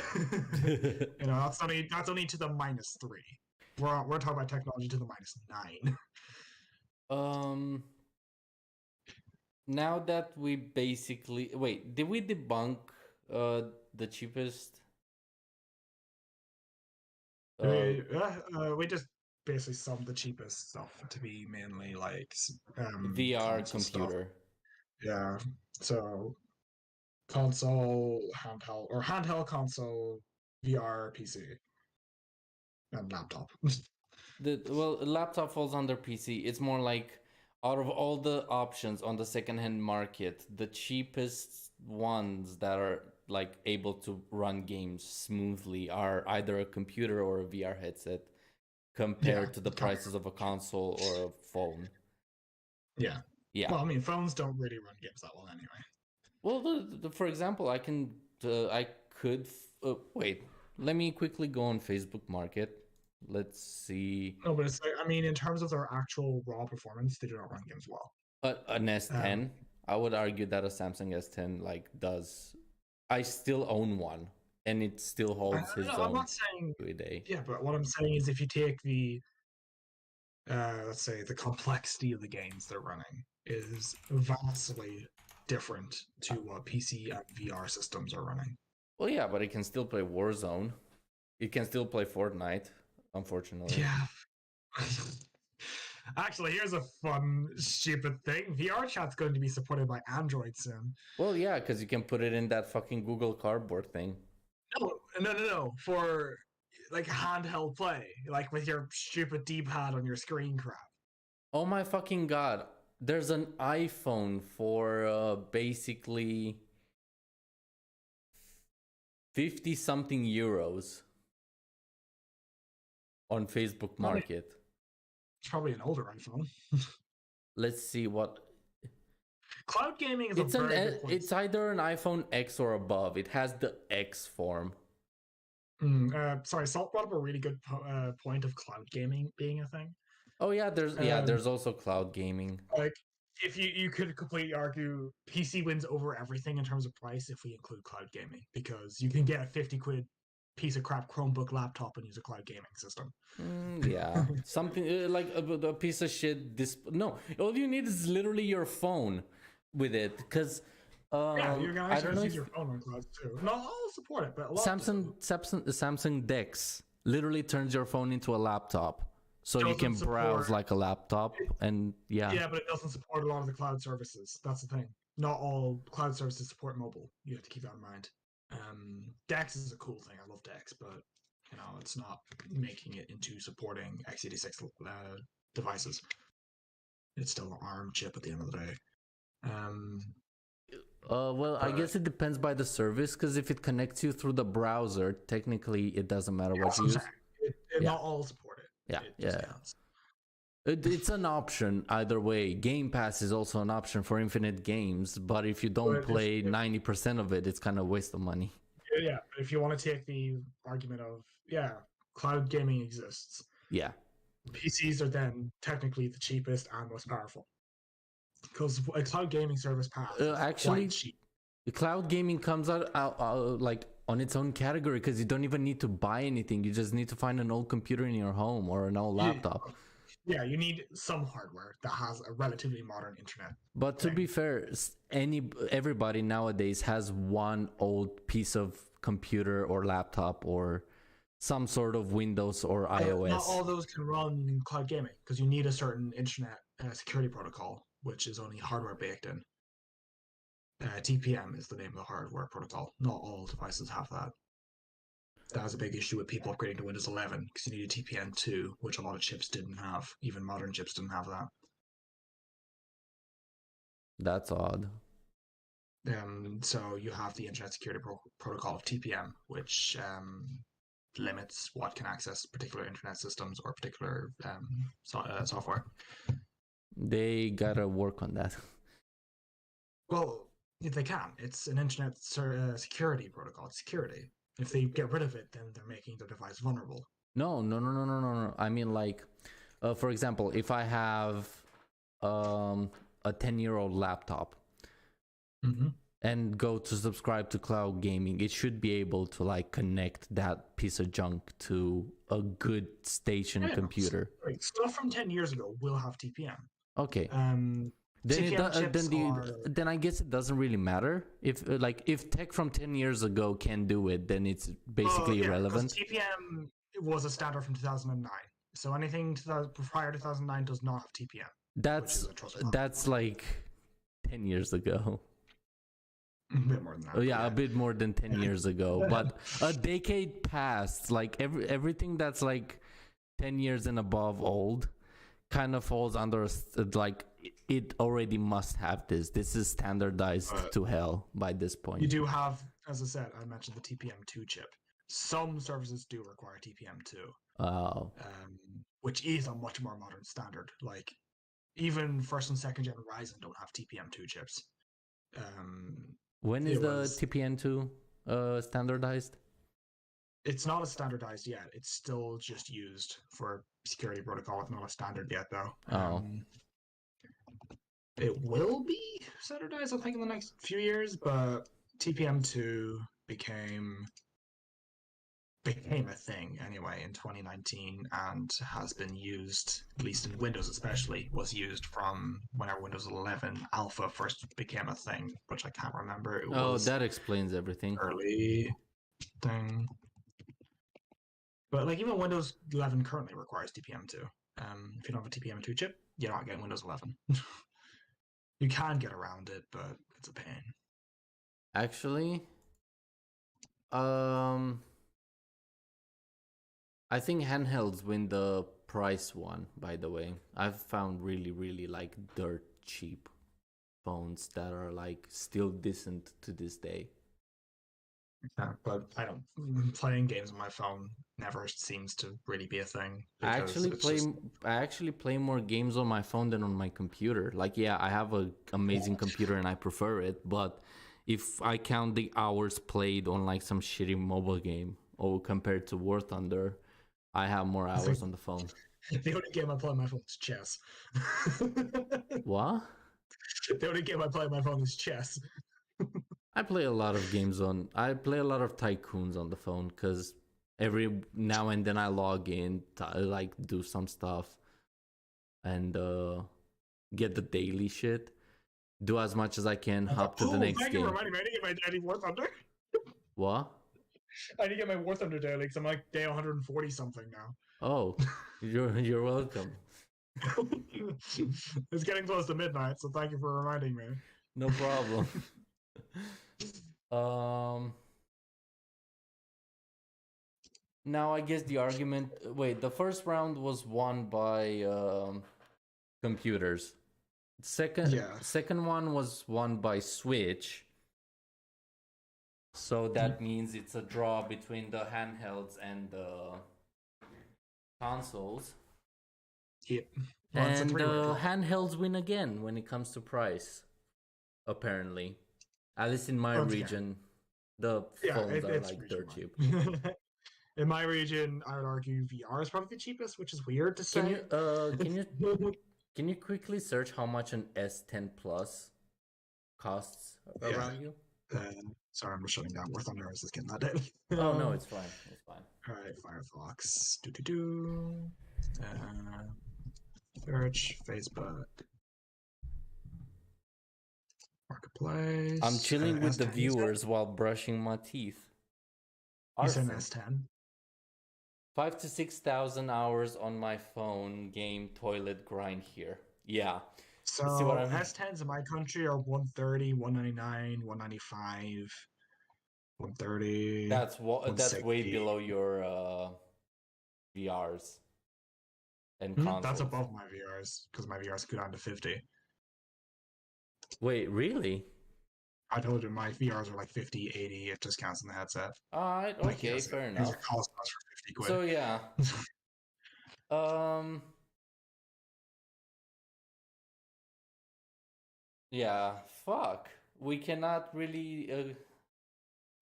only to the -3. We're talking about technology to the -9. Now that we basically wait, did we debunk the cheapest? We just basically summed the cheapest stuff to be mainly like VR console stuff. computer. Yeah, so console, handheld console, VR, PC, and laptop. Well, a laptop falls under PC. It's more like out of all the options on the secondhand market, the cheapest ones that are like able to run games smoothly are either a computer or a VR headset compared to the prices of a console or a phone. Yeah. Yeah. Well, I mean, phones don't really run games that well anyway. Well, for example, I could wait. Let me quickly go on Facebook Market. Let's see. No, but it's like, I mean, in terms of their actual raw performance, they do not run games well. An S10. I would argue that a Samsung S10 like does. I still own one, and it still holds his I'm own not saying to a day. Yeah, but what I'm saying is if you take the let's say the complexity of the games they're running is vastly different to what PC and VR systems are running. Well, yeah, but it can still play Warzone. It can still play Fortnite, unfortunately. Yeah. Actually, here's a fun, stupid thing. VR chat's going to be supported by Android soon. Well, yeah, because you can put it in that fucking Google Cardboard thing. No. For like handheld play, like with your stupid D-pad on your screen crap. Oh my fucking god. There's an iPhone for basically 50 something euros on Facebook Market. It's probably an older iPhone. Let's see what. Cloud gaming is It's either an iPhone X or above. It has the X form. Sorry, Salt brought up a really good point of cloud gaming being a thing. Oh yeah, there's also cloud gaming. Like, if you could completely argue PC wins over everything in terms of price if we include cloud gaming, because you can get a 50 quid piece of crap Chromebook laptop and use a cloud gaming system. Yeah, something like a piece of shit. No, all you need is literally your phone with it, because yeah, you're gonna I don't know use if your phone on cloud too. No, I'll support it, but Samsung Dex literally turns your phone into a laptop, so you can browse like a laptop, and yeah. Yeah, but it doesn't support a lot of the cloud services. That's the thing. Not all cloud services support mobile. You have to keep that in mind. Dex is a cool thing. I love Dex, but it's not making it into supporting x86 devices. It's still an ARM chip at the end of the day. Well, I guess it depends by the service, because if it connects you through the browser, technically it doesn't matter what you use. Not all support it. Yeah. It's an option either way. Game Pass is also an option for infinite games, but if you don't play 90% of it, it's kind of a waste of money. Yeah, but if you want to take the argument of, cloud gaming exists. Yeah. PCs are then technically the cheapest and most powerful. Because a cloud gaming service path is actually quite cheap. The cloud gaming comes out like on its own category, because you don't even need to buy anything. You just need to find an old computer in your home or an old laptop. Yeah, you need some hardware that has a relatively modern internet. But to be fair, everybody nowadays has one old piece of computer or laptop or some sort of Windows or iOS. Not all those can run cloud gaming, because you need a certain internet security protocol, which is only hardware baked in. TPM is the name of the hardware protocol. Not all devices have that. That was a big issue with people upgrading to Windows 11, because you needed TPM 2, which a lot of chips didn't have. Even modern chips didn't have that. That's odd. So you have the Internet Security Protocol of TPM, which limits what can access particular internet systems or particular software. They gotta work on that. Well, if they can, it's an internet security protocol. It's security. If they get rid of it, then they're making their device vulnerable. No. I mean, like, for example, if I have a 10-year-old laptop and go to subscribe to cloud gaming, it should be able to like connect that piece of junk to a good station computer. Right. Stuff from 10 years ago will have TPM. Okay. TPM then I guess it doesn't really matter if tech from 10 years ago can do it, then it's basically irrelevant. TPM was a standard from 2009, so anything prior to 2009 does not have TPM. That's like 10 years ago. A bit more than that. Oh yeah, a bit more than 10 years ago, but a decade passed. Like everything that's like 10 years and above old kind of falls under like it already must have this. This is standardized to hell by this point. You do have, as I said, I mentioned the TPM2 chip. Some services do require TPM2. Oh. Which is a much more modern standard. Like even first and second gen Ryzen don't have TPM2 chips. When is the TPM2 standardized? It's not as standardized yet. It's still just used for security protocol. It's not a standard yet, though. It will be standardized, I think, in the next few years, but TPM2 became a thing anyway in 2019 and has been used, at least in Windows especially, was used from whenever Windows 11 Alpha first became a thing, which I can't remember. That explains everything. Early thing. But like even Windows 11 currently requires TPM2. If you don't have a TPM2 chip, you're not getting Windows 11. You can get around it, but it's a pain. Actually, I think handhelds win the price one, by the way. I've found really, really like dirt cheap phones that are like still decent to this day. Yeah, but I don't. Playing games on my phone never seems to really be a thing. I actually play more games on my phone than on my computer. Like, yeah, I have an amazing computer and I prefer it, but if I count the hours played on like some shitty mobile game or compared to War Thunder, I have more hours on the phone. The only game I play on my phone is chess. What? The only game I play on my phone is chess. I play a lot of tycoons on the phone because every now and then I log in to like do some stuff and get the daily shit, do as much as I can, hop to the next game. Thank you for reminding me. I need to get my daily War Thunder. What? I need to get my War Thunder daily because I'm like day 140 something now. Oh, you're welcome. It's getting close to midnight, so thank you for reminding me. No problem. Now I guess the argument. Wait, the first round was won by computers. Second one was won by Switch. So that means it's a draw between the handhelds and the consoles. Yep. Well, and handhelds win again when it comes to price. Apparently, at least in my region, the phones are like dirt cheap. In my region, I would argue VR is probably the cheapest, which is weird to say. Can you quickly search how much an S10 Plus costs around you? Sorry, I'm just shutting down War Thunder. I was just getting that in. Oh no, it's fine. It's fine. All right, Firefox. Search Facebook. Marketplace. I'm chilling with the viewers while brushing my teeth. You said S10? 5,000 to 6,000 hours on my phone game toilet grind here. Yeah. So see what I mean? S10s in my country are 130, 199, 195, 130. That's way below your VRs and consoles. That's above my VRs because my VRs go down to 50. Wait, really? I told you my VRs are like 50, 80. It just counts in the headset. Alright, Like, okay, fair here's a enough. Cosmos for 50 quid. So yeah. Yeah, fuck. We cannot really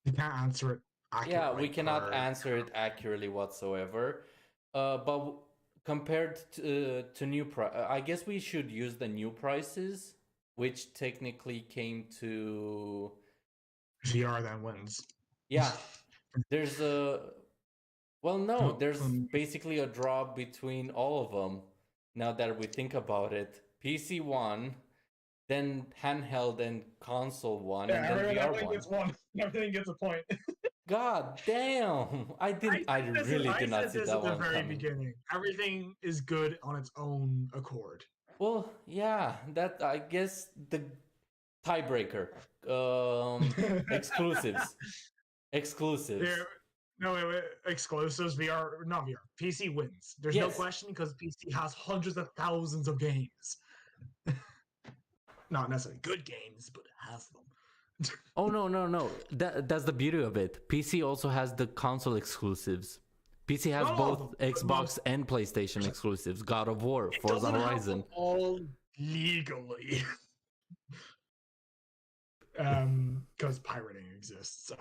you can't answer it accurately. yeah, we cannot answer it accurately whatsoever. But compared to new I guess we should use the new prices, which technically came to VR then wins. yeah. There's a well, no, there's Um, basically a draw between all of them. Now that we think about it, PC one, then handheld and console one, and then VR one. gets one. Everything gets a point. God damn! I really did not see that at the one very coming. beginning. Everything is good on its own accord. Well, yeah, that I guess the tiebreaker. Exclusives. No, wait, exclusives. VR, not VR. PC wins. There's no Yes. question because PC has hundreds of thousands of games. Not necessarily good games, but has them. Oh no. That's the beauty of it. PC also has the console exclusives. PC has Not all of both them, but Xbox most. and PlayStation exclusives. God of War, It Forza doesn't have Horizon. them all legally. Because pirating exists,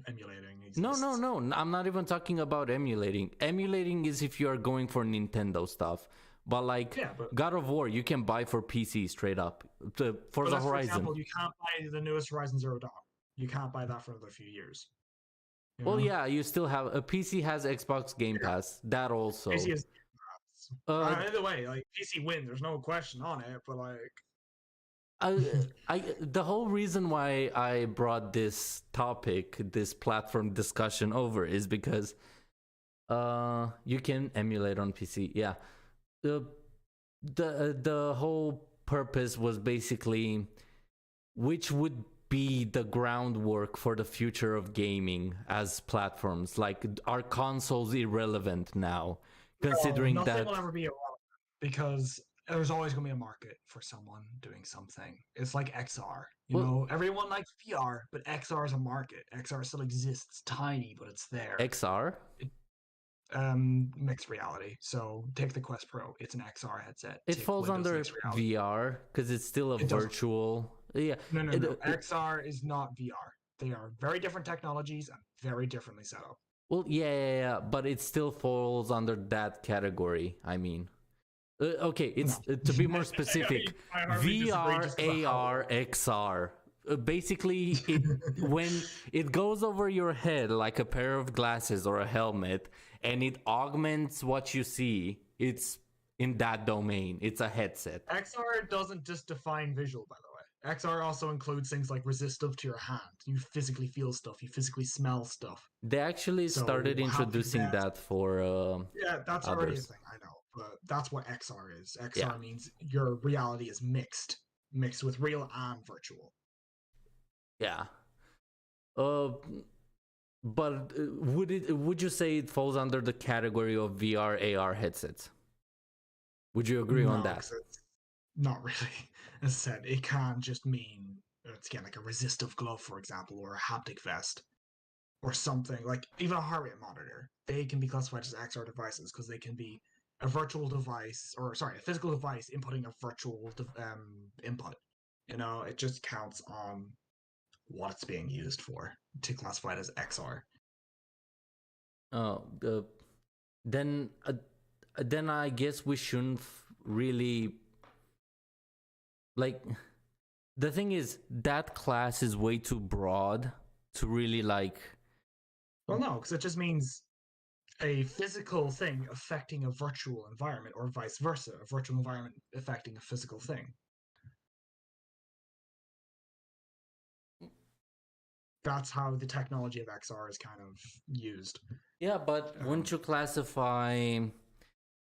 emulating exists. No. I'm not even talking about emulating. Emulating is if you are going for Nintendo stuff. But like Yeah, but God of War, you can buy for PC straight up. The but Forza that's, for Horizon. example, you can't buy the newest Horizon Zero Dawn. You can't buy that for another few years. You Well, know? yeah, you still have a PC has Xbox Game Pass. That also. PC is. Either way, like PC wins. There's no question on it. But like, the whole reason why I brought this topic, this platform discussion over, is because you can emulate on PC. Yeah, the whole purpose was basically which would be the groundwork for the future of gaming as platforms. Like, are consoles irrelevant now? Considering nothing that will ever be irrelevant because there's always going to be a market for someone doing something. It's like XR. You know, everyone likes VR, but XR is a market. XR still exists, tiny, but it's there. XR. Mixed reality. So take the Quest Pro. It's an XR headset. It Take falls Windows under Mixed Reality. VR because it's still a It doesn't. virtual. Yeah. No. XR is not VR. They are very different technologies and very differently set up. Well, yeah, but it still falls under that category. I mean, okay, it's to be more specific, VR, AR, XR. Basically, when it goes over your head like a pair of glasses or a helmet, and it augments what you see, it's in that domain. It's a headset. XR doesn't just define visual, by the way. XR also includes things like resistive to your hand. You physically feel stuff. You physically smell stuff. They actually started introducing that for yeah, that's others. already a thing, I know. But that's what XR is. XR means your reality is mixed with real and virtual. Yeah. But would you say it falls under the category of VR AR headsets? Would you agree on that? Not really. As I said, it can just mean it's again like a resistive glove, for example, or a haptic vest, or something like even a heart rate monitor. They can be classified as XR devices because they can be a virtual device, or sorry, a physical device inputting a virtual input. You know, it just counts on what it's being used for to classify it as XR. Then I guess we shouldn't really like. The thing is, that class is way too broad to really like. Well, no, because it just means a physical thing affecting a virtual environment, or vice versa, a virtual environment affecting a physical thing. That's how the technology of XR is kind of used. Yeah, but wouldn't you classify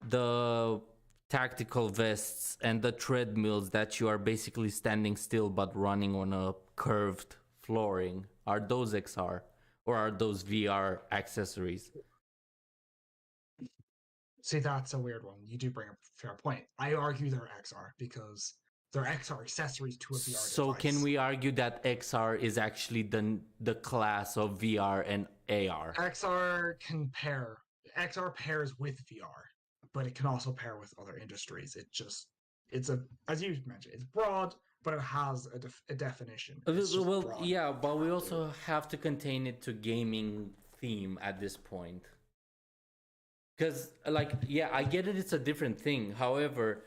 the tactical vests and the treadmills that you are basically standing still but running on a curved flooring? Are those XR or are those VR accessories? See, that's a weird one. You do bring up a fair point. I argue they're XR because They're XR accessories to a VR So device. can we argue that XR is actually the class of VR and AR? XR pairs with VR, but it can also pair with other industries. It's a, as you mentioned, it's broad, but it has a definition. It's just Well, broad. yeah, but we also have to contain it to gaming theme at this point. Because, like, yeah, I get it, it's a different thing. However,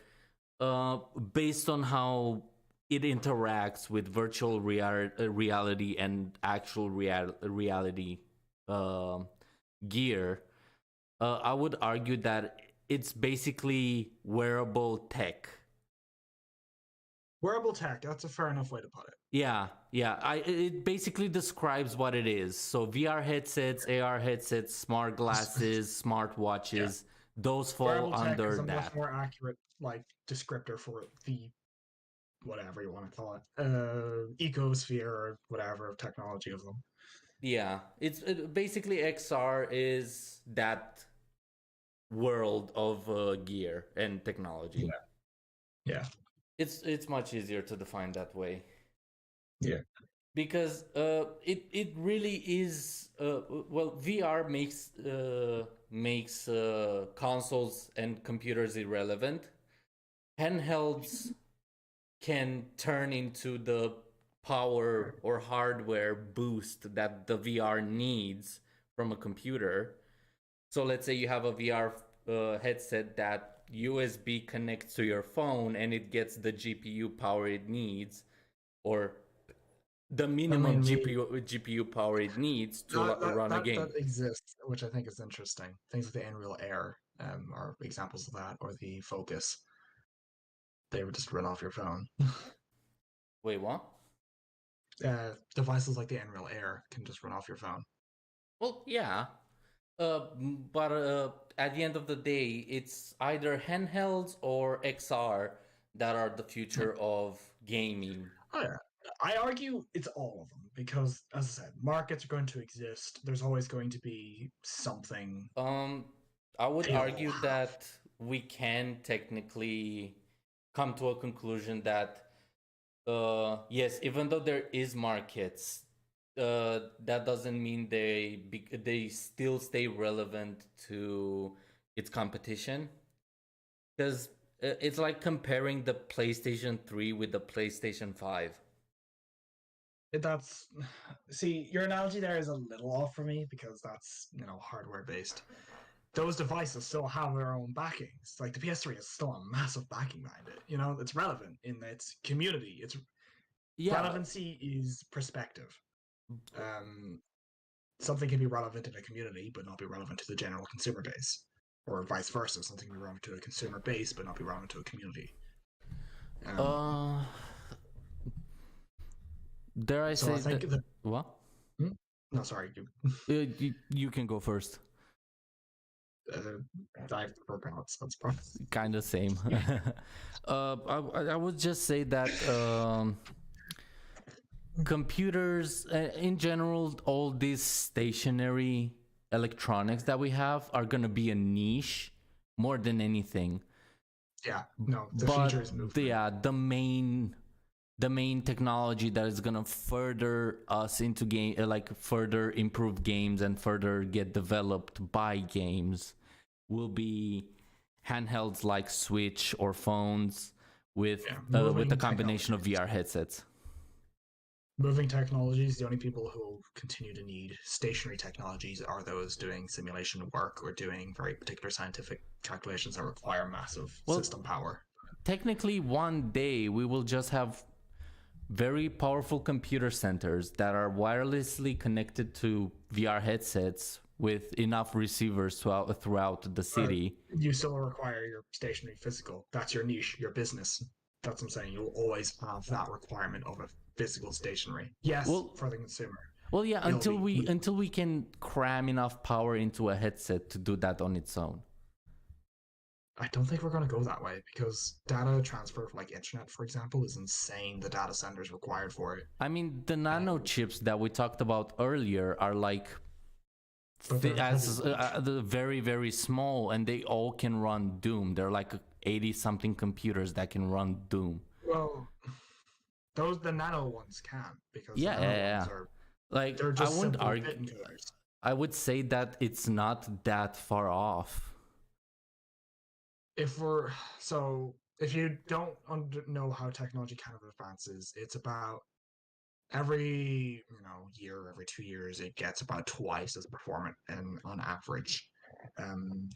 based on how it interacts with virtual reality and actual reality gear, I would argue that it's basically wearable tech. Wearable tech, that's a fair enough way to put it. Yeah. It basically describes what it is. So VR headsets, AR headsets, smart glasses, smart watches, those fall Wearable tech under is a that. much more accurate descriptor for the whatever you want to call it, ecosphere or whatever technology of them. Yeah, basically XR is that world of gear and technology. Yeah. It's much easier to define that way. Yeah. Because it really is well, VR makes consoles and computers irrelevant. Handhelds can turn into the power or hardware boost that the VR needs from a computer. So let's say you have a VR headset that USB connects to your phone and it gets the GPU power it needs, or the minimum GPU power it needs to run a game. That exists, which I think is interesting. Things like the Unreal Air are examples of that, or the Focus. They would just run off your phone. Wait, what? Devices like the Unreal Air can just run off your phone. Well, yeah. But at the end of the day, it's either handhelds or XR that are the future of gaming. Oh, yeah. I argue it's all of them because, as I said, markets are going to exist. There's always going to be something. I would argue that we can technically come to a conclusion that yes, even though there is markets, that doesn't mean they still stay relevant to its competition, because it's like comparing the PlayStation 3 with the PlayStation 5. See, your analogy there is a little off for me because that's hardware based. Those devices still have their own backings. Like the PS3 is still a massive backing behind it. It's relevant in its community. Its relevancy is perspective. Something can be relevant in a community but not be relevant to the general consumer base, or vice versa. Something can be relevant to a consumer base but not be relevant to a community. Dare I say that? What? No, sorry. You can go first. I've forgotten. That's probably kind of same. I would just say that computers, in general, all these stationary electronics that we have are going to be a niche more than anything. Yeah, no, the future is moving. Yeah, the main technology that is gonna further us into game, further improve games and further get developed by games, will be handhelds like Switch or phones with the combination of VR headsets. Moving technologies, the only people who will continue to need stationary technologies are those doing simulation work or doing very particular scientific calculations that require massive system power. Technically, one day we will just have very powerful computer centers that are wirelessly connected to VR headsets with enough receivers throughout the city. You still require your stationary physical. That's your niche, your business. That's what I'm saying. You'll always have that requirement of a physical stationary. Yes, for the consumer. Well, yeah, until we can cram enough power into a headset to do that on its own. I don't think we're going to go that way because data transfer for internet, for example, is insane. The data centers required for it. I mean, the nano chips that we talked about earlier are very, very small, and they all can run Doom. They're like 80-something computers that can run Doom. Well, the nano ones can, because Yeah, the nano yeah, ones yeah. are Like they're I just wouldn't simple argue. bit encoders. I would say that it's not that far off. If you don't know how technology kind of advances, it's about every year, every 2 years, it gets about twice as performant and on average. Um,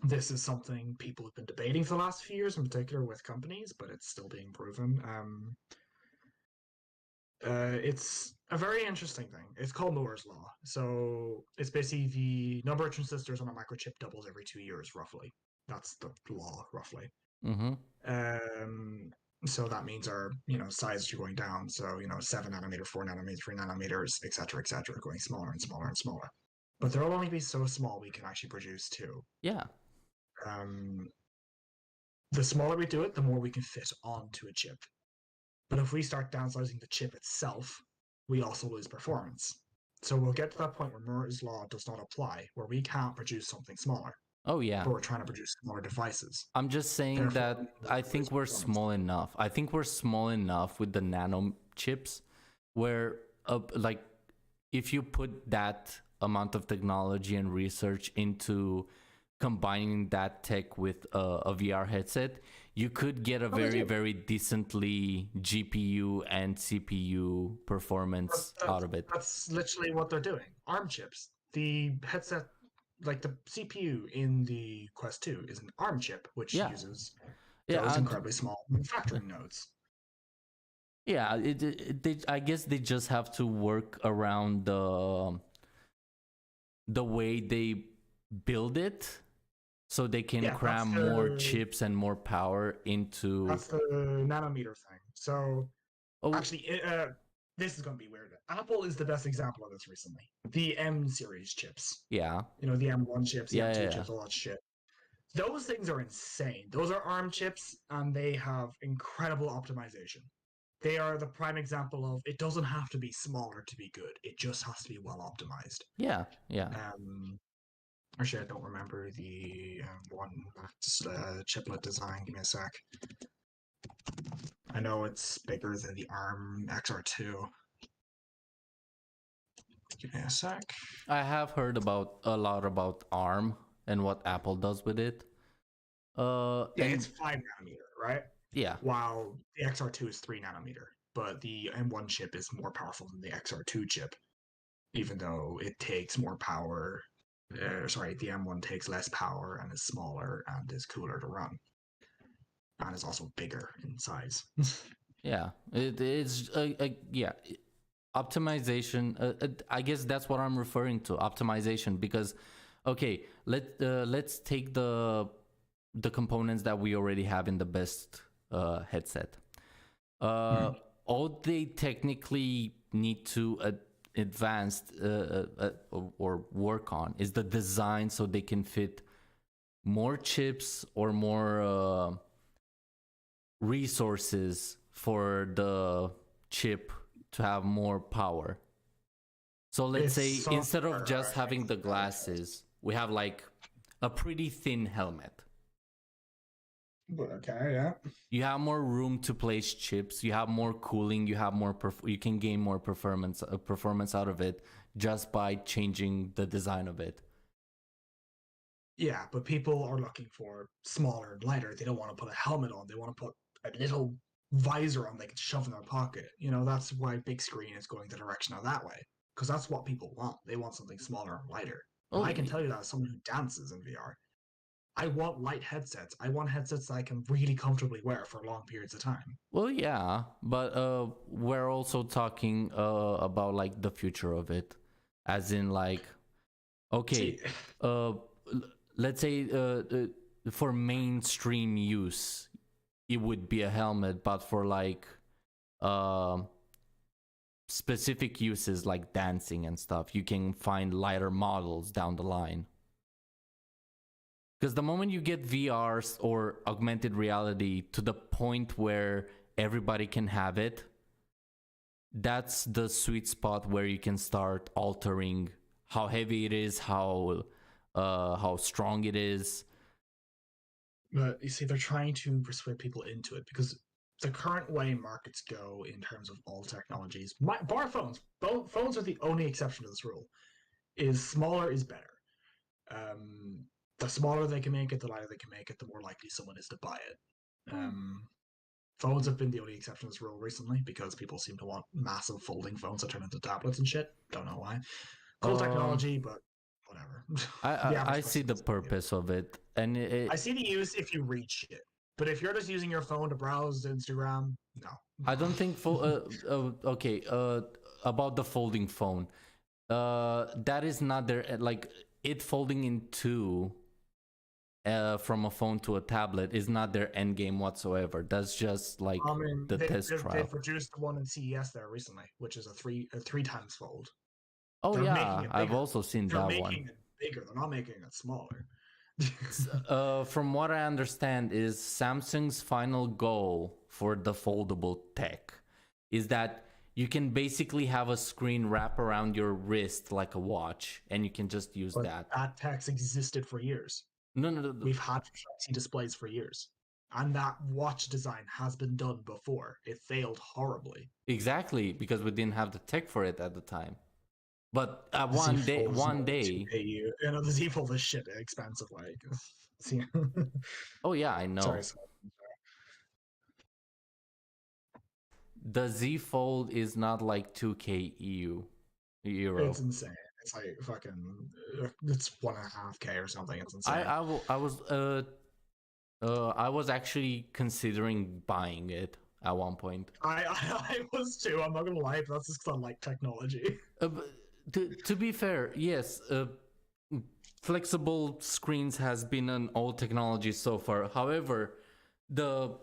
this is something people have been debating for the last few years, in particular with companies, but it's still being proven. It's a very interesting thing. It's called Moore's law. So it's basically the number of transistors on a microchip doubles every 2 years, roughly. That's the law, roughly. Mm-hmm. So that means our sizes are going down. So 7 nanometer, 4 nanometer, 3 nanometers, etc., going smaller and smaller and smaller. But they'll only be so small we can actually produce two. Yeah. The smaller we do it, the more we can fit onto a chip. But if we start downsizing the chip itself, we also lose performance. So we'll get to that point where Moore's law does not apply, where we can't produce something smaller. Oh yeah. But we're trying to produce smaller devices. I'm just saying Therefore, that I think we're small enough. I think we're small enough with the nano chips where like if you put that amount of technology and research into combining that tech with a VR headset, you could get a very decently GPU and CPU performance out of it. That's literally what they're doing. ARM chips. The headset, like the CPU in the Quest 2 is an ARM chip, which uses those incredibly small manufacturing nodes. Yeah, I guess they just have to work around the way they build it, so they can cram more chips and more power into. That's the nanometer thing. So actually, this is going to be weird. Apple is the best example of this recently. The M series chips. Yeah. The M1 chips, the M2 chips, all that shit. Those things are insane. Those are ARM chips, and they have incredible optimization. They are the prime example of it doesn't have to be smaller to be good. It just has to be well optimized. Yeah. Actually, I don't remember the one chiplet design. Give me a sec. I know it's bigger than the ARM XR2. Give me a sec. I have heard a lot about ARM and what Apple does with it. It's 5 nanometer, right? Yeah. While the XR2 is 3 nanometer, but the M1 chip is more powerful than the XR2 chip, even though it takes more power. The M1 takes less power and is smaller and is cooler to run, and is also bigger in size. Yeah, it's optimization. I guess that's what I'm referring to, optimization. Because, okay, let's take the components that we already have in the best headset. All they technically need to advance or work on is the design, so they can fit more chips or more resources for the chip to have more power. So let's say instead of just having the glasses, we have like a pretty thin helmet. Okay, yeah. You have more room to place chips. You have more cooling. You have more. You can gain more performance out of it just by changing the design of it. Yeah, but people are looking for smaller and lighter. They don't want to put a helmet on. They want to put a little visor on they can shove in their pocket. That's why big screen is going the direction of that way, because that's what people want. They want something smaller and lighter. I can tell you that as someone who dances in VR. I want light headsets. I want headsets that I can really comfortably wear for long periods of time. Well, yeah, but we're also talking about like the future of it, as in like, okay, let's say for mainstream use, it would be a helmet, but for like specific uses like dancing and stuff, you can find lighter models down the line. Because the moment you get VRs or augmented reality to the point where everybody can have it, that's the sweet spot where you can start altering how heavy it is, how strong it is. But you see, they're trying to persuade people into it, because the current way markets go in terms of all technologies, bar phones, phones are the only exception to this rule. Is smaller is better. The smaller they can make it, the lighter they can make it, the more likely someone is to buy it. Phones have been the only exception to this rule recently because people seem to want massive folding phones that turn into tablets and shit. Don't know why. Cool technology, but whatever. I see the purpose of it, and I see the use if you reach it. But if you're just using your phone to browse Instagram, no. I don't think okay, about the folding phone. That is not their like it folding in two from a phone to a tablet is not their end game whatsoever. That's just like the test trial. They produced one in CES there recently, which is a three times fold. Oh, they're yeah, I've also seen that one. They're making it bigger. They're not making it smaller. From what I understand is Samsung's final goal for the foldable tech is that you can basically have a screen wrap around your wrist like a watch, and you can just use that. That tech's existed for years. No. We've had flexi displays for years. And that watch design has been done before. It failed horribly. Exactly, because we didn't have the tech for it at the time. But one day, you know, the Z Fold is shit expensive. Like, oh yeah, I know. Sorry. The Z Fold is not like 2K euro. It's insane. It's like fucking. It's 1.5K or something. It's insane. I was actually considering buying it at one point. I was too. I'm not gonna lie, but that's just because I like technology. To be fair, yes, flexible screens has been an old technology so far. However, the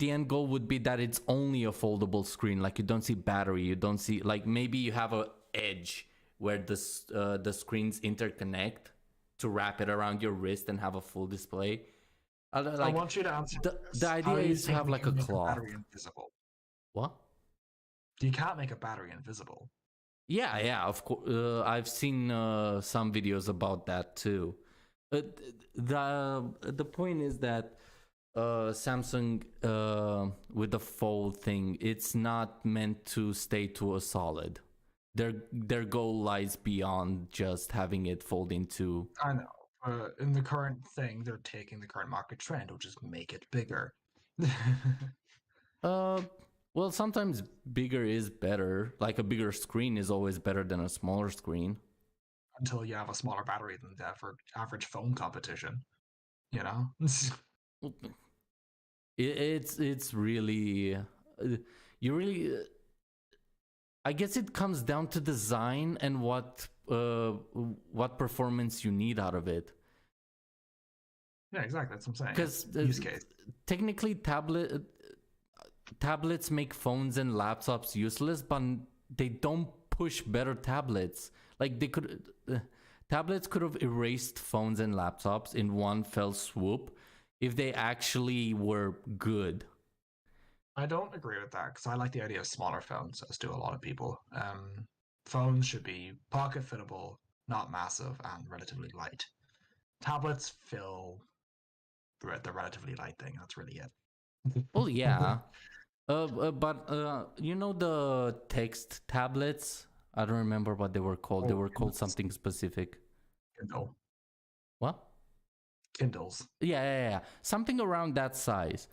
end goal would be that it's only a foldable screen. Like you don't see battery, you don't see like maybe you have a edge where the screens interconnect to wrap it around your wrist and have a full display. Like, I want you to answer. The idea is to have like a cloth. What? You can't make a battery invisible. Yeah, of course. I've seen some videos about that too. The point is that Samsung with the fold thing, it's not meant to stay to a solid. Their goal lies beyond just having it fold into. I know. In the current thing, they're taking the current market trend, which is make it bigger. Well, sometimes bigger is better. Like a bigger screen is always better than a smaller screen. Until you have a smaller battery than the average phone competition, you know. It's really you really. I guess it comes down to design and what performance you need out of it. Yeah, exactly. That's what I'm saying. Because use case. Technically, tablets make phones and laptops useless, but they don't push better tablets. Like tablets could have erased phones and laptops in one fell swoop if they actually were good. I don't agree with that because I like the idea of smaller phones, as do a lot of people. Phones should be pocket fittable, not massive, and relatively light. Tablets fill the relatively light thing. That's really it. Well, yeah. But you know the text tablets? I don't remember what they were called. They were called something specific. Kindle. What? Kindles. Yeah. Something around that size.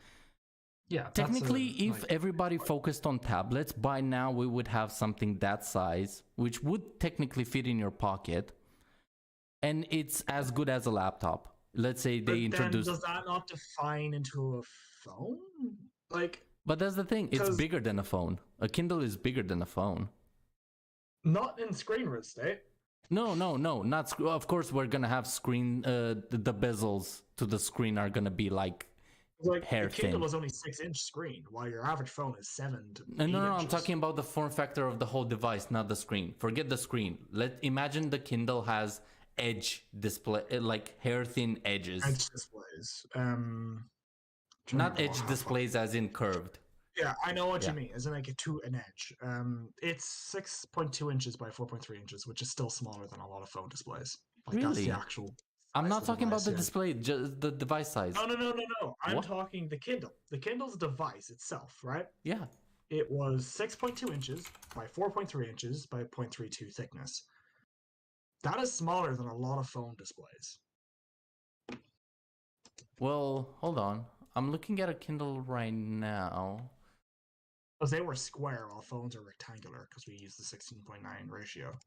Yeah. Technically, if everybody focused on tablets, by now we would have something that size, which would technically fit in your pocket, and it's as good as a laptop. Let's say they introduce. Does that not define into a phone? Like. But that's the thing. It's bigger than a phone. A Kindle is bigger than a phone. Not in screen real estate. No. Not. Of course, we're gonna have screen. The bezels to the screen are gonna be like hair the Kindle thin. was only 6-inch screen, while your average phone is 7 to 8 No. inches. I'm talking about the form factor of the whole device, not the screen. Forget the screen. Imagine the Kindle has edge display, like hair thin edges. Edge displays. Not edge displays as in curved. Yeah, I know what you mean. Isn't like an edge? It's 6.2 inches by 4.3 inches, which is still smaller than a lot of phone displays. Like Really? That's the actual I'm size not of talking about device, the yeah. display, just the device size. No. I'm What? talking the Kindle. The Kindle's device itself, right? Yeah. It was 6.2 inches by 4.3 inches by 0.32 thickness. That is smaller than a lot of phone displays. Well, hold on. I'm looking at a Kindle right now. Because they were square while phones are rectangular because we use the 16.9 ratio.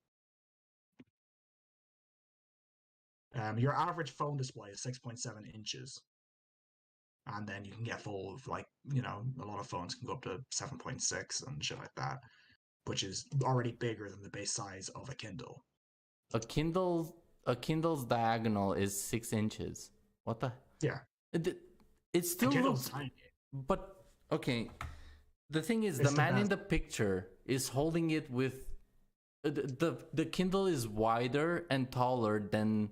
Your average phone display is 6.7 inches. And then you can get full of, like, a lot of phones can go up to 7.6 and shit like that, which is already bigger than the base size of a Kindle. A Kindle's diagonal is 6 inches. What the? Yeah. It still Kindle's looks tiny. But okay, the thing is, It's the the man in best. the picture is holding it with the Kindle is wider and taller than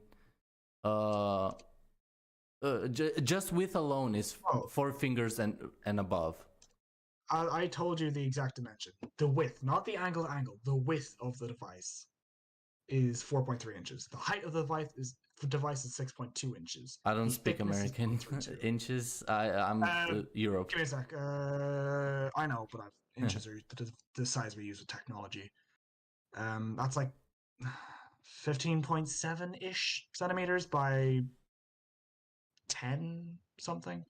just width alone is Oh. 4 fingers and above. I told you the exact dimension. The width, not the angle. The width of the device is 4.3 inches. The height of the device is 6.2 inches. I don't The speak thickness is American 0.32. inches. I'm Europe. Give me a sec. I know, but inches are the size we use with technology. That's like 15.7 ish centimeters by 10 something.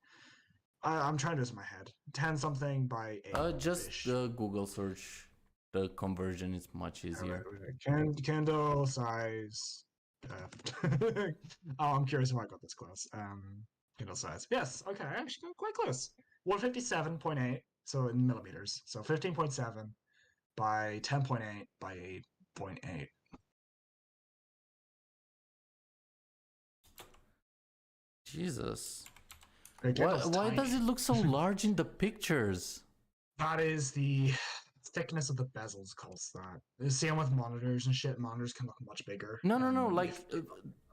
I'm trying to do this in my head. 10 something by 8. Just Google search. The conversion is much easier. Kindle size. Oh, I'm curious if I got this close. Kindle size. Yes. Okay. I actually got quite close. 157.8. So in millimeters. So 15.7 by 10.8 by 8.8. Jesus. Kindle's Why tiny. does it look so large in the pictures? That is the thickness of the bezels calls that. Same with monitors and shit. Monitors can look much bigger. No. Like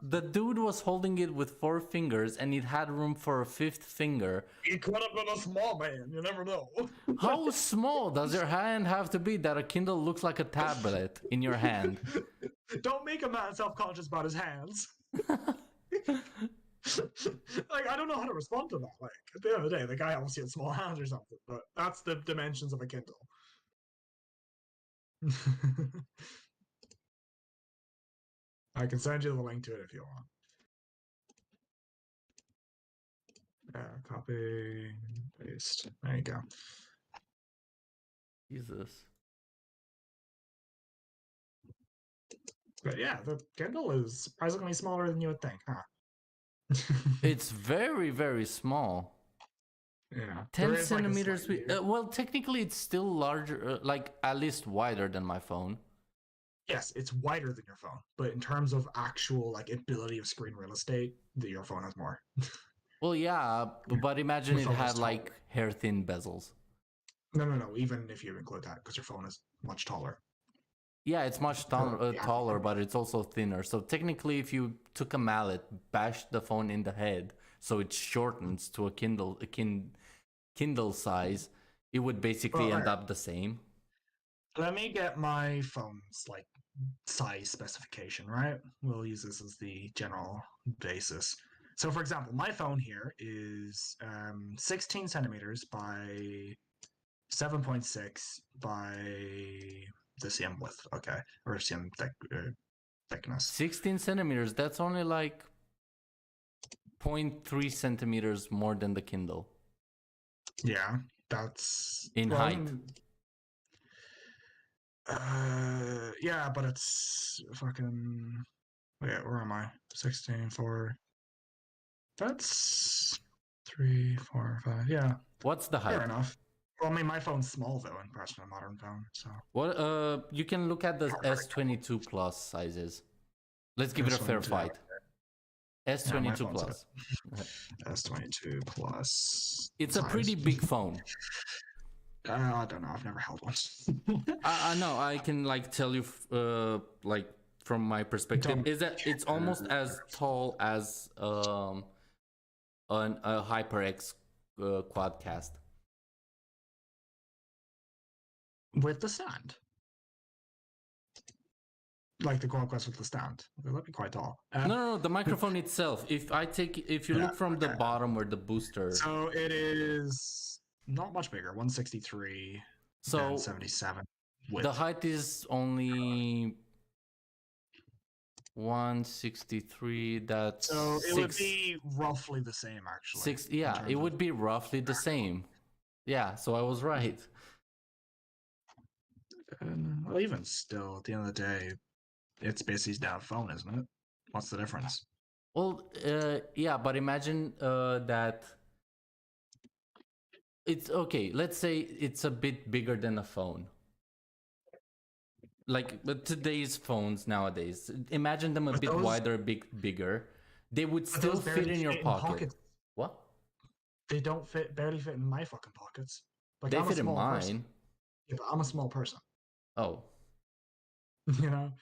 the dude was holding it with 4 fingers, and it had room for a 5th finger. It could have been a small man. You never know. How small does your hand have to be that a Kindle looks like a tablet in your hand? Don't make a man self-conscious about his hands. Like, I don't know how to respond to that. Like, at the end of the day, the guy obviously had small hands or something, but that's the dimensions of a Kindle. I can send you the link to it if you want. Copy, paste. There you go. Jesus. But yeah, the Kindle is surprisingly smaller than you would think, huh? It's very, very small. Yeah. 10 There is, like, a centimeters. slight- Well, technically, it's still larger, like at least wider than my phone. Yes, it's wider than your phone, but in terms of actual like ability of screen real estate, your phone has more. Well, yeah, but imagine Your it phone is had taller. like hair-thin bezels. No. Even if you include that, because your phone is much taller. Yeah, it's much taller, but it's also thinner. So technically, if you took a mallet, bashed the phone in the head, so it shortens to a Kindle size, it would basically end up the same. Let me get my phone's like size specification, right? We'll use this as the general basis. So, for example, my phone here is 16 centimeters by 7.6 by the same width, okay, or same thickness. 16 centimeters, that's only like 0.3 centimeters more than the Kindle. Yeah, that's in height. Yeah, but it's fucking. Wait, where am I? 16, 4. That's 3, 4, 5. Yeah. What's the height? Fair enough. Well, I mean, my phone's small though in comparison to a modern phone. So. What? You can look at the S22 Plus sizes. Let's give it a fair fight. S22 Plus. S22 Plus. It's a pretty big phone. I don't know. I've never held one. I know. I can like tell you, like from my perspective, is that it's almost as tall as a HyperX Quadcast. With the stand. Like the Quest with the stand. That'd be quite tall. No, the microphone itself. If you Yeah, look from the bottom where the booster. So it is not much bigger. 163 So and 77. the height is only 163. That's So it would be roughly the same, actually. Six. Yeah, it would be roughly the same. Yeah, so I was right. Well, even still, at the end of the day, it's basically down phone, isn't it? What's the difference? Well, yeah, but imagine that it's okay. Let's say it's a bit bigger than a phone. Like today's phones nowadays, imagine them a But bit those- wider, a bit bigger. They would But still those fit barely in your fit in pocket. pockets. What? They don't barely fit in my fucking pockets. Like, They I'm a fit in small mine. person. Yeah, but I'm a small person. Oh, You know?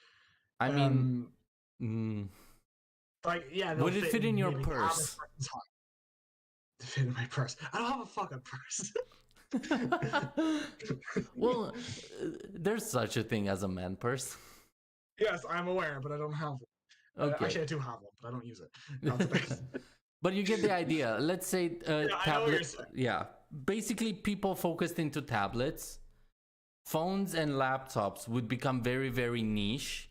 I mean, Like, yeah. would they'll it fit in your maybe the average purse? person's height. They fit in my purse. I don't have a fucking purse. well, there's such a thing as a man purse. Yes, I'm aware, but I don't have one. Okay. Actually, I do have one, but I don't use it. Not today. But you get the idea. Let's say I know what you're tablet. saying. Yeah, basically, people focused into tablets, phones, and laptops would become very, very niche,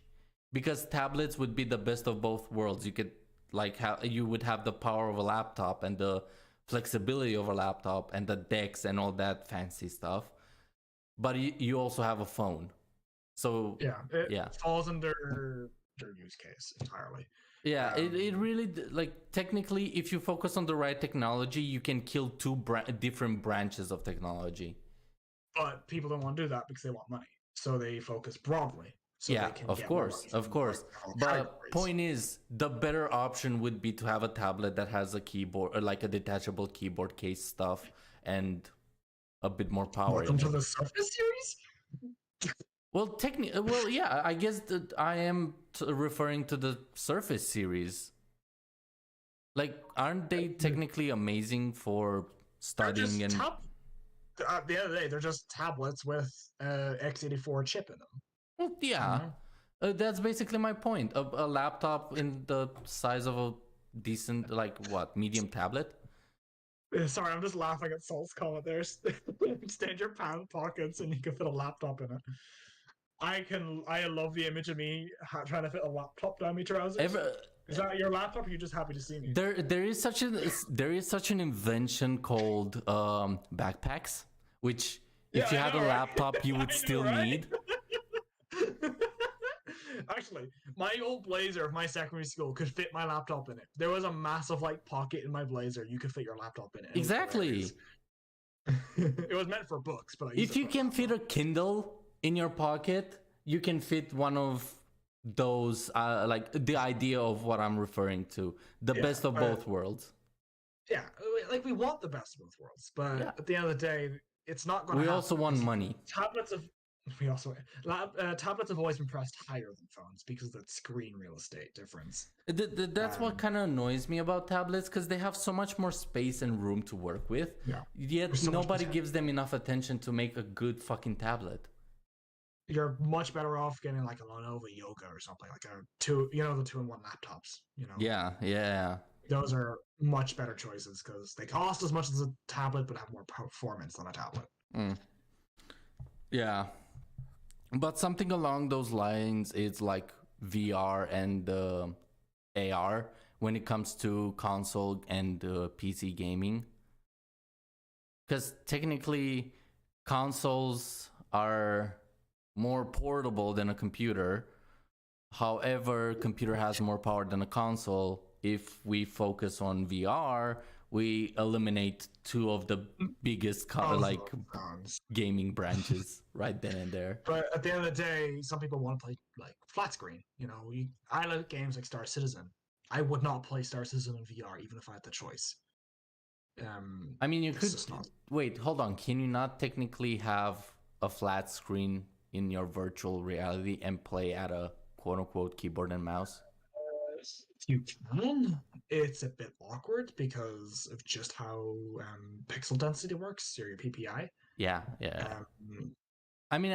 because tablets would be the best of both worlds. You could you would have the power of a laptop and the flexibility of a laptop and the decks and all that fancy stuff, but you also have a phone. So Yeah, it yeah. falls under their use case entirely. Yeah, it really, like, technically, if you focus on the right technology, you can kill two different branches of technology. But people don't want to do that because they want money, so they focus broadly. So Yeah, they can of get more course, money of from, course. like, But categories. point is, the better option would be to have a tablet that has a keyboard, or like a detachable keyboard case stuff, and a bit more power Welcome in to it. the Surface series. Well, yeah, I guess that I am referring to the Surface series. Like, aren't they technically amazing for studying and? At the end of the day, they're just tablets with x84 chip in them. Well, yeah, that's basically my point. A laptop in the size of a decent, like, what, medium tablet? Sorry, I'm just laughing at Salt's comment there. Stand your pant pockets and you can fit a laptop in it. I love the image of me trying to fit a laptop down my trousers. Is that your laptop, or are you just happy to see me? There is such an invention called backpacks, which if you had a laptop you would still need. Actually, my old blazer of my secondary school could fit my laptop in it. There was a massive pocket in my blazer. You could fit your laptop in it. Exactly. It was meant for books, but if you can fit a Kindle in your pocket, you can fit one of those, like the idea of what I'm referring to, the best of both worlds. Yeah, like, we want the best of both worlds, but at the end of the day, it's not going to. We also want money. Tablets have always been priced higher than phones because of that screen real estate difference. That's what kind of annoys me about tablets, because they have so much more space and room to work with. Yeah. Yet nobody gives them enough attention to make a good fucking tablet. You're much better off getting like a Lenovo Yoga or something, like the 2-in-1 laptops. Yeah. Those are much better choices because they cost as much as a tablet but have more performance than a tablet. Yeah. But something along those lines is like VR and AR when it comes to console and PC gaming. Because technically, consoles are more portable than a computer. However, computer has more power than a console. If we focus on VR, we eliminate two of the biggest gaming branches right then and there. But at the end of the day, some people want to play like flat screen. I like games like Star Citizen. I would not play Star Citizen in VR even if I had the choice. I mean, you could wait. Hold on. Can you not technically have a flat screen in your virtual reality and play at a quote-unquote keyboard and mouse? You can. It's a bit awkward because of just how pixel density works, or your PPI. Yeah. I mean,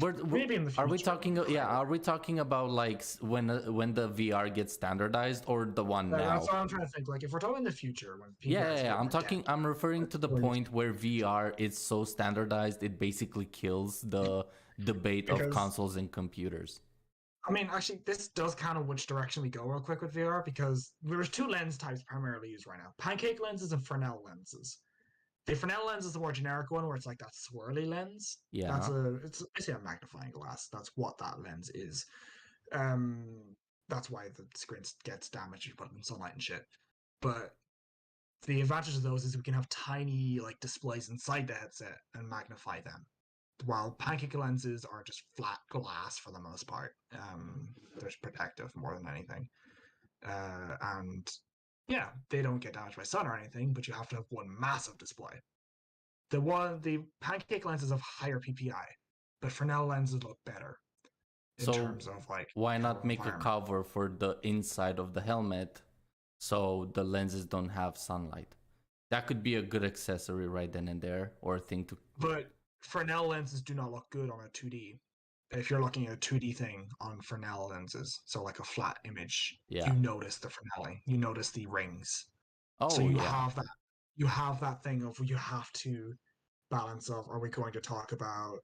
Maybe in the future. Are we talking? Yeah, are we talking about like when the VR gets standardized or the one now? That's what I'm trying to think. Like, if we're talking in the future, when people Yeah. I'm referring to the point where VR is so standardized it basically kills the debate of consoles and computers. I mean, actually, this does kind of which direction we go real quick with VR, because there's two lens types primarily used right now: pancake lenses and Fresnel lenses. The Fresnel lens is the more generic one, where it's like that swirly lens. Yeah. It's basically a magnifying glass. That's what that lens is. That's why the screen gets damaged if you put it in sunlight and shit. But the advantage of those is we can have tiny like displays inside the headset and magnify them, while pancake lenses are just flat glass for the most part. They're protective more than anything, and yeah, they don't get damaged by sun or anything, but you have to have one massive display. The pancake lenses have higher PPI, but Fresnel lenses look better in terms of like. Why not make a cover for the inside of the helmet so the lenses don't have sunlight? That could be a good accessory right then and there, or a thing to. But Fresnel lenses do not look good on a 2D. If you're looking at a 2D thing on Fresnel lenses, so like a flat image, you notice the Fresnel, you notice the rings. Oh, so you have that. You have that thing of you have to balance of, are we going to talk about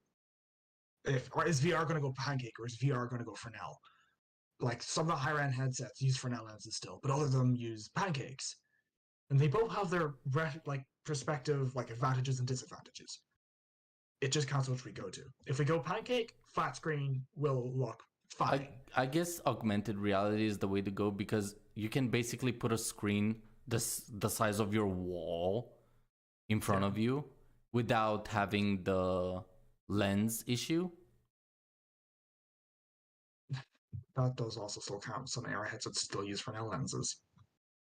or is VR going to go pancake or is VR going to go Fresnel? Like some of the higher end headsets use Fresnel lenses still, but other of them use pancakes, and they both have their like perspective like advantages and disadvantages. It just counts which we go to. If we go pancake, flat screen will look fine. I guess augmented reality is the way to go, because you can basically put a screen the size of your wall in front of you without having the lens issue. That does also still count. Some AR headsets still use Fresnel lenses.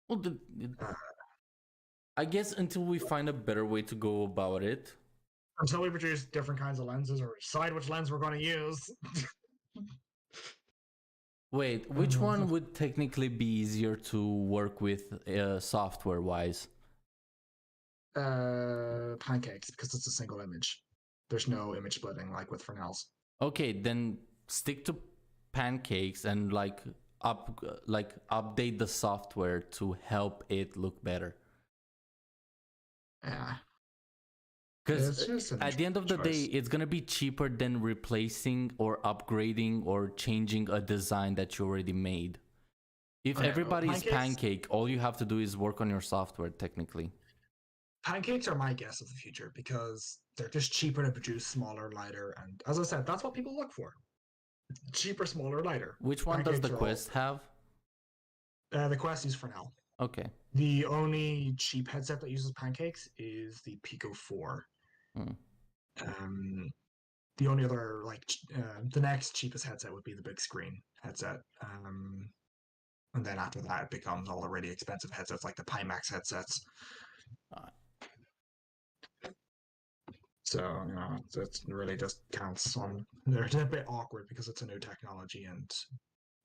Well, I guess until we find a better way to go about it. Until we produce different kinds of lenses or decide which lens we're going to use. Wait, which one would technically be easier to work with software-wise? Pancakes, because it's a single image. There's no image splitting like with Fresnels. Okay, then stick to pancakes and like update the software to help it look better. Yeah. Because at the end of the day, it's going to be cheaper than replacing or upgrading or changing a design that you already made. If everybody's pancake, all you have to do is work on your software, technically. Pancakes are my guess of the future because they're just cheaper to produce, smaller, lighter, and as I said, that's what people look for. Cheaper, smaller, lighter. Which one does the Quest have? The Quest is Fresnel. Okay. The only cheap headset that uses pancakes is the Pico 4. The only other the next cheapest headset would be the big screen headset, and then after that it becomes all the really expensive headsets like the Pimax headsets. So it really just counts on. They're a bit awkward because it's a new technology and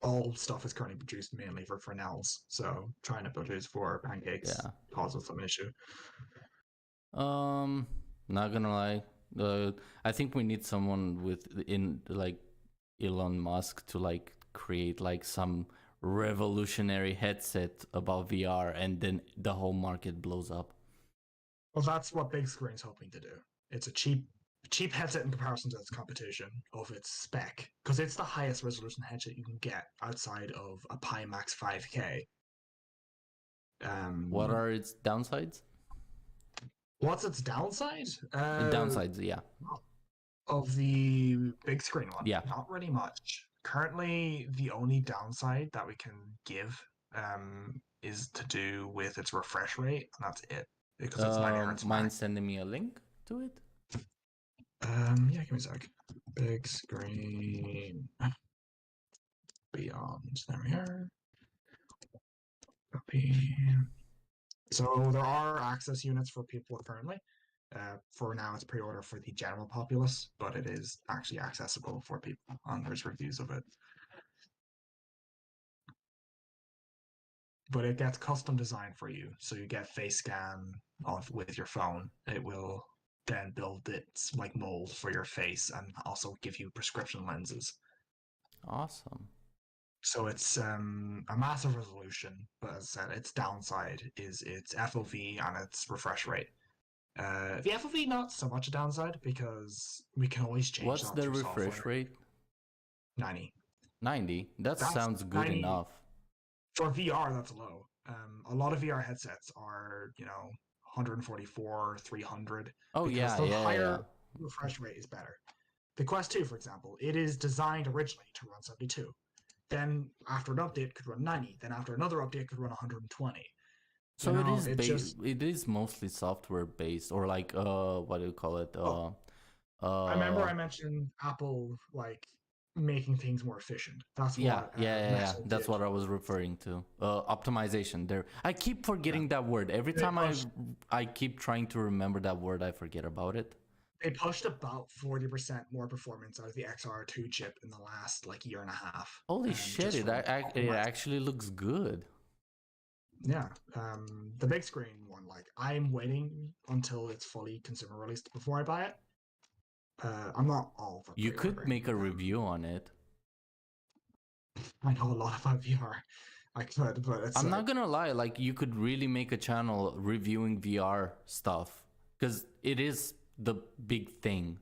all stuff is currently produced mainly for Fresnels. So trying to produce for pancakes causes some issue. Not gonna lie. I think we need someone like Elon Musk to like create like some revolutionary headset about VR, and then the whole market blows up. Well, that's what Big Screen's hoping to do. It's a cheap headset in comparison to its competition of its spec, because it's the highest resolution headset you can get outside of a Pimax 5K. What are its downsides? What's its downside? Downsides, yeah. Of the big screen one? Yeah. Not really much. Currently, the only downside that we can give is to do with its refresh rate, and that's it. Because it's 90 hertz. Mind sending me a link to it? Yeah, give me a sec. Big screen. Beyond. There we are. Copy. So there are access units for people currently. For now, it's pre-order for the general populace, but it is actually accessible for people, and there's reviews of it. But it gets custom designed for you, so you get face scan with your phone. then build its like mold for your face and also give you prescription lenses. Awesome. So it's a massive resolution, but as I said, its downside is its FOV and its refresh rate. The FOV not so much a downside because we can always change What's that the through refresh software. rate? 90. 90. That That's sounds good 90. enough. For VR, that's low. A lot of VR headsets are 144, 300. Oh because yeah, the yeah, higher yeah. refresh rate is better. The Quest 2, for example, it is designed originally to run 72. Then after an update, it could run 90. Then after another update, it could run 120. So it is just it is mostly software based, or like what do you call it? I remember I mentioned Apple like making things more efficient. That's what yeah. Metal That's did. what I was referring to. Optimization. There, I keep forgetting that word. Every They time pushed- I keep trying to remember that word, I forget about it. They pushed about 40% more performance out of the XR2 chip in the last like year and a half. Holy shit! just It from it optimizing. actually looks good. Yeah, the big screen one, like I'm waiting until it's fully consumer released before I buy it. I'm not all for You could pre-ordering. make a review on it. I know a lot about VR. I could, but it's I'm not gonna lie, like you could really make a channel reviewing VR stuff because it is the big thing.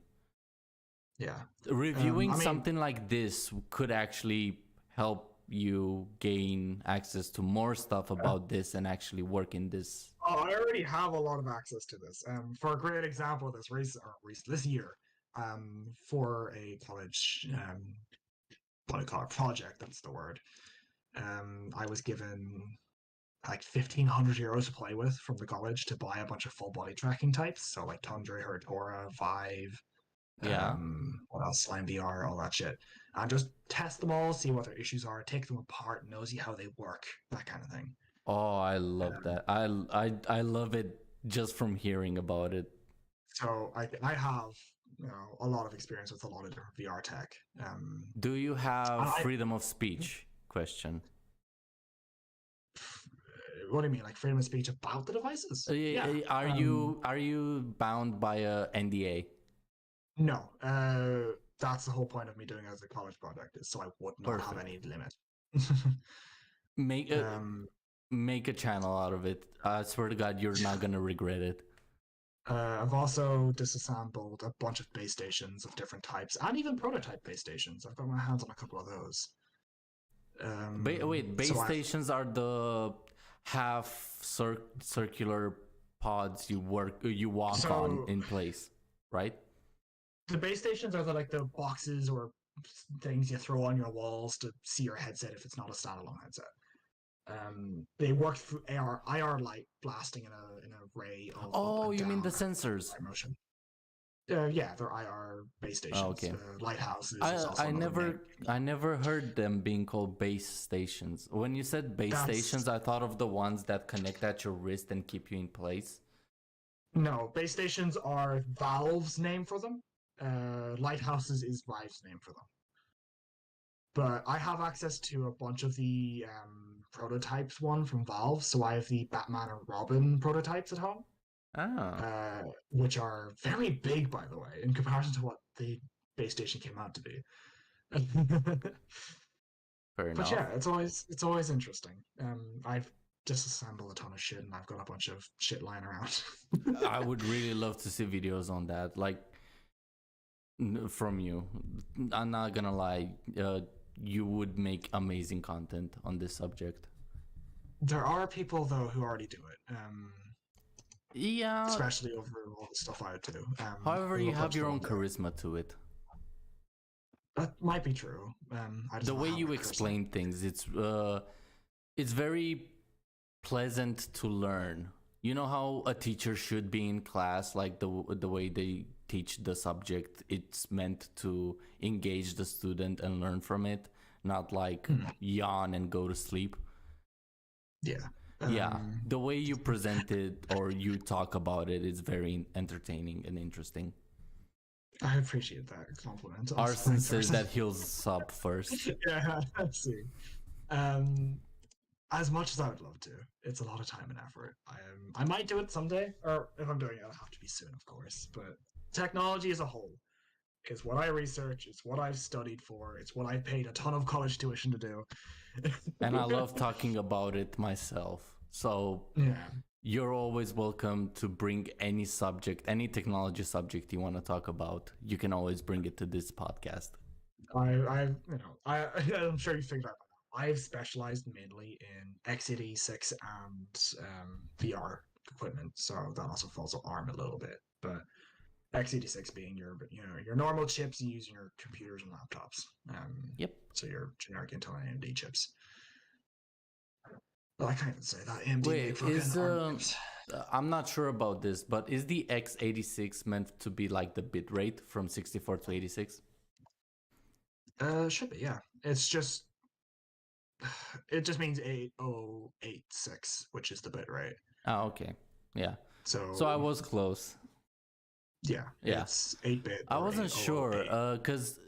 yeah. Reviewing I mean- something like this could actually help you gain access to more stuff about this and actually work in this. Oh, I already have a lot of access to this. For a great example of this this year, for a college, what do you call it, project? That's the word. I was given like 1,500 euros to play with from the college to buy a bunch of full body tracking types. So like Tundra, Hertora, Vive, Yeah. what else? Slime VR, all that shit. And just test them all, see what their issues are, take them apart, nosy how they work, that kind of thing. Oh, I love that. I love it just from hearing about it. So I have a lot of experience with a lot of different VR tech. Do you have I- freedom of speech? Question. What do you mean, like freedom of speech about the devices? Are you bound by a NDA? No. That's the whole point of me doing it as a college project, is so I would not have any limit. Make a channel out of it. I swear to God, you're not gonna regret it. I've also disassembled a bunch of base stations of different types, and even prototype base stations. I've got my hands on a couple of those. Base stations are the circular pods you walk on in place, right? The base stations are the boxes or things you throw on your walls to see your headset if it's not a standalone headset. They work through IR light blasting in an array of. Oh, you mean the sensors? Motion. Yeah, they're IR base stations. Oh, okay. Lighthouses. I never heard them being called base stations. When you said base stations, I thought of the ones that connect at your wrist and keep you in place. No, base stations are Valve's name for them. Lighthouses is Vive's name for them. But I have access to a bunch of the prototypes one from Valve, so I have the Batman and Robin prototypes at home. Oh. Which are very big, by the way, in comparison to what the base station came out to be. Fair enough. But yeah, it's always interesting. I've disassembled a ton of shit, and I've got a bunch of shit lying around. I would really love to see videos on that, like from you. I'm not gonna lie, you would make amazing content on this subject. There are people though who already do it. Yeah. Especially over all the stuff I do. However, you have your own charisma to it. That might be true. The way you explain things, it's very pleasant to learn. You know how a teacher should be in class, like the way they teach the subject. It's meant to engage the student and learn from it, not like yawn and go to sleep. Yeah. The way you present it or you talk about it is very entertaining and interesting. I appreciate that compliment. Arson says that he'll sub first. Yeah, let's see. as much as I would love to, it's a lot of time and effort. I might do it someday, or if I'm doing it, it'll have to be soon, of course. But technology as a whole is what I research. It's what I've studied for. It's what I paid a ton of college tuition to do. And I love talking about it myself. So Yeah. you're always welcome to bring any subject, any technology subject you want to talk about. You can always bring it to this podcast. I'm sure you figured out by now. I've specialized mainly in x86 and VR equipment, so that also falls on ARM a little bit. But x86 being your normal chips you use in your computers and laptops. Yep. So your generic Intel and AMD chips. Well, I can't even say that. AMD Wait, make fucking is ARM chips. I'm not sure about this, but is the x86 meant to be like the bit rate from 64 to 86? Should be, yeah. It just means 8086, which is the bit rate. Oh, okay. Yeah. So So I was close. yeah, Yeah. it's 8-bit. I wasn't sure because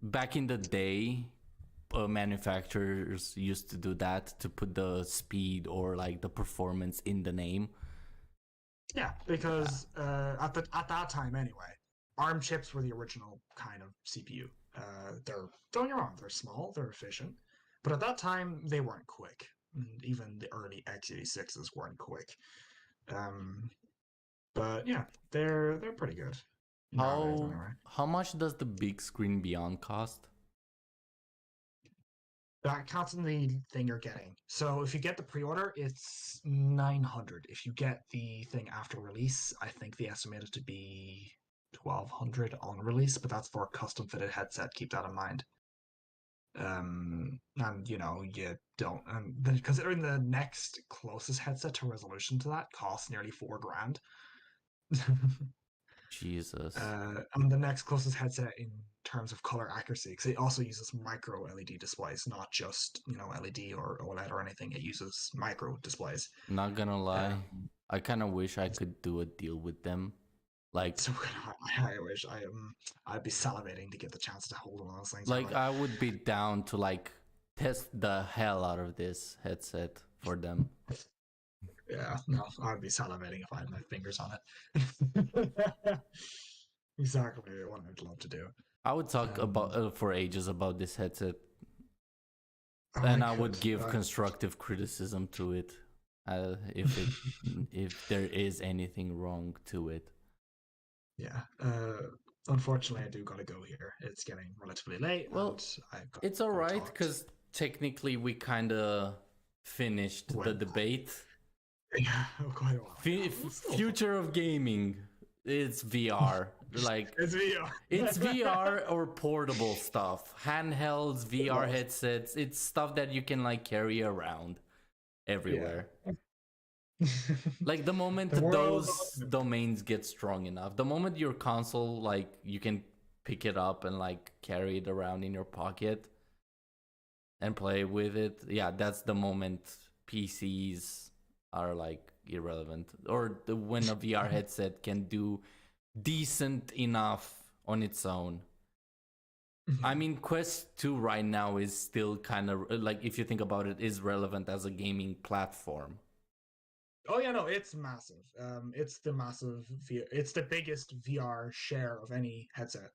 back in the day, manufacturers used to do that to put the speed or like the performance in the name. Yeah, because at that time anyway, ARM chips were the original kind of CPU. They're, don't get me wrong, they're small, they're efficient, but at that time they weren't quick. Even the early x86s weren't quick. But yeah, they're pretty good. Nowadays, anyway. How much does the big screen beyond cost? That counts in the thing you're getting. So if you get the pre-order, it's 900. If you get the thing after release, I think they estimate it to be 1200 on release, but that's for a custom fitted headset. Keep that in mind. And you don't, and considering the next closest headset to resolution to that costs nearly $4,000. Jesus. And the next closest headset in terms of color accuracy, because it also uses micro LED displays, not just LED or OLED or anything. It uses micro displays. Not gonna lie, I kind of wish I could do a deal with them. Like, so I wish I'd be salivating to get the chance to hold one of those things. Like I would be down to like test the hell out of this headset for them. Yeah, no, I'd be salivating if I had my fingers on it. Exactly what I'd love to do. I would talk about for ages about this headset, Oh, and I would give constructive criticism to it, if there is anything wrong to it. Yeah. Unfortunately, I do gotta go here. It's getting relatively late. Well, it's all right because technically we kind of finished the debate. Yeah, quite a while. Future of gaming, it's VR. Like it's VR. It's VR or portable stuff. Handhelds, VR headsets. It's stuff that you can like carry around everywhere. Yeah. Like the moment those domains get strong enough, the moment your console, like you can pick it up and like carry it around in your pocket and play with it. Yeah, that's the moment PCs are like irrelevant, or when a VR headset can do decent enough on its own. I mean, Quest 2 right now is still kind of like, if you think about it, is relevant as a gaming platform. Oh yeah, no, it's massive. It's the biggest VR share of any headset.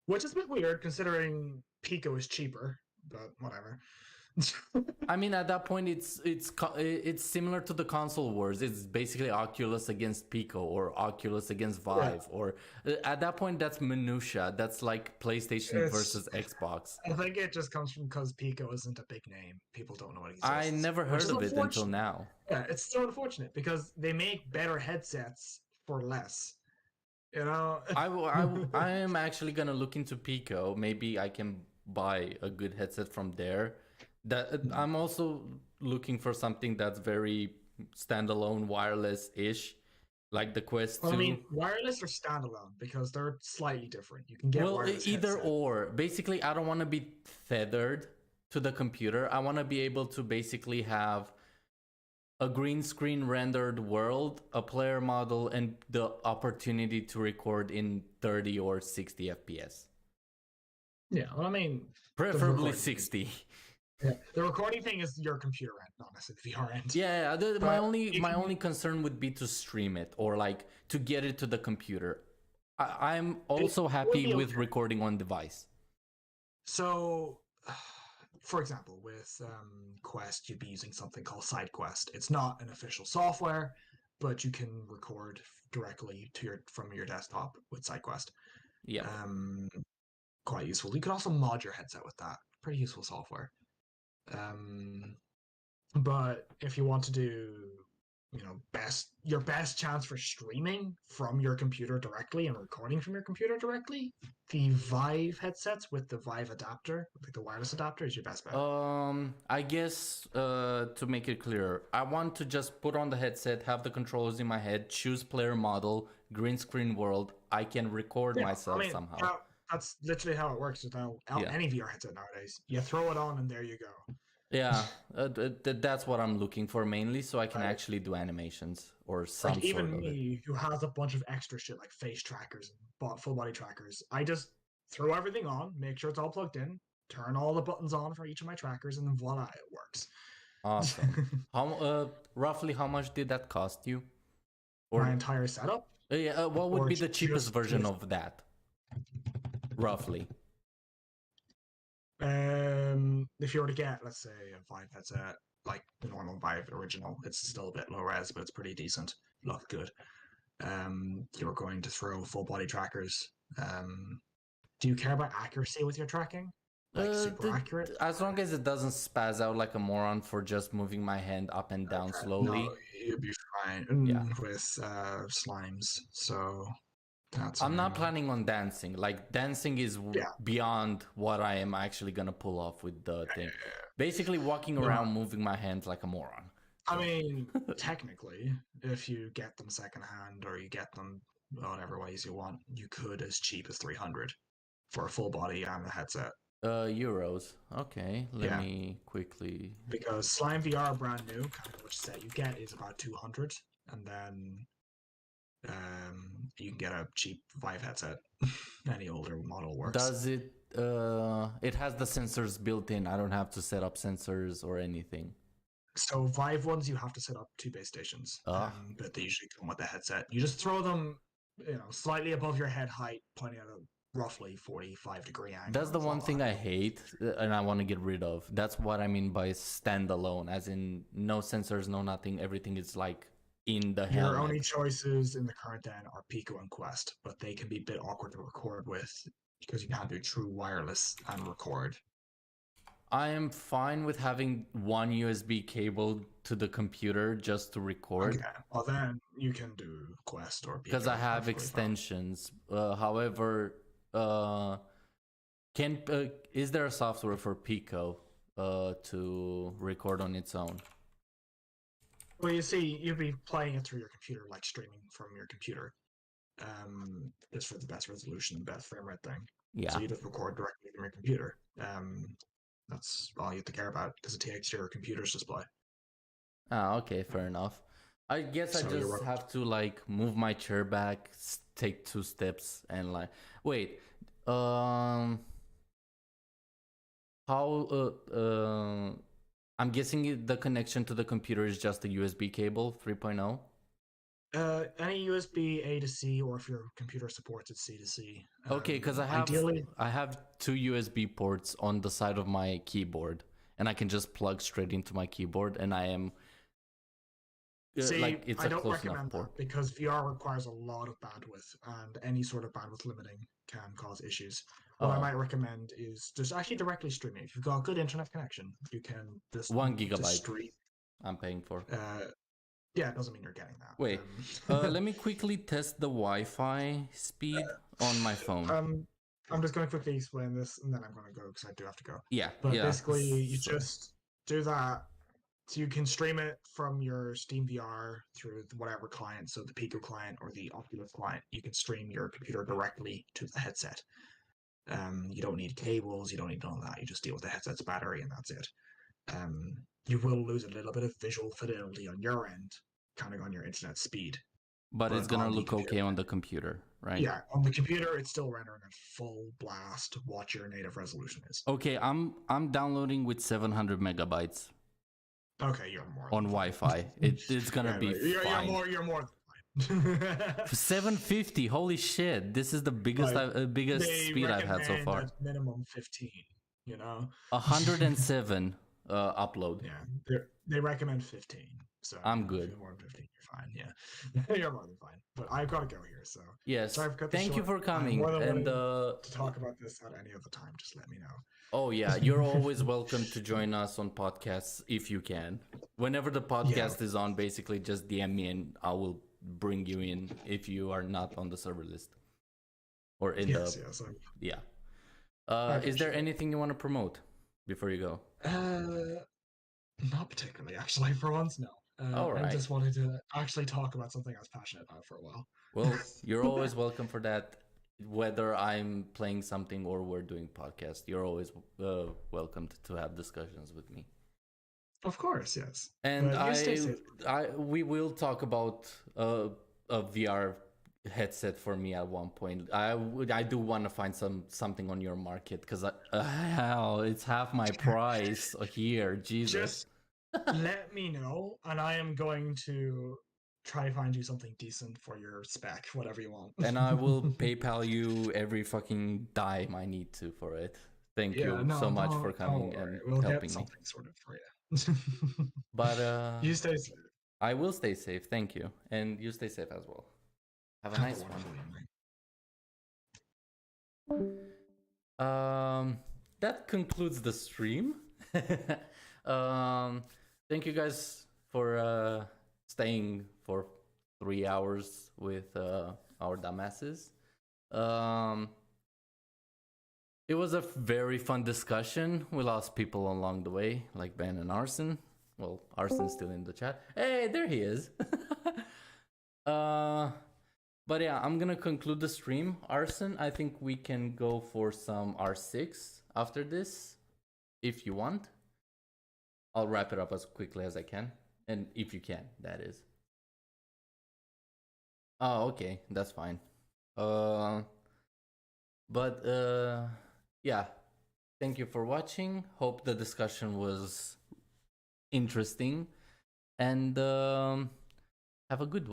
Which is a bit weird considering Pico is cheaper, but whatever. I mean, at that point, it's similar to the console wars. It's basically Oculus against Pico or Oculus against Vive, or at that point, that's minutia. That's like PlayStation versus Xbox. I think it just comes from because Pico isn't a big name. People don't know what it exists. I never heard of it until now. Yeah, it's so unfortunate because they make better headsets for less. You know, I am actually gonna look into Pico. Maybe I can buy a good headset from there. That I'm also looking for something that's very standalone, wireless-ish, like the Quest 2. I mean, wireless or standalone, because they're slightly different. You can get wireless either headset. or. Basically, I don't want to be tethered to the computer. I want to be able to basically have a green screen rendered world, a player model, and the opportunity to record in 30 or 60 FPS. Yeah, well, I mean, preferably 60. Yeah. The recording thing is your computer end, not necessarily the VR end. Yeah, But my only concern would be to stream it or like to get it to the computer. I'm also would happy be with okay. recording on device. So, for example, with Quest, you'd be using something called SideQuest. It's not an official software, but you can record directly to from your desktop with SideQuest. Yeah. Quite useful. You could also mod your headset with that. Pretty useful software. But if you want to do, your best chance for streaming from your computer directly and recording from your computer directly, the Vive headsets with the Vive adapter, like the wireless adapter, is your best bet. I guess to make it clearer, I want to just put on the headset, have the controllers in my head, choose player model, green screen world. I can record myself somehow. That's literally how it works with any VR headset nowadays. You throw it on and there you go. Yeah, that's what I'm looking for mainly, so I can actually do animations or some like even sort of me, it. who has a bunch of extra shit like face trackers and full body trackers, I just throw everything on, make sure it's all plugged in, turn all the buttons on for each of my trackers, and then voila, it works. Awesome. Roughly how much did that cost you? Or my entire setup? Yeah, what would be the cheapest version of that? Roughly. If you were to get, let's say, a Vive headset, like the normal Vive original, it's still a bit low res, but it's pretty decent. Look good. You're going to throw full body trackers. Do you care about accuracy with your tracking? Like super accurate? As long as it doesn't spaz out like a moron for just moving my hand up and down slowly. No, you'll be fine with slimes. So that's. I'm not planning on dancing. Like dancing is beyond what I am actually gonna pull off with the thing. Basically, walking around, moving my hands like a moron. I mean, technically, if you get them secondhand or you get them whatever ways you want, you could as cheap as 300 for a full body and a headset. Euros. Okay, let me quickly. Because Slime VR brand new, kind of which set you get is about 200, and then you can get a cheap Vive headset. Any older model works. Does it? It has the sensors built in. I don't have to set up sensors or anything. So Vive ones you have to set up 2 base stations, but they usually come with the headset. You just throw them, slightly above your head height, pointing at a roughly 45-degree angle. That's the one thing I hate and I want to get rid of. That's what I mean by standalone, as in no sensors, no nothing. Everything is like in the helmet. Your only choices in the current then are Pico and Quest, but they can be a bit awkward to record with because you can't do true wireless and record. I am fine with having one USB cable to the computer just to record. Okay, well then you can do Quest or Pico. Because I have extensions. However, is there a software for Pico to record on its own? Well, you see, you'd be playing it through your computer, like streaming from your computer. Just for the best resolution and best frame rate thing. Yeah. So you just record directly from your computer. That's all you have to care about because it takes your computer's display. Ah, okay, fair enough. I guess I just have to like move my chair back, take 2 steps, and like wait. How? I'm guessing the connection to the computer is just a USB cable 3.0. Any USB A to C, or if your computer supports it, C to C. Okay, because I have 2 USB ports on the side of my keyboard, and I can just plug straight into my keyboard, and I am. See, I don't recommend that because VR requires a lot of bandwidth, and any sort of bandwidth limiting can cause issues. What I might recommend is just actually directly streaming. If you've got a good internet connection, you can just 1 gigabyte. Just stream. I'm paying for. Yeah, it doesn't mean you're getting that. Wait, let me quickly test the Wi-Fi speed on my phone. I'm just going to quickly explain this, and then I'm going to go because I do have to go. Yeah, but basically, you just do that. So you can stream it from your Steam VR through whatever client, so the Pico client or the Oculus client. You can stream your computer directly to the headset. You don't need cables, you don't need none of that. You just deal with the headset's battery, and that's it. You will lose a little bit of visual fidelity on your end, kind of on your internet speed. But it's gonna look okay on the computer. right? Yeah, on the computer, it's still rendering at full blast what your native resolution is. Okay, I'm downloading with 700 megabytes Okay, you're more on than fine. Wi-Fi. It's gonna be fine. You're more than fine. 750. Holy shit! This is the biggest Like, biggest they speed I've had so recommend far. at minimum 15. You know. 107 upload. Yeah, they recommend 15. So I'm you know, good. If you're more than 15, you're fine. Yeah, you're more than fine. But I've got to go here. So Yes. sorry, I've cut Thank you for I'm coming. more than And willing to talk about this at any other time. Just let me know. oh yeah, you're always welcome to join us on podcasts if you can. Whenever the podcast is on, basically just DM me and I will bring you in if you are not on the server list or in Yes. yeah. Is there anything you want to promote before you go? Not particularly, actually. For once, no. All right. I just wanted to actually talk about something I was passionate about for a while. Well, you're always welcome for that. Whether I'm playing something or we're doing podcast, you're always welcome to have discussions with me. Of course, yes. And you stay safe. we will talk about a VR headset for me at one point. I do want to find something on your market because hell, it's half my price here. Jesus. Just let me know, and I am going to try to find you something decent for your spec, whatever you want. And I will PayPal you every fucking dime I need to for it. Thank you so much for coming and we'll helping get me. something sorted for you. But you stay safe. I will stay safe. Thank you, and you stay safe as well. Have a nice one. That concludes the stream. Thank you guys for staying for 3 hours with our dumbasses. It was a very fun discussion. We lost people along the way, like Ben and Arson. Well, Arson's still in the chat. Hey, there he is. But yeah, I'm gonna conclude the stream. Arson, I think we can go for some R6 after this, if you want. I'll wrap it up as quickly as I can, and if you can, that is. Oh, okay, that's fine. Yeah, thank you for watching. Hope the discussion was interesting, and have a good one.